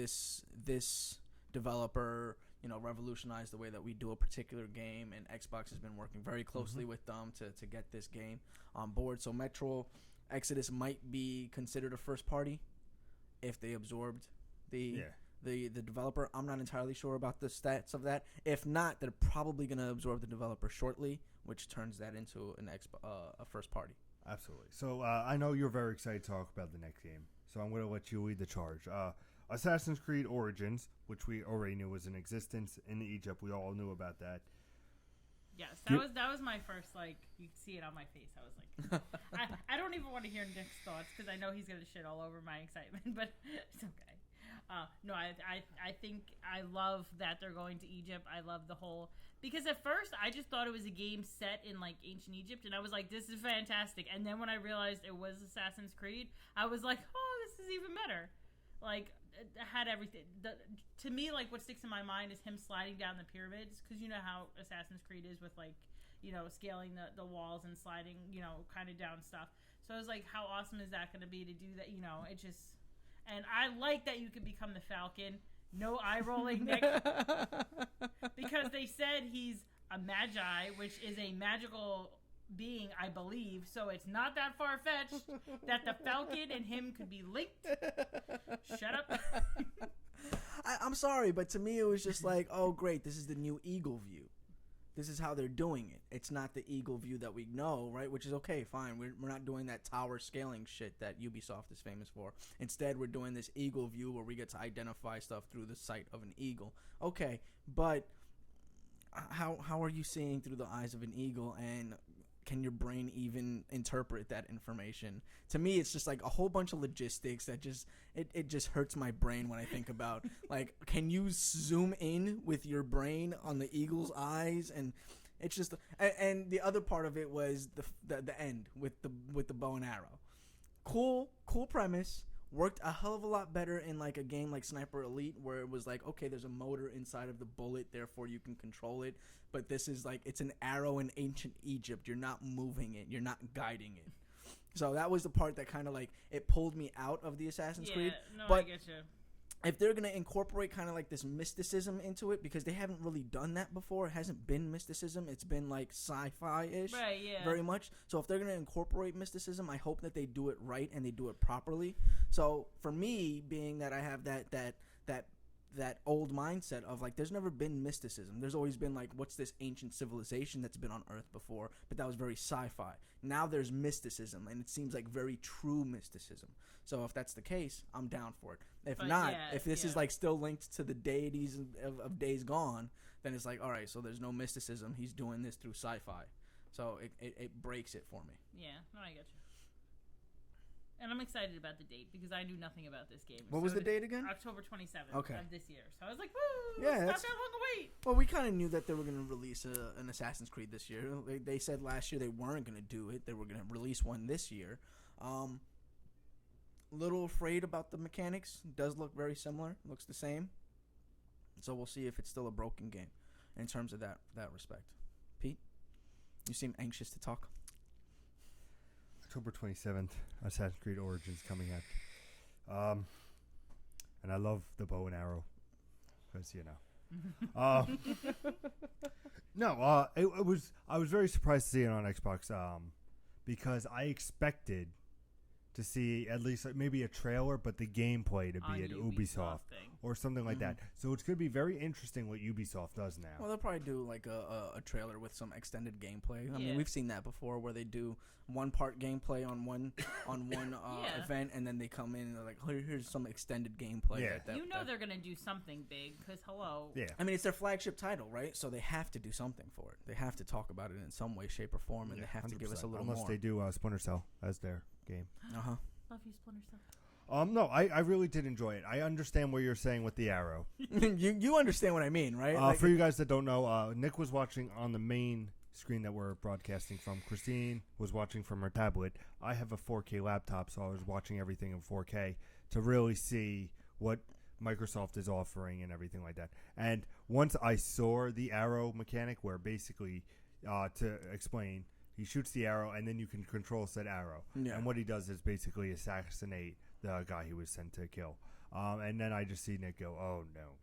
developer, you know, revolutionized the way that we do a particular game, and Xbox has been working very closely with them to get this game on board. So Metro Exodus might be considered a first party if they absorbed the developer. I'm not entirely sure about the stats of that. If not, they're probably going to absorb the developer shortly, which turns that into a first party. Absolutely. So I know you're very excited to talk about the next game, so I'm going to let you lead the charge. Assassin's Creed Origins, which we already knew was in existence in Egypt. We all knew about that. Yes, that was my first, like, you could see it on my face. I was like, I don't even want to hear Nick's thoughts because I know he's going to shit all over my excitement, but it's okay. No, I think I love that they're going to Egypt. I love the whole, because at first I just thought it was a game set in like ancient Egypt, and I was like, this is fantastic. And then when I realized it was Assassin's Creed, I was like, oh, this is even better. Like, it had everything. To me, like, what sticks in my mind is him sliding down the pyramids, because you know how Assassin's Creed is with, like, you know, scaling the walls and sliding, you know, kind of down stuff. So I was like, how awesome is that going to be to do that? You know, it just... And I like that you could become the Falcon. No eye rolling, Nick. Because they said he's a magi, which is a magical being, I believe. So it's not that far fetched that the Falcon and him could be linked. Shut up. I'm sorry, but to me it was just like, oh great, this is the new Eagle view. This is how they're doing it. It's not the Eagle view that we know, right? Which is okay, fine. We're not doing that tower scaling shit that Ubisoft is famous for. Instead, we're doing this Eagle view where we get to identify stuff through the sight of an eagle. Okay, but how are you seeing through the eyes of an eagle, and can your brain even interpret that information? To me, it's just like a whole bunch of logistics that just it just hurts my brain when I think about like, can you zoom in with your brain on the eagle's eyes? And it's just, and the other part of it was the end with the bow and arrow. Cool premise. Worked a hell of a lot better in like a game like Sniper Elite, where it was like, okay, there's a motor inside of the bullet, therefore you can control it. But this is like, it's an arrow in ancient Egypt. You're not moving it. You're not guiding it. So that was the part that kind of like, it pulled me out of the Assassin's Creed. No, but I get you. If they're going to incorporate kind of like this mysticism into it, because they haven't really done that before. It hasn't been mysticism. It's been like sci-fi-ish. Right, yeah. Very much. So if they're going to incorporate mysticism, I hope that they do it right and they do it properly. So for me, being that I have that old mindset of like, there's never been mysticism. There's always been like, what's this ancient civilization that's been on Earth before? But that was very sci-fi. Now there's mysticism, and it seems like very true mysticism. So if that's the case, I'm down for it. If not, if this is like still linked to the deities of Days Gone, then it's like, all right, so there's no mysticism. He's doing this through sci-fi. So it breaks it for me. Yeah, no, I get you. And I'm excited about the date because I knew nothing about this game. What was the date again? October 27th of this year. So I was like, woo, yeah, it's not that long to wait. Well, we kind of knew that they were going to release an Assassin's Creed this year. They said last year they weren't going to do it. They were going to release one this year. Little afraid about the mechanics. It does look very similar. Looks the same. So we'll see if it's still a broken game in terms of that respect. Pete, you seem anxious to talk. October 27th, Assassin's Creed Origins coming out. And I love the bow and arrow, because, you know. I was very surprised to see it on Xbox, because I expected to see at least maybe a trailer, but the gameplay to be at Ubisoft or something like that. So it's going to be very interesting what Ubisoft does now. Well, they'll probably do like a trailer with some extended gameplay. I mean, we've seen that before, where they do one part gameplay on one event, and then they come in and they're like, here's some extended gameplay. Yeah. They're going to do something big, because hello. Yeah. I mean, it's their flagship title, right? So they have to do something for it. They have to talk about it in some way, shape, or form, and they have to give us a little more. Unless they do Splinter Cell as their game. Uh-huh. Love you, Splinter Cell. No, I really did enjoy it. I understand what you're saying with the arrow. you understand what I mean, right? For you guys that don't know, Nick was watching on the main screen that we're broadcasting from. Christine was watching from her tablet. I have a 4K laptop, so I was watching everything in 4K to really see what Microsoft is offering and everything like that. And once I saw the arrow mechanic, where basically, to explain, he shoots the arrow, and then you can control said arrow. Yeah. And what he does is basically assassinate the guy he was sent to kill. And then I just see Nick go, oh, no.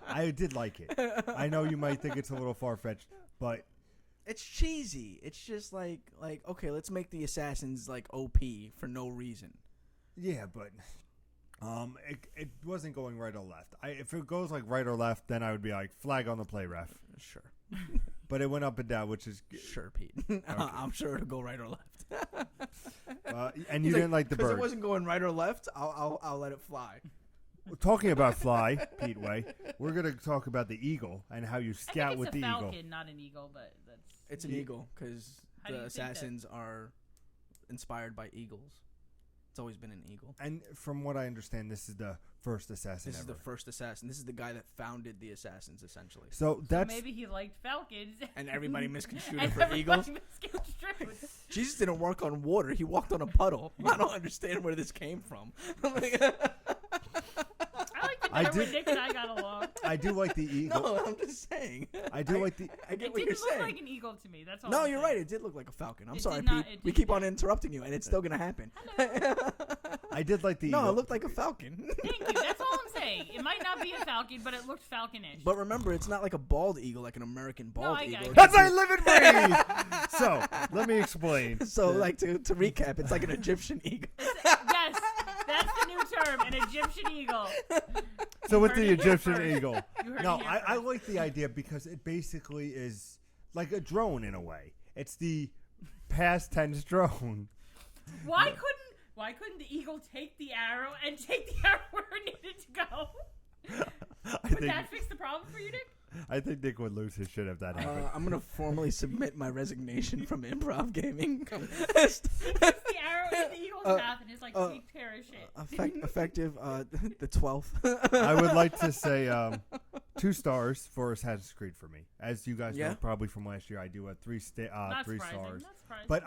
I did like it. I know you might think it's a little far-fetched, but... It's cheesy. It's just like okay, let's make the assassins, like, OP for no reason. Yeah, but... it wasn't going right or left. If it goes like right or left, then I would be like, flag on the play, ref. Sure. But it went up and down, which is sure, Pete. Okay. I'm sure it'll go right or left. And you didn't like the bird. Because it wasn't going right or left, I'll let it fly. Well, talking about fly, Pete Way, we're gonna talk about the eagle and how you scout with the eagle. It's a falcon, not an eagle, but that's. It's an eagle because the assassins are inspired by eagles. It's always been an eagle. And from what I understand, this is the first assassin This ever. is the first assassin. This is the guy that founded the assassins, essentially. So that's maybe he liked falcons. And everybody misconstrued And it for everybody eagles. misconstrued. Jesus didn't work on water. He walked on a puddle. I don't understand where this came from. I like the when Nick and I got along. I do like the eagle. No, I'm just saying. I do like the. I get It what you're didn't look saying. like an eagle to me. That's all. No, I'm you're saying. right. It did look like a falcon. I'm It sorry, did not- Pete. it We did keep on interrupting you, and it's still gonna happen. I did like the No, eagle. it looked like a falcon. Thank you. That's all I'm saying. It might not be a falcon, but it looked falconish. But remember, it's not like a bald eagle, like an American bald I got eagle. it. That's I live and breathe. So let me explain. So, like to recap, it's like an Egyptian eagle. Yes, that's the new term, an Egyptian eagle. So with heard the it here Egyptian first. eagle, You heard no, it here I like the idea because it basically is like a drone in a way. It's the past tense drone. Why couldn't the eagle take the arrow and take the arrow where it needed to go? Would that fix the problem for you, Nick? I think Nick would lose his shit if that happened. I'm gonna formally submit my resignation from Improv Gaming. He puts the arrow in the eagle's mouth and is like, take care of shit. Effective the 12th. I would like to say 2 stars for Assassin's Creed for me. As you guys Yeah? know, probably from last year, I do a 3 Not 3 surprising, stars. not surprising. But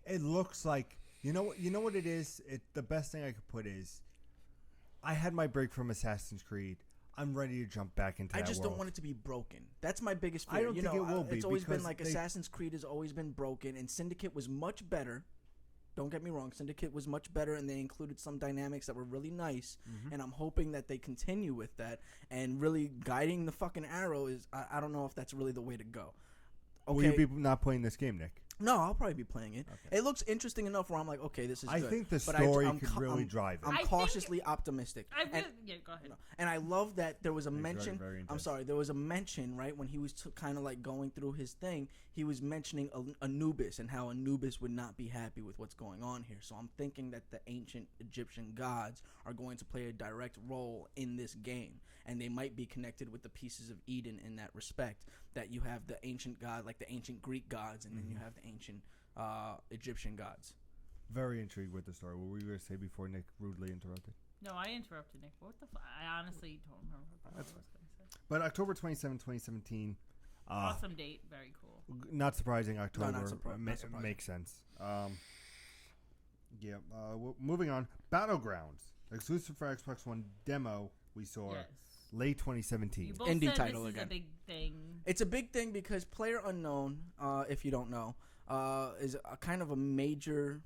it looks like you know what it is. The best thing I could put is, I had my break from Assassin's Creed. I'm ready to jump back into I that just world. don't want it to be broken. That's my biggest fear. I don't think it will be It's always been because like Assassin's Creed has always been broken, and Syndicate was much better. Don't get me wrong, Syndicate was much better, and they included some dynamics that were really nice. Mhm. And I'm hoping that they continue with that. And really guiding the fucking arrow is, I don't know if that's really the way to go. Will you be not playing this game, Nick? No, I'll probably be playing it. It looks interesting enough where I'm like, okay, this is I good. think the But story I'm could really drive it. I'm I think- cautiously optimistic. Yeah, go ahead. And I love that there was a It's very, mention. very I'm intense. sorry, there was a mention, right, when he was kind of like going through his thing. He was mentioning Anubis and how Anubis would not be happy with what's going on here. So I'm thinking that the ancient Egyptian gods are going to play a direct role in this game, and they might be connected with the pieces of Eden in that respect. That you have the ancient god, like the ancient Greek gods, and then you have the ancient Egyptian gods. Very intrigued with the story. What were you going to say before Nick rudely interrupted? No, I interrupted Nick. What the I honestly don't remember what I was going to say. But October 27, 2017. Awesome date. Very cool. Not surprising. October not surprising. makes sense. Moving on. Battlegrounds. Exclusive for Xbox One demo we saw late 2017. You both Indie said title this again. is a big thing. It's a big thing because Player Unknown, if you don't know, is a kind of a major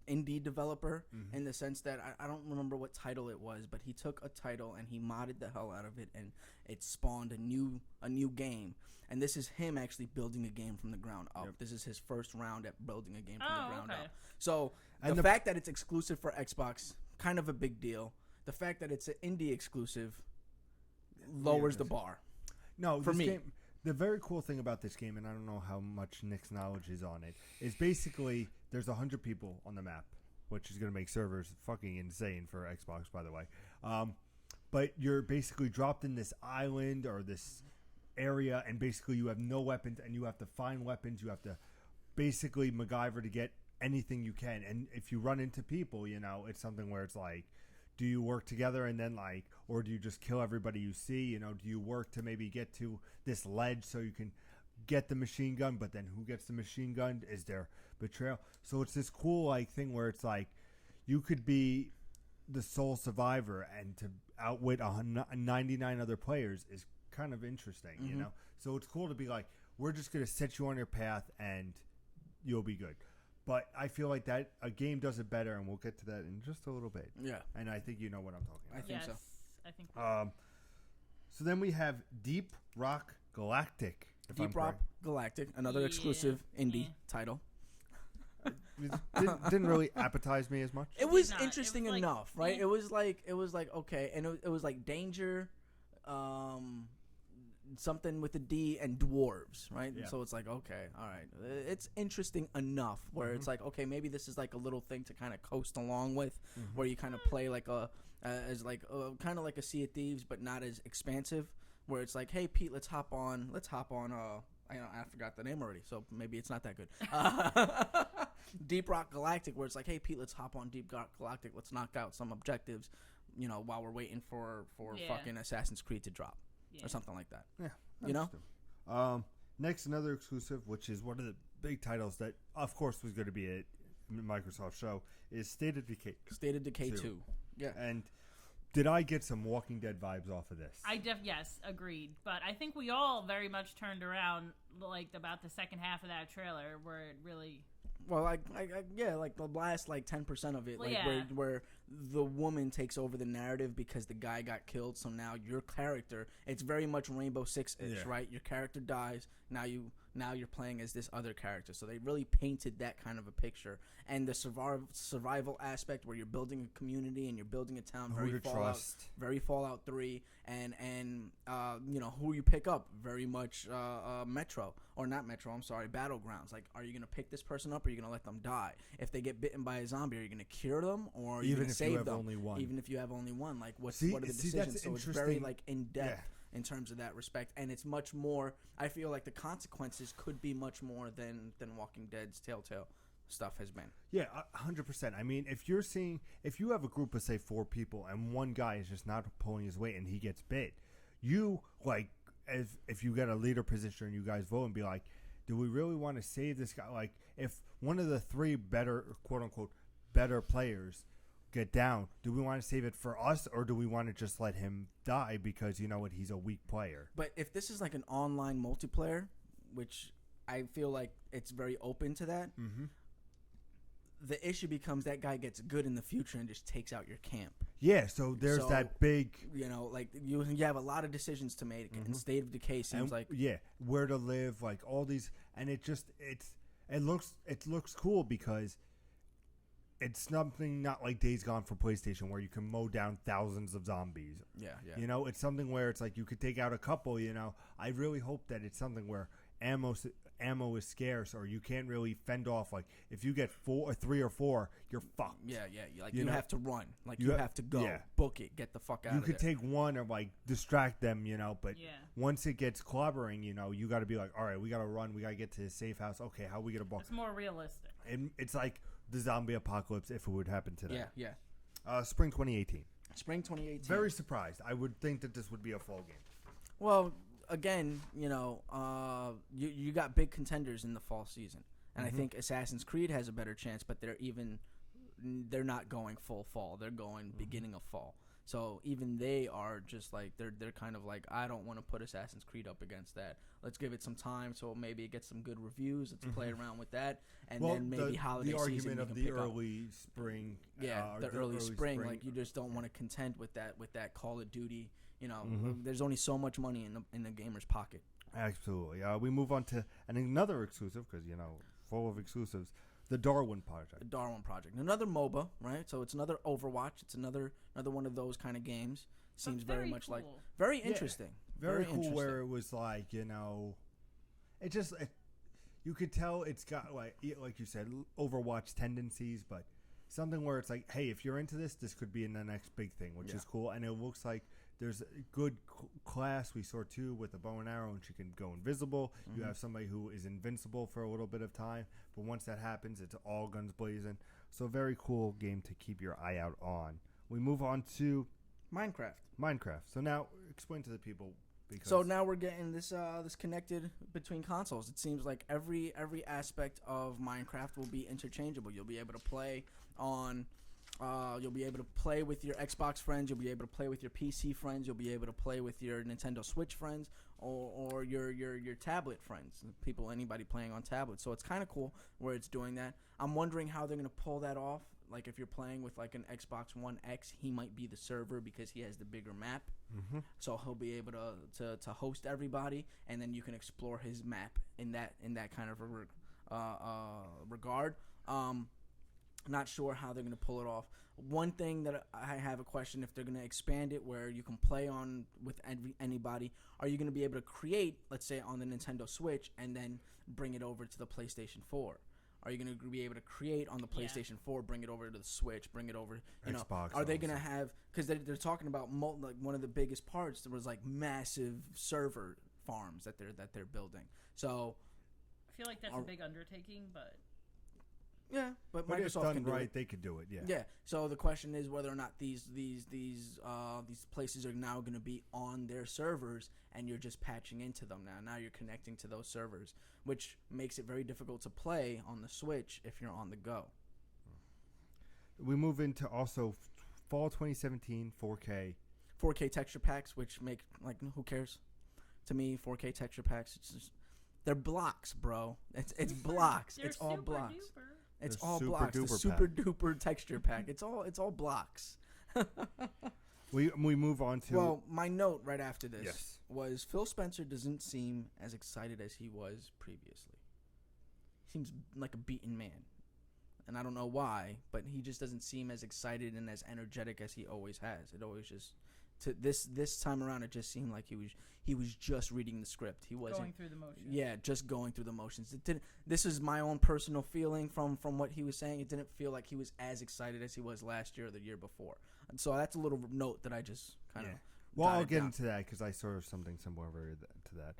indie developer in the sense that I don't remember what title it was, but he took a title and he modded the hell out of it, and it spawned a new game. And this is him actually building a game from the ground up. This is his first round at building a game from the ground up. So the fact that it's exclusive for Xbox, kind of a big deal. The fact that it's an indie exclusive lowers the bar. No, for this me. game, the very cool thing about this game, and I don't know how much Nick's knowledge is on it, is basically there's 100 people on the map, which is going to make servers fucking insane for Xbox, by the way. But you're basically dropped in this island or this area, and basically you have no weapons, and you have to find weapons. You have to basically MacGyver to get anything you can. And if you run into people, you know, it's something where it's like, do you work together and then like, or do you just kill everybody you see? You know, do you work to maybe get to this ledge so you can get the machine gun, but then who gets the machine gun? Is there betrayal? So it's this cool like thing where it's like you could be the sole survivor, and to outwit 99 other players is kind of interesting, you know? So it's cool to be like, we're just going to set you on your path and you'll be good. But I feel like that a game does it better, and we'll get to that in just a little bit. Yeah. And I think you know what I'm talking about. I think so. I think. So then we have Deep Rock Galactic. if I'm Deep Rock correct. Galactic, another exclusive indie title. Didn't really appetize me as much. It was interesting enough, right? It was like okay, and it was like danger, something with a D, and dwarves, right? Yeah. So it's like okay, all right, it's interesting enough where it's like okay, maybe this is like a little thing to kind of coast along with, where you kind of play like a as like kind of like a Sea of Thieves, but not as expansive. Where it's like, hey Pete, let's hop on I forgot the name already, so maybe it's not that good. Deep Rock Galactic, where it's like, hey Pete, let's hop on Deep Rock Galactic, let's knock out some objectives, while we're waiting for fucking Assassin's Creed to drop or something like that. Yeah, next, another exclusive, which is one of the big titles that, of course, was going to be a Microsoft show, is State of Decay. State of Decay 2. Yeah, and did I get some Walking Dead vibes off of this? Yes, agreed. But I think we all very much turned around like about the second half of that trailer where it really. Well, like the last 10% of it, Well, where the woman takes over the narrative because the guy got killed. So now your character, it's very much Rainbow Six-ish, right? Your character dies. Now you're playing as this other character. So they really painted that kind of a picture. And the survival aspect where you're building a community and you're building a town, very Fallout 3, and who you pick up, very much Metro, or not Metro, I'm sorry, Battlegrounds. Like, are you going to pick this person up or are you going to let them die? If they get bitten by a zombie, are you going to cure them or are you going to save them? Even if you have only one. Like, what are the decisions? So it's very in-depth. In terms of that respect, and it's much more. I feel like the consequences could be much more than Walking Dead's Telltale stuff has been. Yeah, 100%. I mean, if you have a group of say 4 people and one guy is just not pulling his weight and he gets bit, you if you get a leader position and you guys vote and be like, do we really want to save this guy? Like, if one of the 3 better, quote unquote, better players get down, do we want to save it for us or do we want to just let him die because he's a weak player? But if this is like an online multiplayer, which I feel like it's very open to that, the issue becomes that guy gets good in the future and just takes out your camp. Yeah, so there's that big, you have a lot of decisions to make, and State of Decay seems like where to live, like all these, and it looks cool because it's something not like Days Gone for PlayStation where you can mow down thousands of zombies. Yeah. It's something where it's like you could take out a couple. I really hope that it's something where ammo is scarce or you can't really fend off. Like if you get 3 or 4, you're fucked. Yeah. You have to run. Like you have to go. Book it. Get the fuck out. You could take one or distract them. But once it gets clobbering, you got to be like, all right, we got to run. We got to get to the safe house. Okay, how are we gonna book? It's more realistic. And it's like the zombie apocalypse if it would happen today. Yeah. Spring 2018. Spring 2018. Very surprised. I would think that this would be a fall game. Well, again, you got big contenders in the fall season, and I think Assassin's Creed has a better chance, but they're not going full fall. They're going beginning of fall. So even they are just like they're kind of like, I don't want to put Assassin's Creed up against that. Let's give it some time so maybe it gets some good reviews. Let's play around with that, and then maybe holiday season. The argument of the early spring. The early spring. Like you just don't want to contend with that Call of Duty. There's only so much money in the gamer's pocket. Absolutely. We move on to another exclusive because full of exclusives. The Darwin Project. Another MOBA, right? So it's another Overwatch. It's another one of those kind of games. Seems very much cool. Very interesting. Very cool. Interesting. Where it was like, it just you could tell it's got like you said, Overwatch tendencies, but something where it's like, hey, if you're into this could be in the next big thing, which is cool. And it looks like there's a good class. We saw 2 with a bow and arrow, and she can go invisible. You have somebody who is invincible for a little bit of time, but once that happens, it's all guns blazing. So very cool game to keep your eye out on. We move on to Minecraft. So now explain to the people. So now we're getting this connected between consoles. It seems like every aspect of Minecraft will be interchangeable. You'll be able to play on. You'll be able to play with your Xbox friends. You'll be able to play with your PC friends. You'll be able to play with your Nintendo Switch friends or your tablet friends. Anybody playing on tablets. So it's kind of cool where it's doing that. I'm wondering how they're going to pull that off. Like if you're playing with like an Xbox One X, he might be the server because he has the bigger map. So he'll be able to host everybody, and then you can explore his map in that kind of regard. Not sure how they're going to pull it off. One thing that I have a question, if they're going to expand it where you can play on with anybody, are you going to be able to create, let's say, on the Nintendo Switch and then bring it over to the PlayStation 4? Are you going to be able to create on the PlayStation 4, bring it over to the Switch, bring it over, Xbox? Are they going to have, because they're talking about one of the biggest parts, there was like massive server farms that they're building. So I feel like that's a big undertaking, but yeah, but if it's Microsoft done can do right, it. they could do it. Yeah. Yeah. So the question is whether or not these places are now going to be on their servers, and you're just patching into them now. Now you're connecting to those servers, which makes it very difficult to play on the Switch if you're on the go. We move into also fall 2017 4K. 4K texture packs, which make like who cares? To me, 4K texture packs, it's just, they're blocks, bro. It's blocks. It's all blocks. Duper. It's They're all super blocks. The duper super duper texture pack. It's all blocks. We move on to Well, my note right after this Yes. was Phil Spencer doesn't seem as excited as he was previously. Seems like a beaten man. And I don't know why, but he just doesn't seem as excited and as energetic as he always has. It always just this time around it just seemed like he was just reading the script. He wasn't going through the motions. Yeah, just going through the motions. It didn't. This is my own personal feeling from what he was saying. It didn't feel like he was as excited as he was last year or the year before. And so that's a little note that I just kind of. Well, I'll get into that because I saw something similar to that.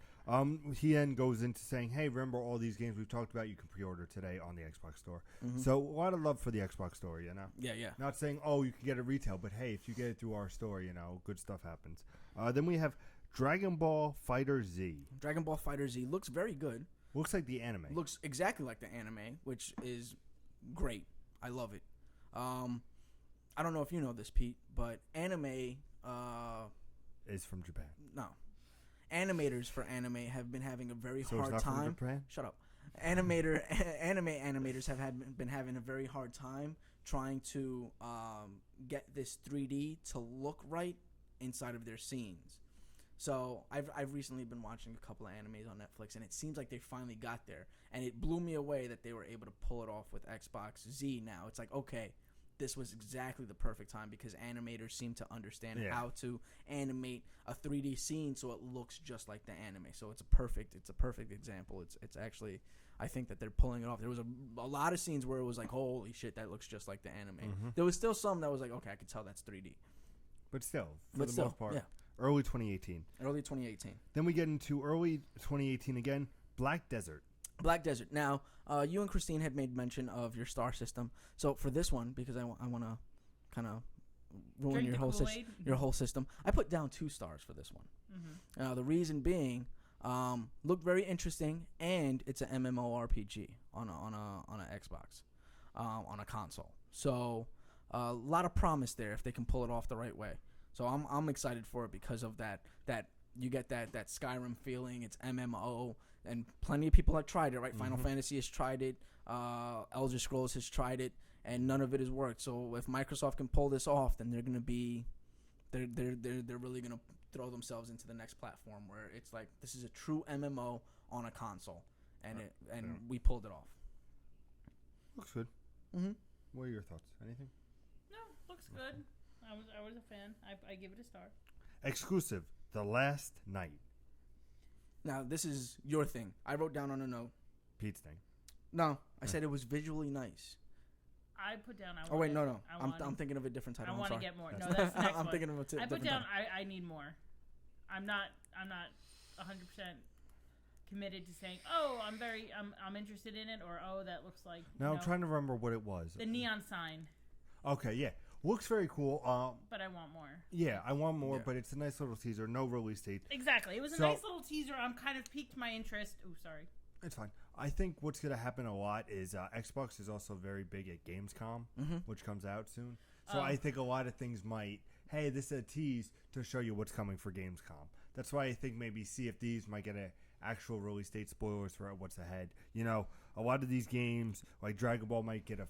He then goes into saying, hey, remember all these games we've talked about, you can pre-order today on the Xbox Store. Mhm. So a lot of love for the Xbox Store, you know? Yeah, yeah. Not saying, oh, you can get it retail, but hey, if you get it through our store, you know, good stuff happens. Then we have Dragon Ball Fighter Z. Dragon Ball Fighter Z looks very good. Looks like the anime. Looks exactly like the anime, which is great. I love it. I don't know if you know this, Pete, but anime is from Japan. No. Animators for anime have been having a very So it's hard not from time. Japan? Shut up. Anime animators have been having a very hard time trying to get this 3D to look right inside of their scenes. So I've recently been watching a couple of animes on Netflix, and it seems like they finally got there. And it blew me away that they were able to pull it off with Xbox Z now. It's like, okay, this was exactly the perfect time because animators seem to understand how to animate a 3D scene so it looks just like the anime. So it's a perfect example. It's actually, I think that they're pulling it off. There was a lot of scenes where it was like, holy shit, that looks just like the anime. Mhm. There was still some that was like, okay, I could tell that's 3D. But still, for the most part, yeah. early 2018. Early 2018. Then we get into early 2018 again, Black Desert. Black Desert. Now, you and Christine had made mention of your star system. So for this one, because I want to kind of ruin Drink your the whole Kool-Aid. your whole system, I put down 2 stars for this one. Mhm. The reason being, looked very interesting, and it's an MMORPG on a Xbox, on a console. So a lot of promise there if they can pull it off the right way. So I'm excited for it because of that you get that Skyrim feeling. It's MMO, and plenty of people have tried it, right? Final Fantasy has tried it, Elder Scrolls has tried it, and none of it has worked. So if Microsoft can pull this off, then they're gonna be they're really gonna throw themselves into the next platform where it's like this is a true MMO on a console, and we pulled it off. Looks good. Mm-hmm. What are your thoughts? Anything? No, looks good. I was a fan. I give it a star. Exclusive, The Last Night. Now this is your thing. I wrote down on a note. Pete's thing. No, I said it was visually nice. I put down. Oh wait, no. I'm thinking of a different title. I I'm want to sorry. get more. No, that's the next I'm one. thinking of a I put different down. title. I need more. I'm not 100% committed to saying, oh, I'm interested in it, or oh, that looks like. Now I'm trying to remember what it was. The neon sign. Okay, yeah. Looks very cool. But I want more. Yeah, I want more, but it's a nice little teaser. No release date. Exactly. It was a nice little teaser. I'm kind of piqued my interest. Oh, sorry. It's fine. I think what's going to happen a lot is Xbox is also very big at Gamescom, which comes out soon. So I think a lot of things might, hey, this is a tease to show you what's coming for Gamescom. That's why I think maybe CFDs might get an actual release date, spoilers for what's ahead. You know, a lot of these games, like Dragon Ball, might get a,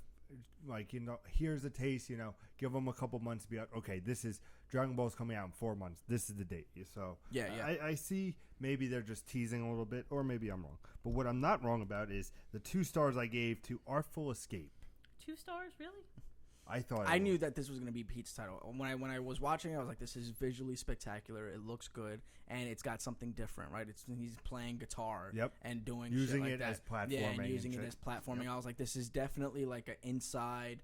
like, you know, here's a taste, you know, give them a couple months to be like, okay, this is, Dragon Ball's coming out in 4 months. This is the date. So yeah. I see maybe they're just teasing a little bit, or maybe I'm wrong. But what I'm not wrong about is the 2 stars I gave to Artful Escape. 2 stars, really? I knew that this was going to be Pete's title. When I was watching it, I was like, this is visually spectacular. It looks good, and it's got something different, right? He's playing guitar and doing using shit like it that. as platforming. Yeah, and using and it shit. as platforming. I was like, this is definitely like an inside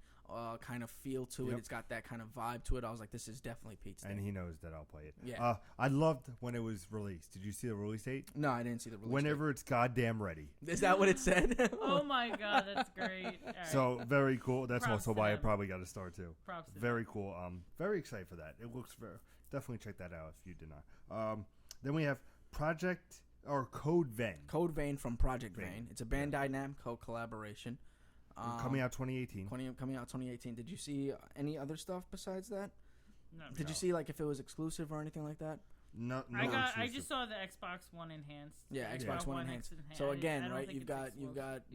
kind of feel to it. It's got that kind of vibe to it. I was like, this is definitely Pete's And thing. he knows that I'll play it. Yeah. I loved when it was released. Did you see the release date? No, I didn't see the release Whenever it's goddamn ready. Is that what it said? Oh my god, that's great. All right. So very cool. That's Props also to why I them. probably got to start too. Props to Very cool. Very excited for that. It looks very. Definitely check that out if you did not. Then we have Project or Code Vein. Code Vein from Project Vein. It's a Bandai Namco collaboration. Coming out 2018. Coming out 2018. Did you see any other stuff besides that? No. Did you see like if it was exclusive or anything like that? No. I just saw the Xbox One enhanced. Yeah, Xbox One enhanced. So again, right? You've got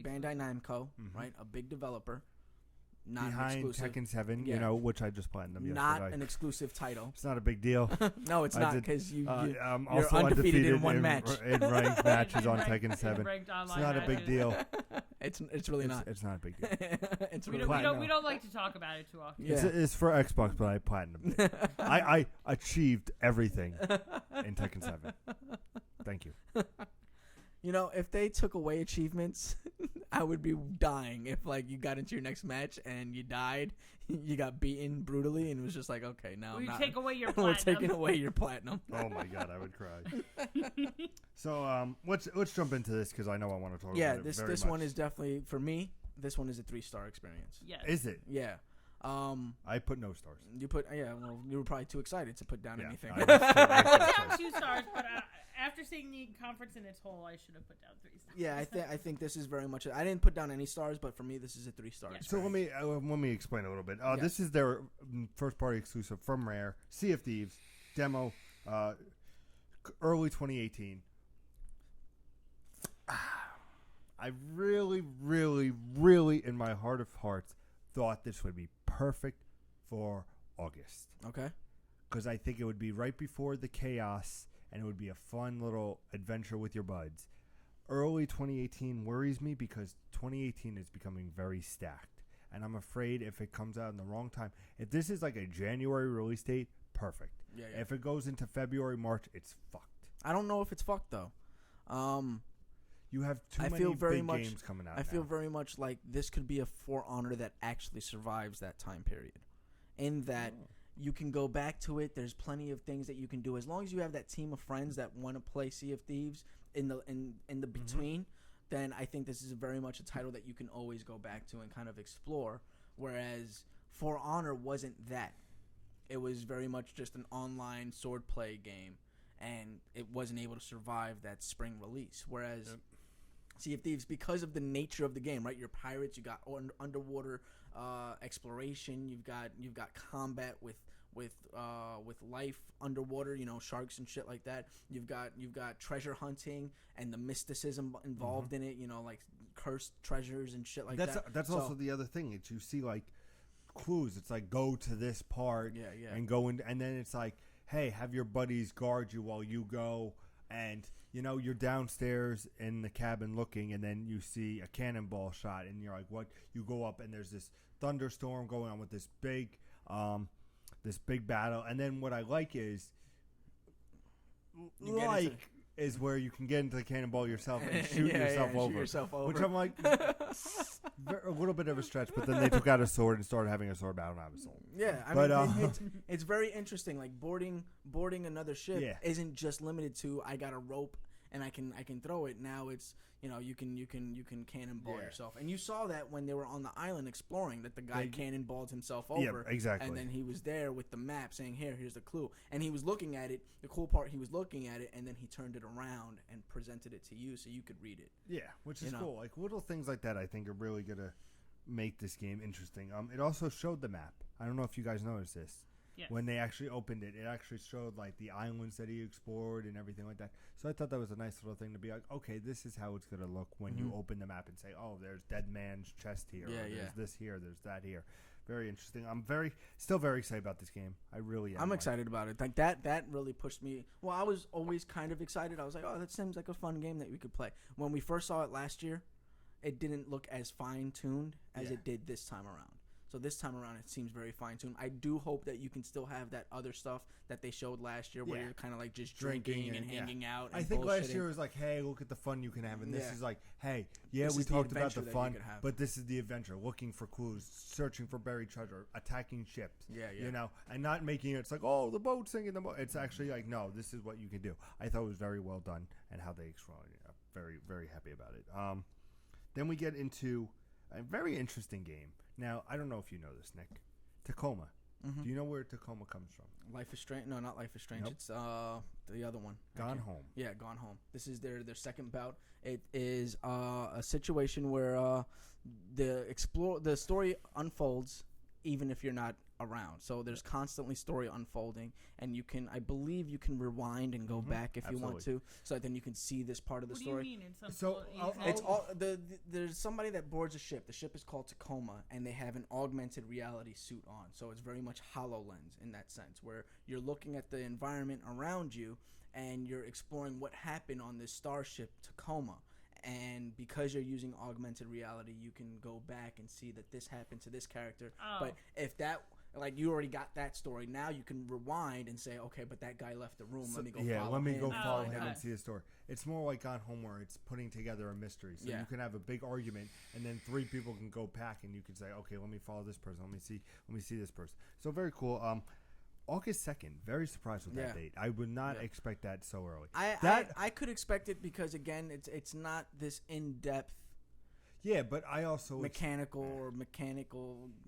Bandai Namco, right? A big developer. Not behind exclusive. Tekken 7, you know, which I just platinumed yesterday. Not an exclusive title. It's not a big deal. No, it's not because you're also undefeated in one match. In ranked matches on Tekken 7. It's not a big deal. It's really not. It's not a big deal. It's we really don't like to talk about it too often. Yeah. It's for Xbox, but I platinumed it. I achieved everything in Tekken 7. Thank you. You know, if they took away achievements, I would be dying. If like you got into your next match and you died, you got beaten brutally, and it was just like, okay, now we take away your platinum. We're taking away your platinum. Oh my god, I would cry. So let's jump into this because I know I want to talk about it. Yeah, this one is definitely for me. This one is a 3-star experience. Yes. Is it? Yeah. I put no stars. You put well, you were probably too excited to put down anything. I put down 2 stars, but after seeing the conference in its whole, I should have put down 3 stars. Yeah, I think this is very much. I didn't put down any stars, but for me, this is a 3-star. So let me explain a little bit. This is their first party exclusive from Rare, Sea of Thieves demo, early 2018. I really, really, really, in my heart of hearts, thought this would be perfect for August. Okay. Because I think it would be right before the chaos, and it would be a fun little adventure with your buds. Early 2018 worries me because 2018 is becoming very stacked. And I'm afraid if it comes out in the wrong time, if this is like a January release date, perfect. Yeah. If it goes into February, March, it's fucked. I don't know if it's fucked though. You have too many big games coming out. I feel very much like this could be a For Honor that actually survives that time period. In that you can go back to it. There's plenty of things that you can do as long as you have that team of friends that want to play Sea of Thieves in the between. Then I think this is very much a title that you can always go back to and kind of explore. Whereas For Honor wasn't that. It was very much just an online swordplay game, and it wasn't able to survive that spring release. Whereas Sea of Thieves, because of the nature of the game, right? You're pirates. You got underwater exploration. You've got combat with life underwater. You know, sharks and shit like that. You've got treasure hunting and the mysticism involved in it. You know, like cursed treasures and shit like that. That's also the other thing. It's you see like clues. It's like go to this part and go in, and then it's like, hey, have your buddies guard you while you go. And, you know, you're downstairs in the cabin looking, and then you see a cannonball shot, and you're like, what? You go up, and there's this thunderstorm going on with this big battle. And then what I like is, is where you can get into the cannonball yourself and shoot yourself over. Which I'm like, a little bit of a stretch, but then they took out a sword and started having a sword battle, and I was sold. Yeah, I mean, it's very interesting. Like boarding another ship isn't just limited to I got a rope and I can throw it. Now it's, you know, you can cannonball yourself. And you saw that when they were on the island exploring, that the guy cannonballed himself over. Yeah, exactly. And then he was there with the map saying, here's the clue. And he was looking at it. The cool part, he was looking at it, and then he turned it around and presented it to you so you could read it. Yeah, which is cool. Like little things like that I think are really going to make this game interesting. It also showed the map. I don't know if you guys noticed this. Yes. When they actually opened it, it actually showed like the islands that he explored and everything like that. So I thought that was a nice little thing to be like, okay, this is how it's going to look when you open the map and say, oh, there's Dead Man's chest here. Yeah, or there's this here. There's that here. Very interesting. I'm still very excited about this game. I really am. I'm excited about it. Like that really pushed me. Well, I was always kind of excited. I was like, oh, that seems like a fun game that we could play. When we first saw it last year, it didn't look as fine-tuned as it did this time around. So this time around, it seems very fine-tuned. I do hope that you can still have that other stuff that they showed last year where you're kind of like just drinking and hanging out. I And think last bullshitting. year was like, hey, look at the fun you can have. And this Yeah. is like, hey, This we is the talked about the adventure that you fun, could have. but this is the adventure. Looking for clues, searching for buried treasure, attacking ships. Yeah. You know, and not making it, it's like, oh, the boat's sinking the boat. It's actually like, no, this is what you can do. I thought it was very well done and how they explored it. Very, very happy about it. Then we get into a very interesting game. Now, I don't know if you know this, Nick. Tacoma. Mhm. Do you know where Tacoma comes from? Life is Strange. No, not Life is Strange. Nope. It's the other one. Gone Home. Yeah, Gone Home. This is their second bout. It is a situation where the story unfolds even if you're not around. So there's constantly story unfolding, and I believe you can rewind and go back if you want to, so that then you can see this part of the story. What do you mean? It's all there's somebody that boards a ship. The ship is called Tacoma, and they have an augmented reality suit on. So it's very much HoloLens in that sense, where you're looking at the environment around you, and you're exploring what happened on this starship Tacoma. And because you're using augmented reality, you can go back and see that this happened to this character. Oh. But if that, like, you already got that story, now you can rewind and say, okay, but that guy left the room. Let me go follow him. And see the story. It's more like Gone Home, where it's putting together a mystery. So you can have a big argument, and then 3 people can go back, and you can say, okay, let me follow this person. Let me see this person. So very cool. August 2nd, very surprised with that date. I would not expect that so early. I could expect it because, again, it's not this in-depth. Yeah, but I also mechanical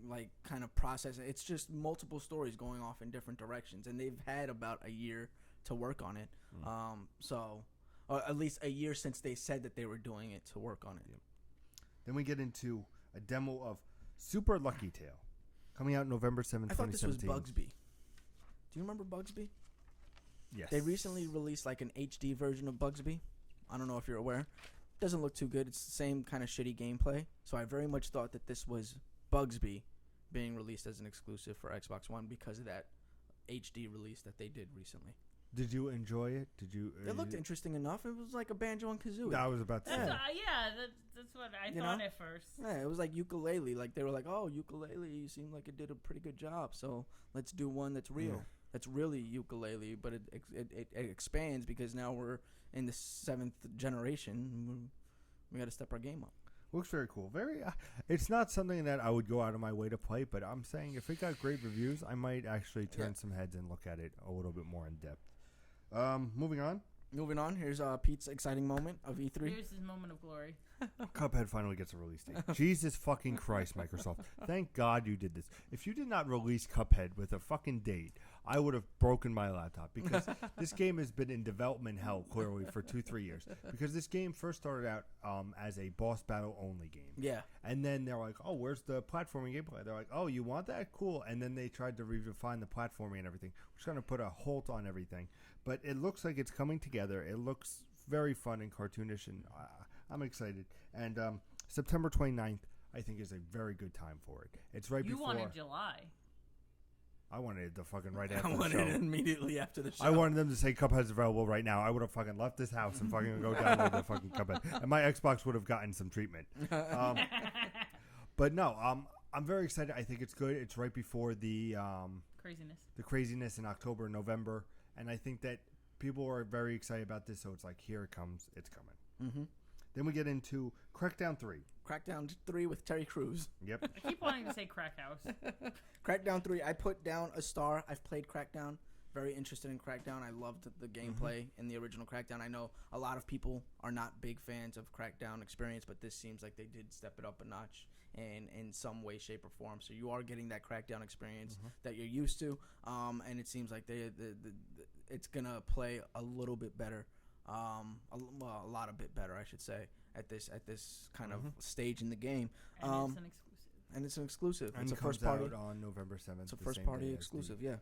like kind of process. It's just multiple stories going off in different directions, and they've had about a year to work on it. Or at least a year since they said that they were doing it to work on it. Then we get into a demo of Super Lucky Tale, coming out November 7th, 2017. I thought this was Bugsby. Do you remember Bugsby? Yes. They recently released like an HD version of Bugsby. I don't know if you're aware. Doesn't look too good. It's the same kind of shitty gameplay. So I very much thought that this was Bugsby being released as an exclusive for Xbox One because of that HD release that they did recently. Did you enjoy it? Did you? It looked interesting enough. It was like a banjo and kazooie. I was about to say. That's what I thought at first. Yeah, it was like ukulele. Like they were like, "Oh, ukulele, you seem like it did a pretty good job. So let's do one that's real." Yeah. That's really ukulele, but it expands because now we're in the 7th generation. We got to step our game up. Looks very cool. It's not something that I would go out of my way to play, but I'm saying if it got great reviews, I might actually turn some heads and look at it a little bit more in depth. Moving on. Here's Pete's exciting moment of E3. Here's his moment of glory. Cuphead finally gets a release date. Jesus fucking Christ, Microsoft. Thank God you did this. If you did not release Cuphead with a fucking date, I would have broken my laptop, because this game has been in development hell clearly for 2-3 years. Because this game first started out as a boss battle only game. Yeah. And then they're like, oh, where's the platforming gameplay? They're like, oh, you want that? Cool. And then they tried to redefine the platforming and everything, which kind of put a halt on everything. But it looks like it's coming together. It looks very fun and cartoonish, and I'm excited. And September 29th, I think, is a very good time for it. It's right before. You wanted July. I wanted it to fucking right after I the wanted show. it immediately after the show. I wanted them to say Cuphead's available right now. I would have fucking left this house and fucking go download the fucking Cuphead. And my Xbox would have gotten some treatment. But no, I'm very excited. I think it's good. It's right before the craziness in October, November. And I think that people are very excited about this. So it's like, here it comes. It's coming. Mm-hmm. Then we get into Crackdown 3. Crackdown 3 with Terry Crews. Yep. I keep wanting to say Crack House. Crackdown 3, I put down a star. I've played Crackdown. Very interested in Crackdown. I loved the gameplay in the original Crackdown. I know a lot of people are not big fans of Crackdown experience, but this seems like they did step it up a notch in some way, shape, or form. So you are getting that Crackdown experience that you're used to, and it seems like it's going to play a little bit better. A lot of bit better, I should say, at this kind of stage in the game. And it's an exclusive. And It's a comes first party out on November 7th. It's a the first same party day as exclusive, the yeah.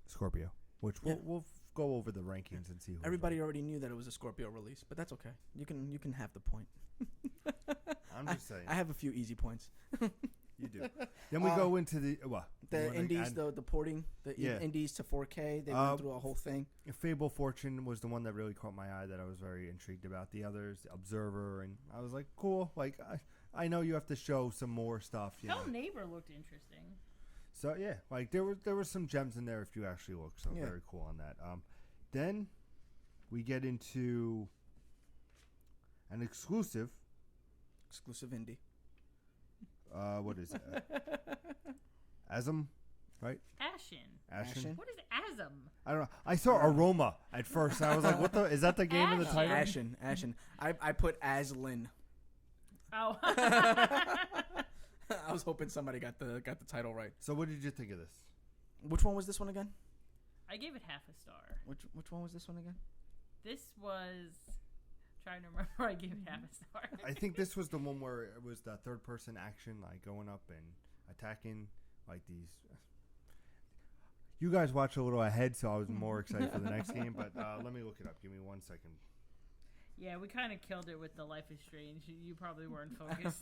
Scorpio, which we'll go over the rankings and see who. Everybody already knew that it was a Scorpio release, but that's okay. You can have the point. I'm just saying. I have a few easy points. You do. Then we go into the the indies, the porting, indies to 4K. They went through a whole thing. Fable Fortune was the one that really caught my eye, that I was very intrigued about. The others, Observer, and I was like, cool. Like I know you have to show some more stuff. You Hell know. Neighbor looked interesting. So yeah, like there were some gems in there if you actually look. So Yeah. very cool on that. Then we get into an exclusive indie. What is it? Asm, right? Ashen. What is Asm? I don't know. I saw Aroma at first. And I was like, "What the? Is that the game in the title?" Ashen. I put Aslin. Oh. I was hoping somebody got the title right. So what did you think of this? Which one was this one again? I gave it half a star. Which one was this one again? This was trying to remember. I gave it half a star. I think this was the one where it was the third person action, like going up and attacking like these. You guys watch a little ahead, so I was more excited for the next game. But let me look it up. Give me 1 second. Yeah, we kind of killed it with the Life is Strange. You probably weren't focused.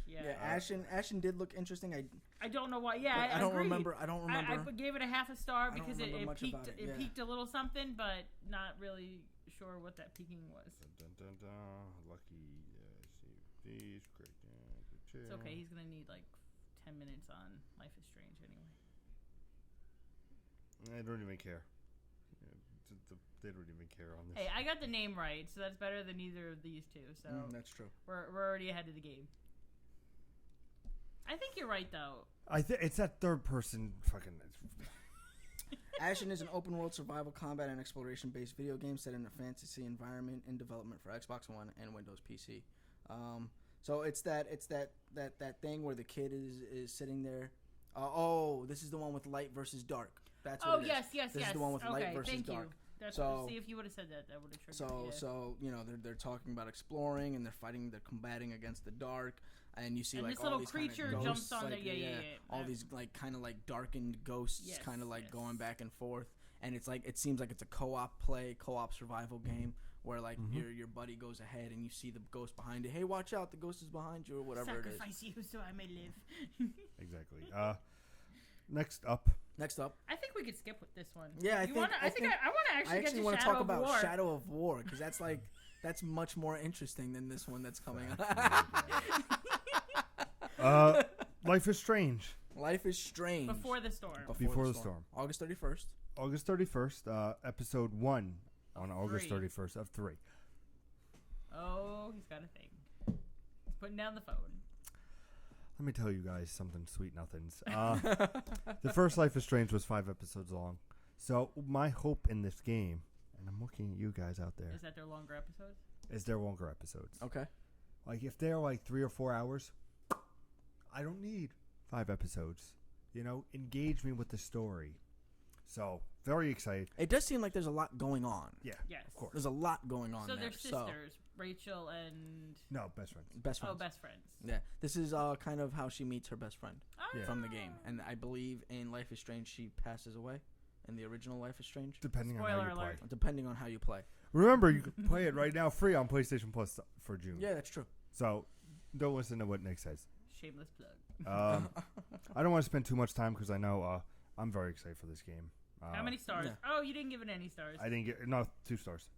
Yeah, Ashen did look interesting. I don't know why. Yeah, I don't agreed. remember. I don't remember. I gave it a half a star because it much peaked. about it, It yeah. peaked a little something, but not really sure what that peaking was. Lucky. These great. It's okay. He's gonna need like 10 minutes on Life is Strange anyway. I don't even care. They don't even care on this. Hey, I got the name right, so that's better than either of these two. So that's true. We're already ahead of the game. I think you're right though. I think it's that third person fucking. Ashen is an open world survival combat and exploration based video game set in a fantasy environment in development for Xbox One and Windows PC. So it's that thing where the kid is sitting there. This is the one with light versus dark. That's what it is. Yes. This is the one with light versus thank dark. You. See, if you would have said that, that would have triggered me. So you know they're talking about exploring and they're combating against the dark, and you see and like this all little these creature kind of ghosts, jumps on like, there. Yeah. all these like kind of like darkened ghosts, kind of like going back and forth, and it's like it seems like it's a co-op survival game where like your buddy goes ahead and you see the ghost behind it. Hey, watch out! The ghost is behind you, or whatever it is. Sacrifice you so I may live. Exactly. Next up. I think we could skip with this one. Yeah, I want to actually want to talk about War. Shadow of War because that's much more interesting than this one that's coming up. Life is Strange. Life is Strange. Before the Storm. Before the Storm. August 31st. August 31st. Episode 1 on August 31st of 3. Oh, he's got a thing. He's putting down the phone. Let me tell you guys something sweet nothings. The first Life is Strange was 5 episodes long. So my hope in this game, and I'm looking at you guys out there. Is that their longer episodes? Is there longer episodes. Okay. Like if they're like 3 or 4 hours, I don't need 5 episodes. You know, engage me with the story. So very excited. It does seem like there's a lot going on. Yeah, yes, of course. There's a lot going on. So there. they're sisters, Rachel and best friends. Best friends. Oh, best friends. Yeah, this is kind of how she meets her best friend from the game, Oh. and I believe in Life is Strange she passes away. In the original Life is Strange, Depending on how you play. Depending on how you play. Remember, you can play it right now free on PlayStation Plus for June. Yeah, that's true. So don't listen to what Nick says. Shameless plug. I don't want to spend too much time because I know I'm very excited for this game. How many stars? Yeah. Oh, you didn't give it any stars. I didn't get 2 stars.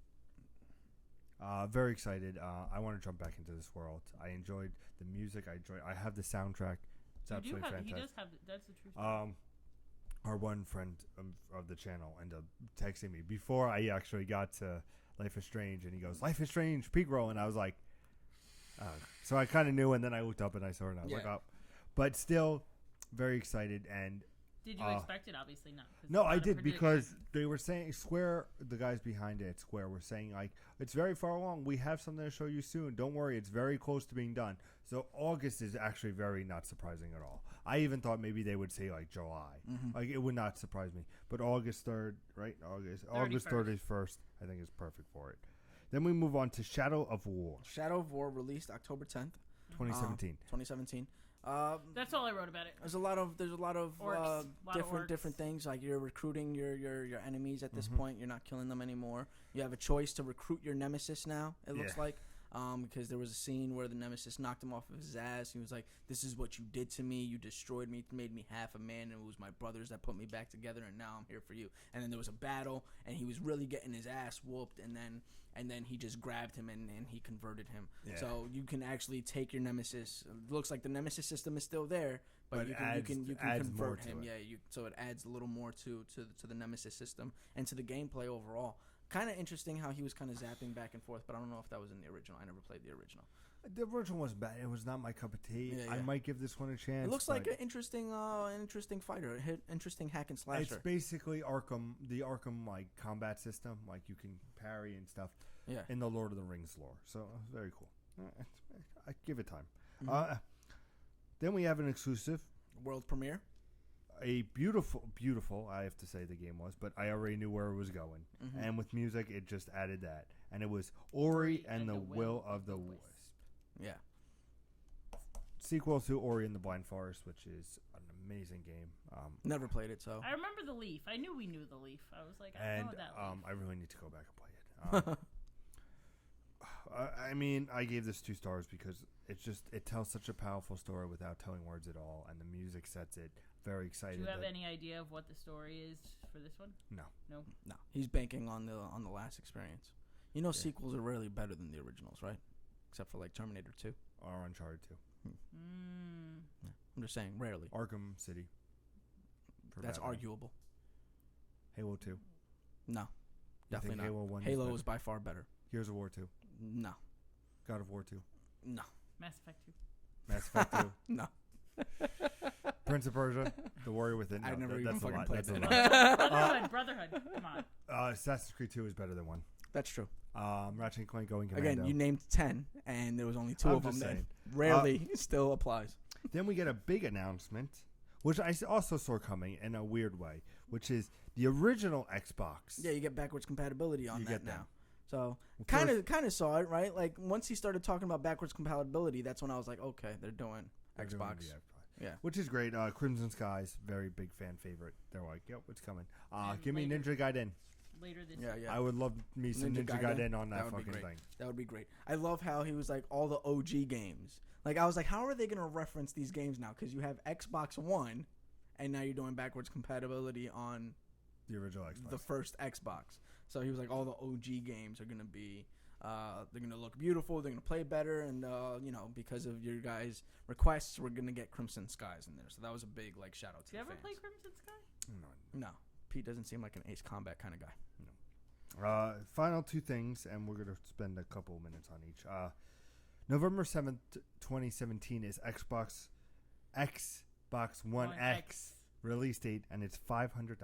Very excited. I want to jump back into this world. I enjoyed the music. I have the soundtrack. It's absolutely fantastic. He does have. That's the truth. Our one friend of the channel ended up texting me before I actually got to Life is Strange, and he goes, "Life is Strange, peak roll," and I was like, so I kind of knew, and then I looked up and I saw it, and I was like, oh, but still very excited. And did you expect it? Obviously not. No, I did because they were saying Square, the guys behind it at Square were saying like it's very far along. We have something to show you soon. Don't worry, it's very close to being done. So August is actually very not surprising at all. I even thought maybe they would say like July. Like it would not surprise me. But August 3rd, right? August 31st, I think is perfect for it. Then we move on to Shadow of War. Shadow of War released October 10th, 2017. 2017. That's all I wrote about it. There's a lot of Orcs, different things. Like you're recruiting your enemies at this point. You're not killing them anymore. You have a choice to recruit your nemesis now. It looks like. because there was a scene where the Nemesis knocked him off of his ass. He was like, "This is what you did to me. You destroyed me, made me half a man, and it was my brothers that put me back together, and now I'm here for you." And then there was a battle, and he was really getting his ass whooped, and then he just grabbed him and he converted him. Yeah. So you can actually take your Nemesis. It looks like the Nemesis system is still there, but you can convert him. Yeah, so it adds a little more to the Nemesis system and to the gameplay overall. Kind of interesting how he was kind of zapping back and forth, but I don't know if that was in the original. I never played the original. The original was bad. It was not my cup of tea. Yeah, I yeah. might give this one a chance. It looks like an interesting fighter, interesting hack and slasher. It's basically the Arkham like combat system, like you can parry and stuff. Yeah. In the Lord of the Rings lore, so very cool. I give it time. Mhm. Then we have an exclusive world premiere. A beautiful, I have to say the game was, but I already knew where it was going. Mhm. And with music, it just added that. And it was Ori and the Will of the Wisp. Yeah. Sequel to Ori and the Blind Forest, which is an amazing game. Never played it, so. I remember the leaf. I knew we knew the leaf. I was like, I know that leaf. I really need to go back and play it. I mean, I gave this 2 stars because it tells such a powerful story without telling words at all, and the music sets it. Very excited. Do you have any idea of what the story is for this one? No. No. He's banking on the last experience. You know, sequels are rarely better than the originals, right? Except for like Terminator 2 or Uncharted 2. Yeah. I'm just saying, rarely. Arkham City. That's Batman. arguable. Halo 2. No, You definitely think not. Halo 1 Halo is is by far better. Gears of War 2. No. God of War 2. No. Mass Effect 2. Mass Effect 2. No. Prince of Persia, The Warrior Within. I never even that's a fucking lot. played That's a that. lot. Brotherhood. Come on. Assassin's Creed 2 is better than 1. That's true. Ratchet & Clank Going Commando. Again, you named 10, and there was only 2 I'm of them just that saying. rarely still applies. Then we get a big announcement, which I also saw coming in a weird way, which is the original Xbox. Yeah, you get backwards compatibility on You that get now. that. So Well, kind of saw it, right? Like once he started talking about backwards compatibility, that's when I was like, okay, they're doing They're doing Xbox. the Xbox. Yeah. Which is great. Crimson Skies, very big fan favorite. They're like, yep, it's coming. And Give me later- Ninja Gaiden. Later this Yeah, year. yeah. I would love me some Ninja Gaiden on that would be fucking great. thing. That would be great. I love how he was like all the OG games. Like I was like, how are they gonna reference these games now? Because you have Xbox One, and now you're doing backwards compatibility on The original Xbox. the first Xbox. So he was like, all the OG games are gonna be, they're gonna look beautiful, they're gonna play better, and because of your guys' requests, we're gonna get Crimson Skies in there. So that was a big like shout out to Do you the ever fans. play Crimson Sky? No, Pete doesn't seem like an Ace Combat kind of guy. Final 2 things, and we're going to spend a couple minutes on each. November 7th, 2017 is Xbox One X release date, and it's $500.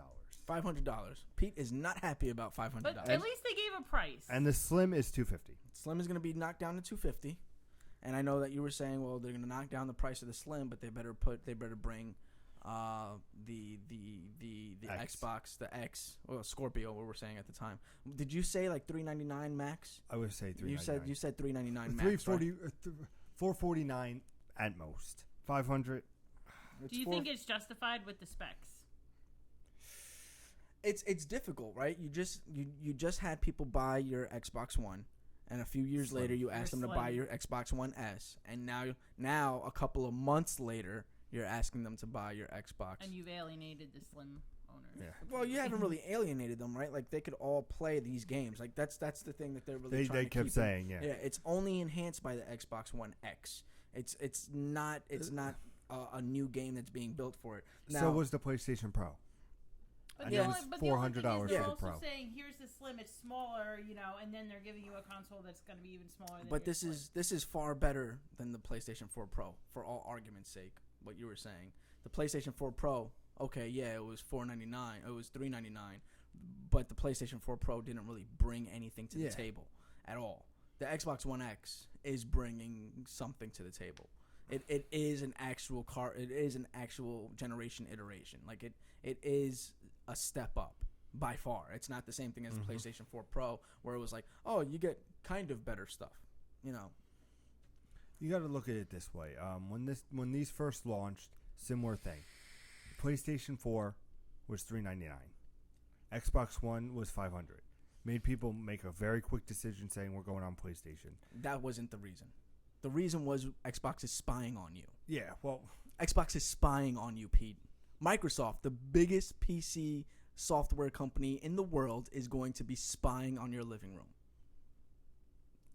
$500. Pete is not happy about $500. But at least they gave a price. And the Slim is $250. Slim is going to be knocked down to $250. And I know that you were saying, well, they're going to knock down the price of the Slim, but they better bring the X. Xbox, the X, or Scorpio, what we're saying at the time. Did you say like $399 max? I would say $399. You said $399 max. $340, $449 at most. $500. Do you think it's justified with the specs? It's difficult, right? You just had people buy your Xbox One, and a few years later you asked them to buy your Xbox One S, and now a couple of months later you're asking them to buy your Xbox. And you've alienated the Slim owners. Yeah. Well, you haven't really alienated them, right? Like they could all play these games. Like that's the thing that they're really trying They to kept keep saying, yeah. Yeah, it's only enhanced by the Xbox One X. It's not a new game that's being built for it. Now, So was the PlayStation Pro. But And the it was only, but $400 the only thing is they're for the also Pro. saying here's the Slim, it's smaller, and then they're giving you a console that's going to be even smaller. Than but your this is far better than the PlayStation 4 Pro, for all argument's sake. What you were saying, the PlayStation 4 Pro, okay, yeah, it was $499, it was $399, but the PlayStation 4 Pro didn't really bring anything to the table at all. The Xbox One X is bringing something to the table. It is an actual car. It is an actual generation iteration. Like it is a step up by far. It's not the same thing as the PlayStation 4 Pro, where it was like, oh, you get kind of better stuff. You got to look at it this way. When these first launched, similar thing. PlayStation 4 was $399. Xbox One was $500. made people make a very quick decision saying we're going on PlayStation. That wasn't the reason. The reason was Xbox is spying on you. Yeah, well, Xbox is spying on you, Pete. Microsoft, the biggest PC software company in the world, is going to be spying on your living room.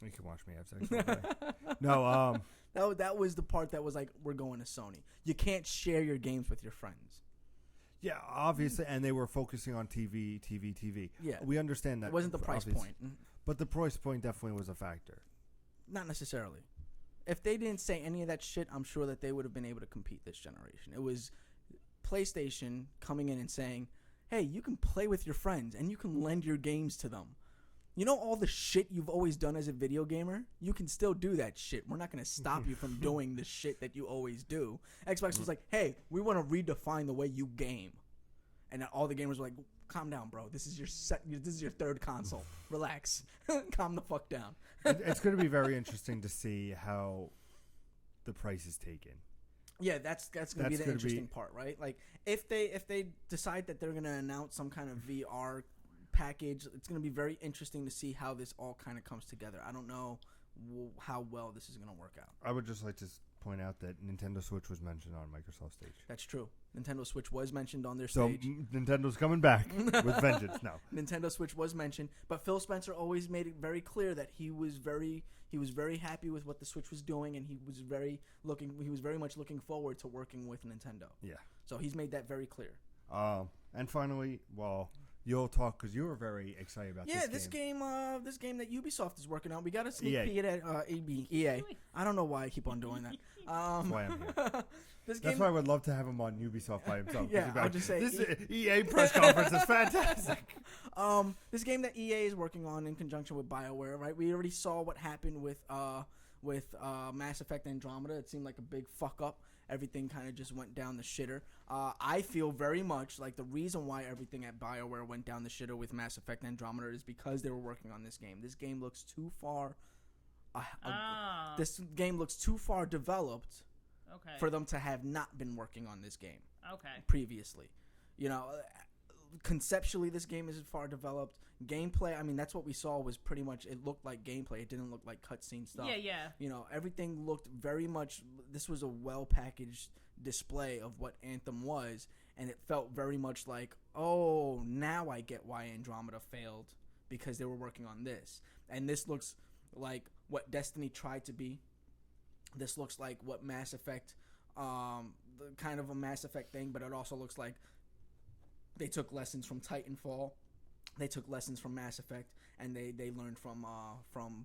You can watch me have sex all day. No, that was the part that was like, we're going to Sony. You can't share your games with your friends. Yeah, obviously, and they were focusing on TV. Yeah. We understand that. It wasn't the price point. But the price point definitely was a factor. Not necessarily. If they didn't say any of that shit, I'm sure that they would have been able to compete this generation. It was PlayStation coming in and saying, hey, you can play with your friends and you can lend your games to them. You know all the shit you've always done as a video gamer? You can still do that shit. We're not going to stop you from doing the shit that you always do. Xbox was like, hey, we want to redefine the way you game. And all the gamers were like, calm down, bro. This is your third console. Relax. Calm the fuck down. It's going to be very interesting to see how the price is taken. Yeah, that's going to be the interesting part, right? Like if they decide that they're going to announce some kind of VR package, it's going to be very interesting to see how this all kind of comes together. I don't know how well this is going to work out. I would just like to point out that Nintendo Switch was mentioned on Microsoft stage. That's true. Nintendo Switch was mentioned on their stage. So Nintendo's coming back with vengeance now. Nintendo Switch was mentioned, but Phil Spencer always made it very clear that he was very happy with what the Switch was doing, and he was very much looking forward to working with Nintendo. Yeah. So he's made that very clear. And finally, well, you'll talk because you were very excited about this game. This game that Ubisoft is working on. We got a sneak EA. peek at EA. I don't know why I keep on doing that. That's why I'm here. That's why I would love to have him on Ubisoft by himself. Yeah, I'll just say this EA press conference is fantastic. This game that EA is working on in conjunction with BioWare, right? We already saw what happened with Mass Effect Andromeda. It seemed like a big fuck up. Everything kind of just went down the shitter. I feel very much like the reason why everything at BioWare went down the shitter with Mass Effect Andromeda is because they were working on this game. This game looks too far. This game looks too far developed for them to have not been working on this game previously. You know, conceptually, this game is far developed. Gameplay, I mean, that's what we saw was pretty much, it looked like gameplay. It didn't look like cutscene stuff. Yeah. You know, everything looked very much, this was a well-packaged display of what Anthem was, and it felt very much like, oh, now I get why Andromeda failed, because they were working on this. And this looks like what Destiny tried to be. This looks like what Mass Effect, kind of a Mass Effect thing, but it also looks like they took lessons from Titanfall. They took lessons from Mass Effect, and they learned from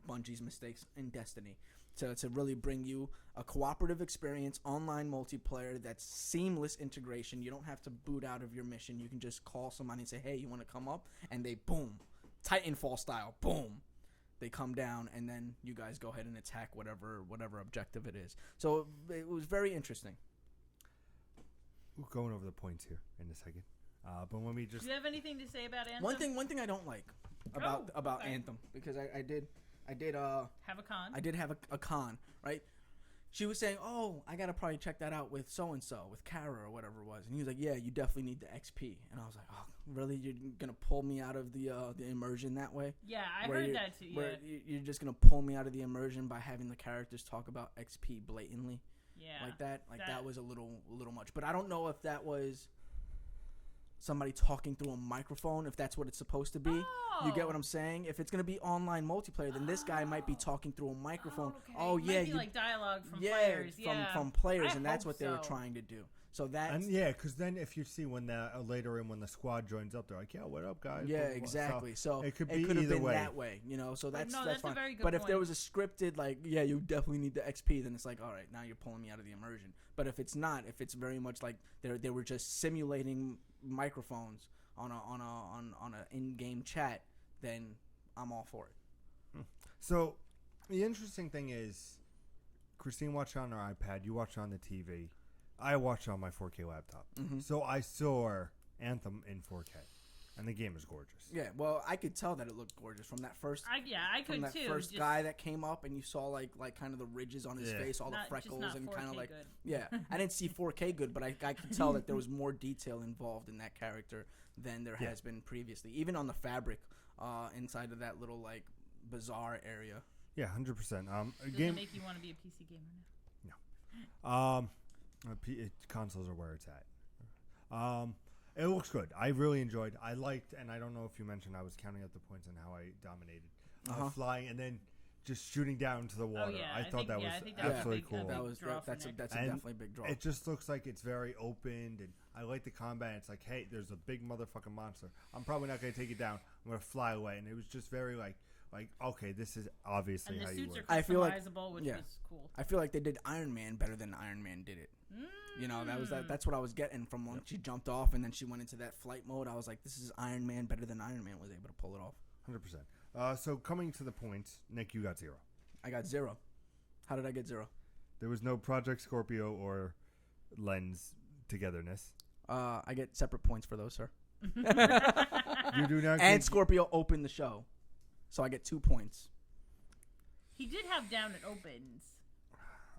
Bungie's mistakes in Destiny to really bring you a cooperative experience, online multiplayer that's seamless integration. You don't have to boot out of your mission. You can just call somebody and say, hey, you want to come up? And they, boom, Titanfall style, boom. They come down, and then you guys go ahead and attack whatever objective it is. So it was very interesting. We're going over the points here in a second. But when we just... Do you have anything to say about Anthem? One thing I don't like about Anthem, because I did have a con. I did have a con, right? She was saying, "Oh, I gotta probably check that out with so and so, with Kara or whatever it was," and he was like, "Yeah, you definitely need the XP." And I was like, "Oh, really? You're gonna pull me out of the immersion that way?" Yeah, I heard that too. Where you're just gonna pull me out of the immersion by having the characters talk about XP blatantly, like that. That was a little much. But I don't know if that was somebody talking through a microphone, if that's what it's supposed to be. You get what I'm saying? If it's going to be online multiplayer, then this guy might be talking through a microphone. Oh, yeah. Might be like dialogue from players. From players, and that's what they were trying to do. So that's... because then if you see when later in when the squad joins up, they're like, yeah, what up, guys? Yeah, exactly. So it could have either been way. that way, you know, so that's fine. A very good but point. If there was a scripted, like, yeah, you definitely need the XP, then it's like, all right, now you're pulling me out of the immersion. But if it's not, if it's very much like they were just simulating microphones on a in-game chat, then I'm all for it. So the interesting thing is, Christine watched on her iPad, you watched on the TV, I watched on my 4K laptop. Mm-hmm. So I saw Anthem in 4K. And the game is gorgeous. Yeah, well, I could tell that it looked gorgeous from that first. I from could that too. first just guy that came up, and you saw like kind of the ridges on his face, all the freckles, and kind of like good. yeah. I didn't see 4K good, but I could tell that there was more detail involved in that character than there has been previously, even on the fabric inside of that little like bazaar area. Yeah, 100%. Does it make you want to be a PC gamer No. now? Consoles are where it's at. It looks good. I really enjoyed. I liked, and I don't know if you mentioned, I was counting up the points and how I dominated. Flying and then just shooting down into the water. Yeah, I thought that was absolutely cool. That's definitely a big draw. It just looks like it's very open, and I like the combat. It's like, hey, there's a big motherfucking monster. I'm probably not going to take it down. I'm going to fly away. And it was just very like, okay, this is obviously how you work. I feel like, which was cool. I feel like they did Iron Man better than Iron Man did it. You know, that's what I was getting from when she jumped off and then she went into that flight mode. I was like, this is Iron Man better than Iron Man was able to pull it off. 100%. So coming to the points, Nick, you got 0. I got 0. How did I get 0? There was no Project Scorpio or Lens togetherness. I get separate points for those, sir. You do not. And Scorpio opened the show, so I get 2 points. He did have Down It Opens.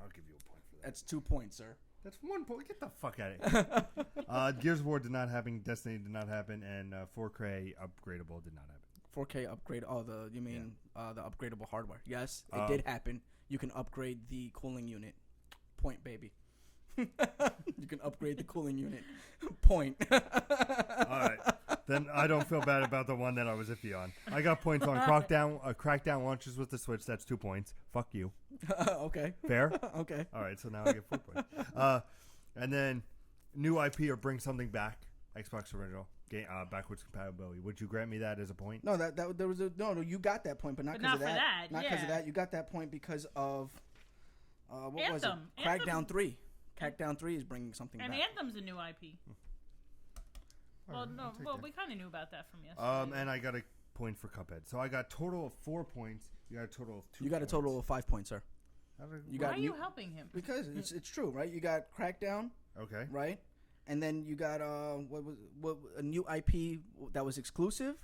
I'll give you a point for that. That's 2 points, sir. That's 1 point. Get the fuck out of here. Gears of War did not happen. Destiny did not happen, and 4K upgradable did not happen. 4K upgrade. Oh, the upgradable hardware? Yes, it did happen. You can upgrade the cooling unit. Point, baby. You can upgrade the cooling unit. Point. All right. Then I don't feel bad about the one that I was iffy on. I got points on Crackdown launches with the Switch. That's 2 points. Fuck you. Okay. Fair? Okay. All right, so now I get 4 points. And then new IP or bring something back. Xbox original. Game, backwards compatibility. Would you grant me that as a point? No, that there was no. You got that point, but not because of that. Not because of that. You got that point because of what Anthem. was it? Crackdown 3. Crackdown 3 is bringing something and back. And Anthem's a new IP. Well, no. Well, we kind of knew about that from yesterday. And I got a point for Cuphead. So I got a total of 4 points. You got a total of 2 You got points. a total of 5 points, sir. Why are you helping him? Because it's true, right? You got Crackdown. Okay. Right? And then you got what a new IP that was exclusive?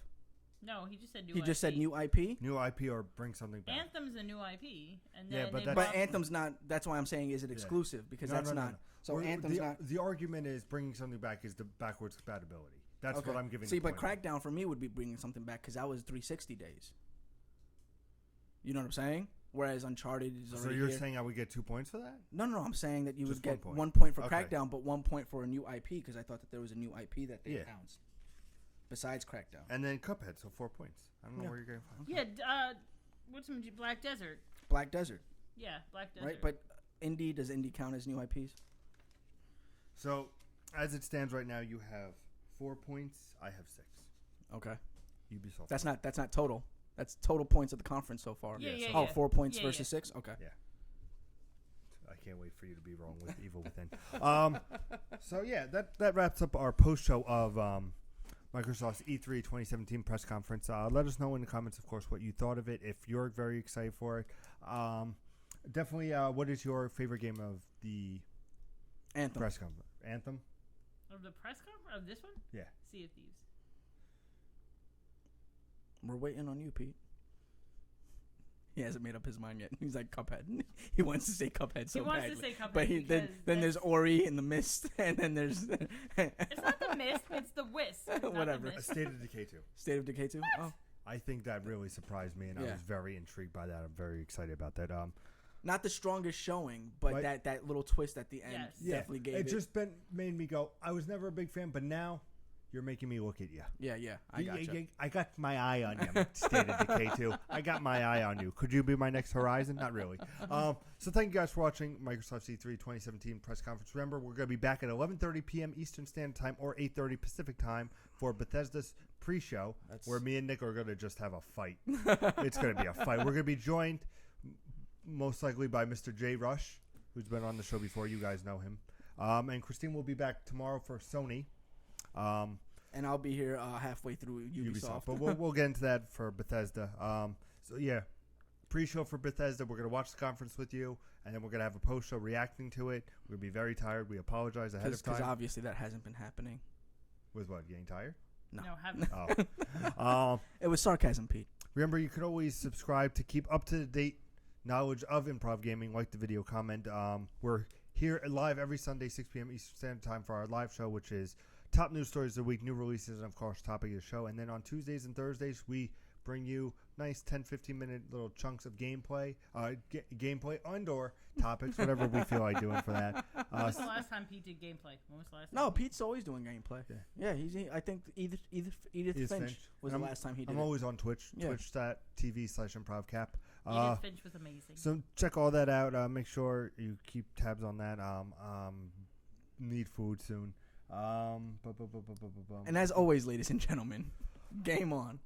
No, he just said new IP. He just said new IP? New IP or bring something back. Anthem's a new IP. And yeah, then but Anthem's not. That's why I'm saying is it exclusive? Because that's not. So Anthem's not. The argument is bringing something back is the backwards compatibility. That's what I'm giving. See, but Crackdown for me would be bringing something back because that was 360 days. You know what I'm saying? Whereas Uncharted is already. So you're here. saying I would get 2 points for that? No, I'm saying that you Just would get 1 point. 1 point for Okay. Crackdown, but 1 point for a new IP because I thought that there was a new IP that they announced besides Crackdown. And then Cuphead, so 4 points. I don't know where you're going to find. Yeah, what's some Black Desert? Black Desert. Yeah, Black Desert. Right, but does Indie count as new IPs? So, as it stands right now, you have 4 points. I have 6. Okay. Ubisoft. That's not total. That's total points of the conference so far. Yeah. 4 points versus 6. Okay. Yeah. I can't wait for you to be wrong with Evil Within. So yeah, that wraps up our post show of Microsoft's E3 2017 press conference. Let us know in the comments, of course, what you thought of it. If you're very excited for it, definitely. What is your favorite game of the Anthem press conference? Anthem. Of the press conference of this one? Yeah. Sea of Thieves. We're waiting on you, Pete. He hasn't made up his mind yet. He's like Cuphead. He wants to say Cuphead so badly. He wants to say Cuphead, but then there's Ori and the Mist, and then there's. It's not the Mist. It's the Wisp. Whatever. State of Decay 2. State of Decay 2. What? Oh. I think that really surprised me, and I was very intrigued by that. I'm very excited about that. Not the strongest showing, but that little twist at the end definitely gave it. It just made me go. I was never a big fan, but now you're making me look at you. Yeah. I got you. I got my eye on you. State of Decay 2. I got my eye on you. Could you be my next Horizon? Not really. So thank you guys for watching Microsoft E3 2017 press conference. Remember, we're going to be back at 11:30 p.m. Eastern Standard Time or 8:30 Pacific Time for Bethesda's pre-show, where me and Nick are going to just have a fight. It's going to be a fight. We're going to be joined most likely by Mr. Jay Rush, who's been on the show before. You guys know him. And Christine will be back tomorrow for Sony. And I'll be here halfway through Ubisoft. But we'll get into that for Bethesda. So yeah, pre-show for Bethesda. We're gonna watch the conference with you, and then we're gonna have a post-show reacting to it. We're gonna be very tired. We apologize ahead of time. Because obviously that hasn't been happening. With what? Getting tired? No, haven't. It was sarcasm, Pete. Remember, you could always subscribe to keep up to date knowledge of Improv Gaming. Like the video, comment. We're here live every Sunday, 6 p.m. Eastern Standard Time for our live show, which is top news stories of the week, new releases, and of course, topic of the show. And then on Tuesdays and Thursdays, we bring you nice 10, 15-minute little chunks of gameplay, gameplay and/or topics, whatever we feel like doing for that. When was the last time Pete did gameplay? When was the last time? No, Pete's always doing gameplay. Yeah, I think Edith Finch was the last time he did I'm it. always on Twitch, twitch.tv/ImprovCap. Edith Finch was amazing. So check all that out. Make sure you keep tabs on that. Need food soon. And as always, ladies and gentlemen, game on.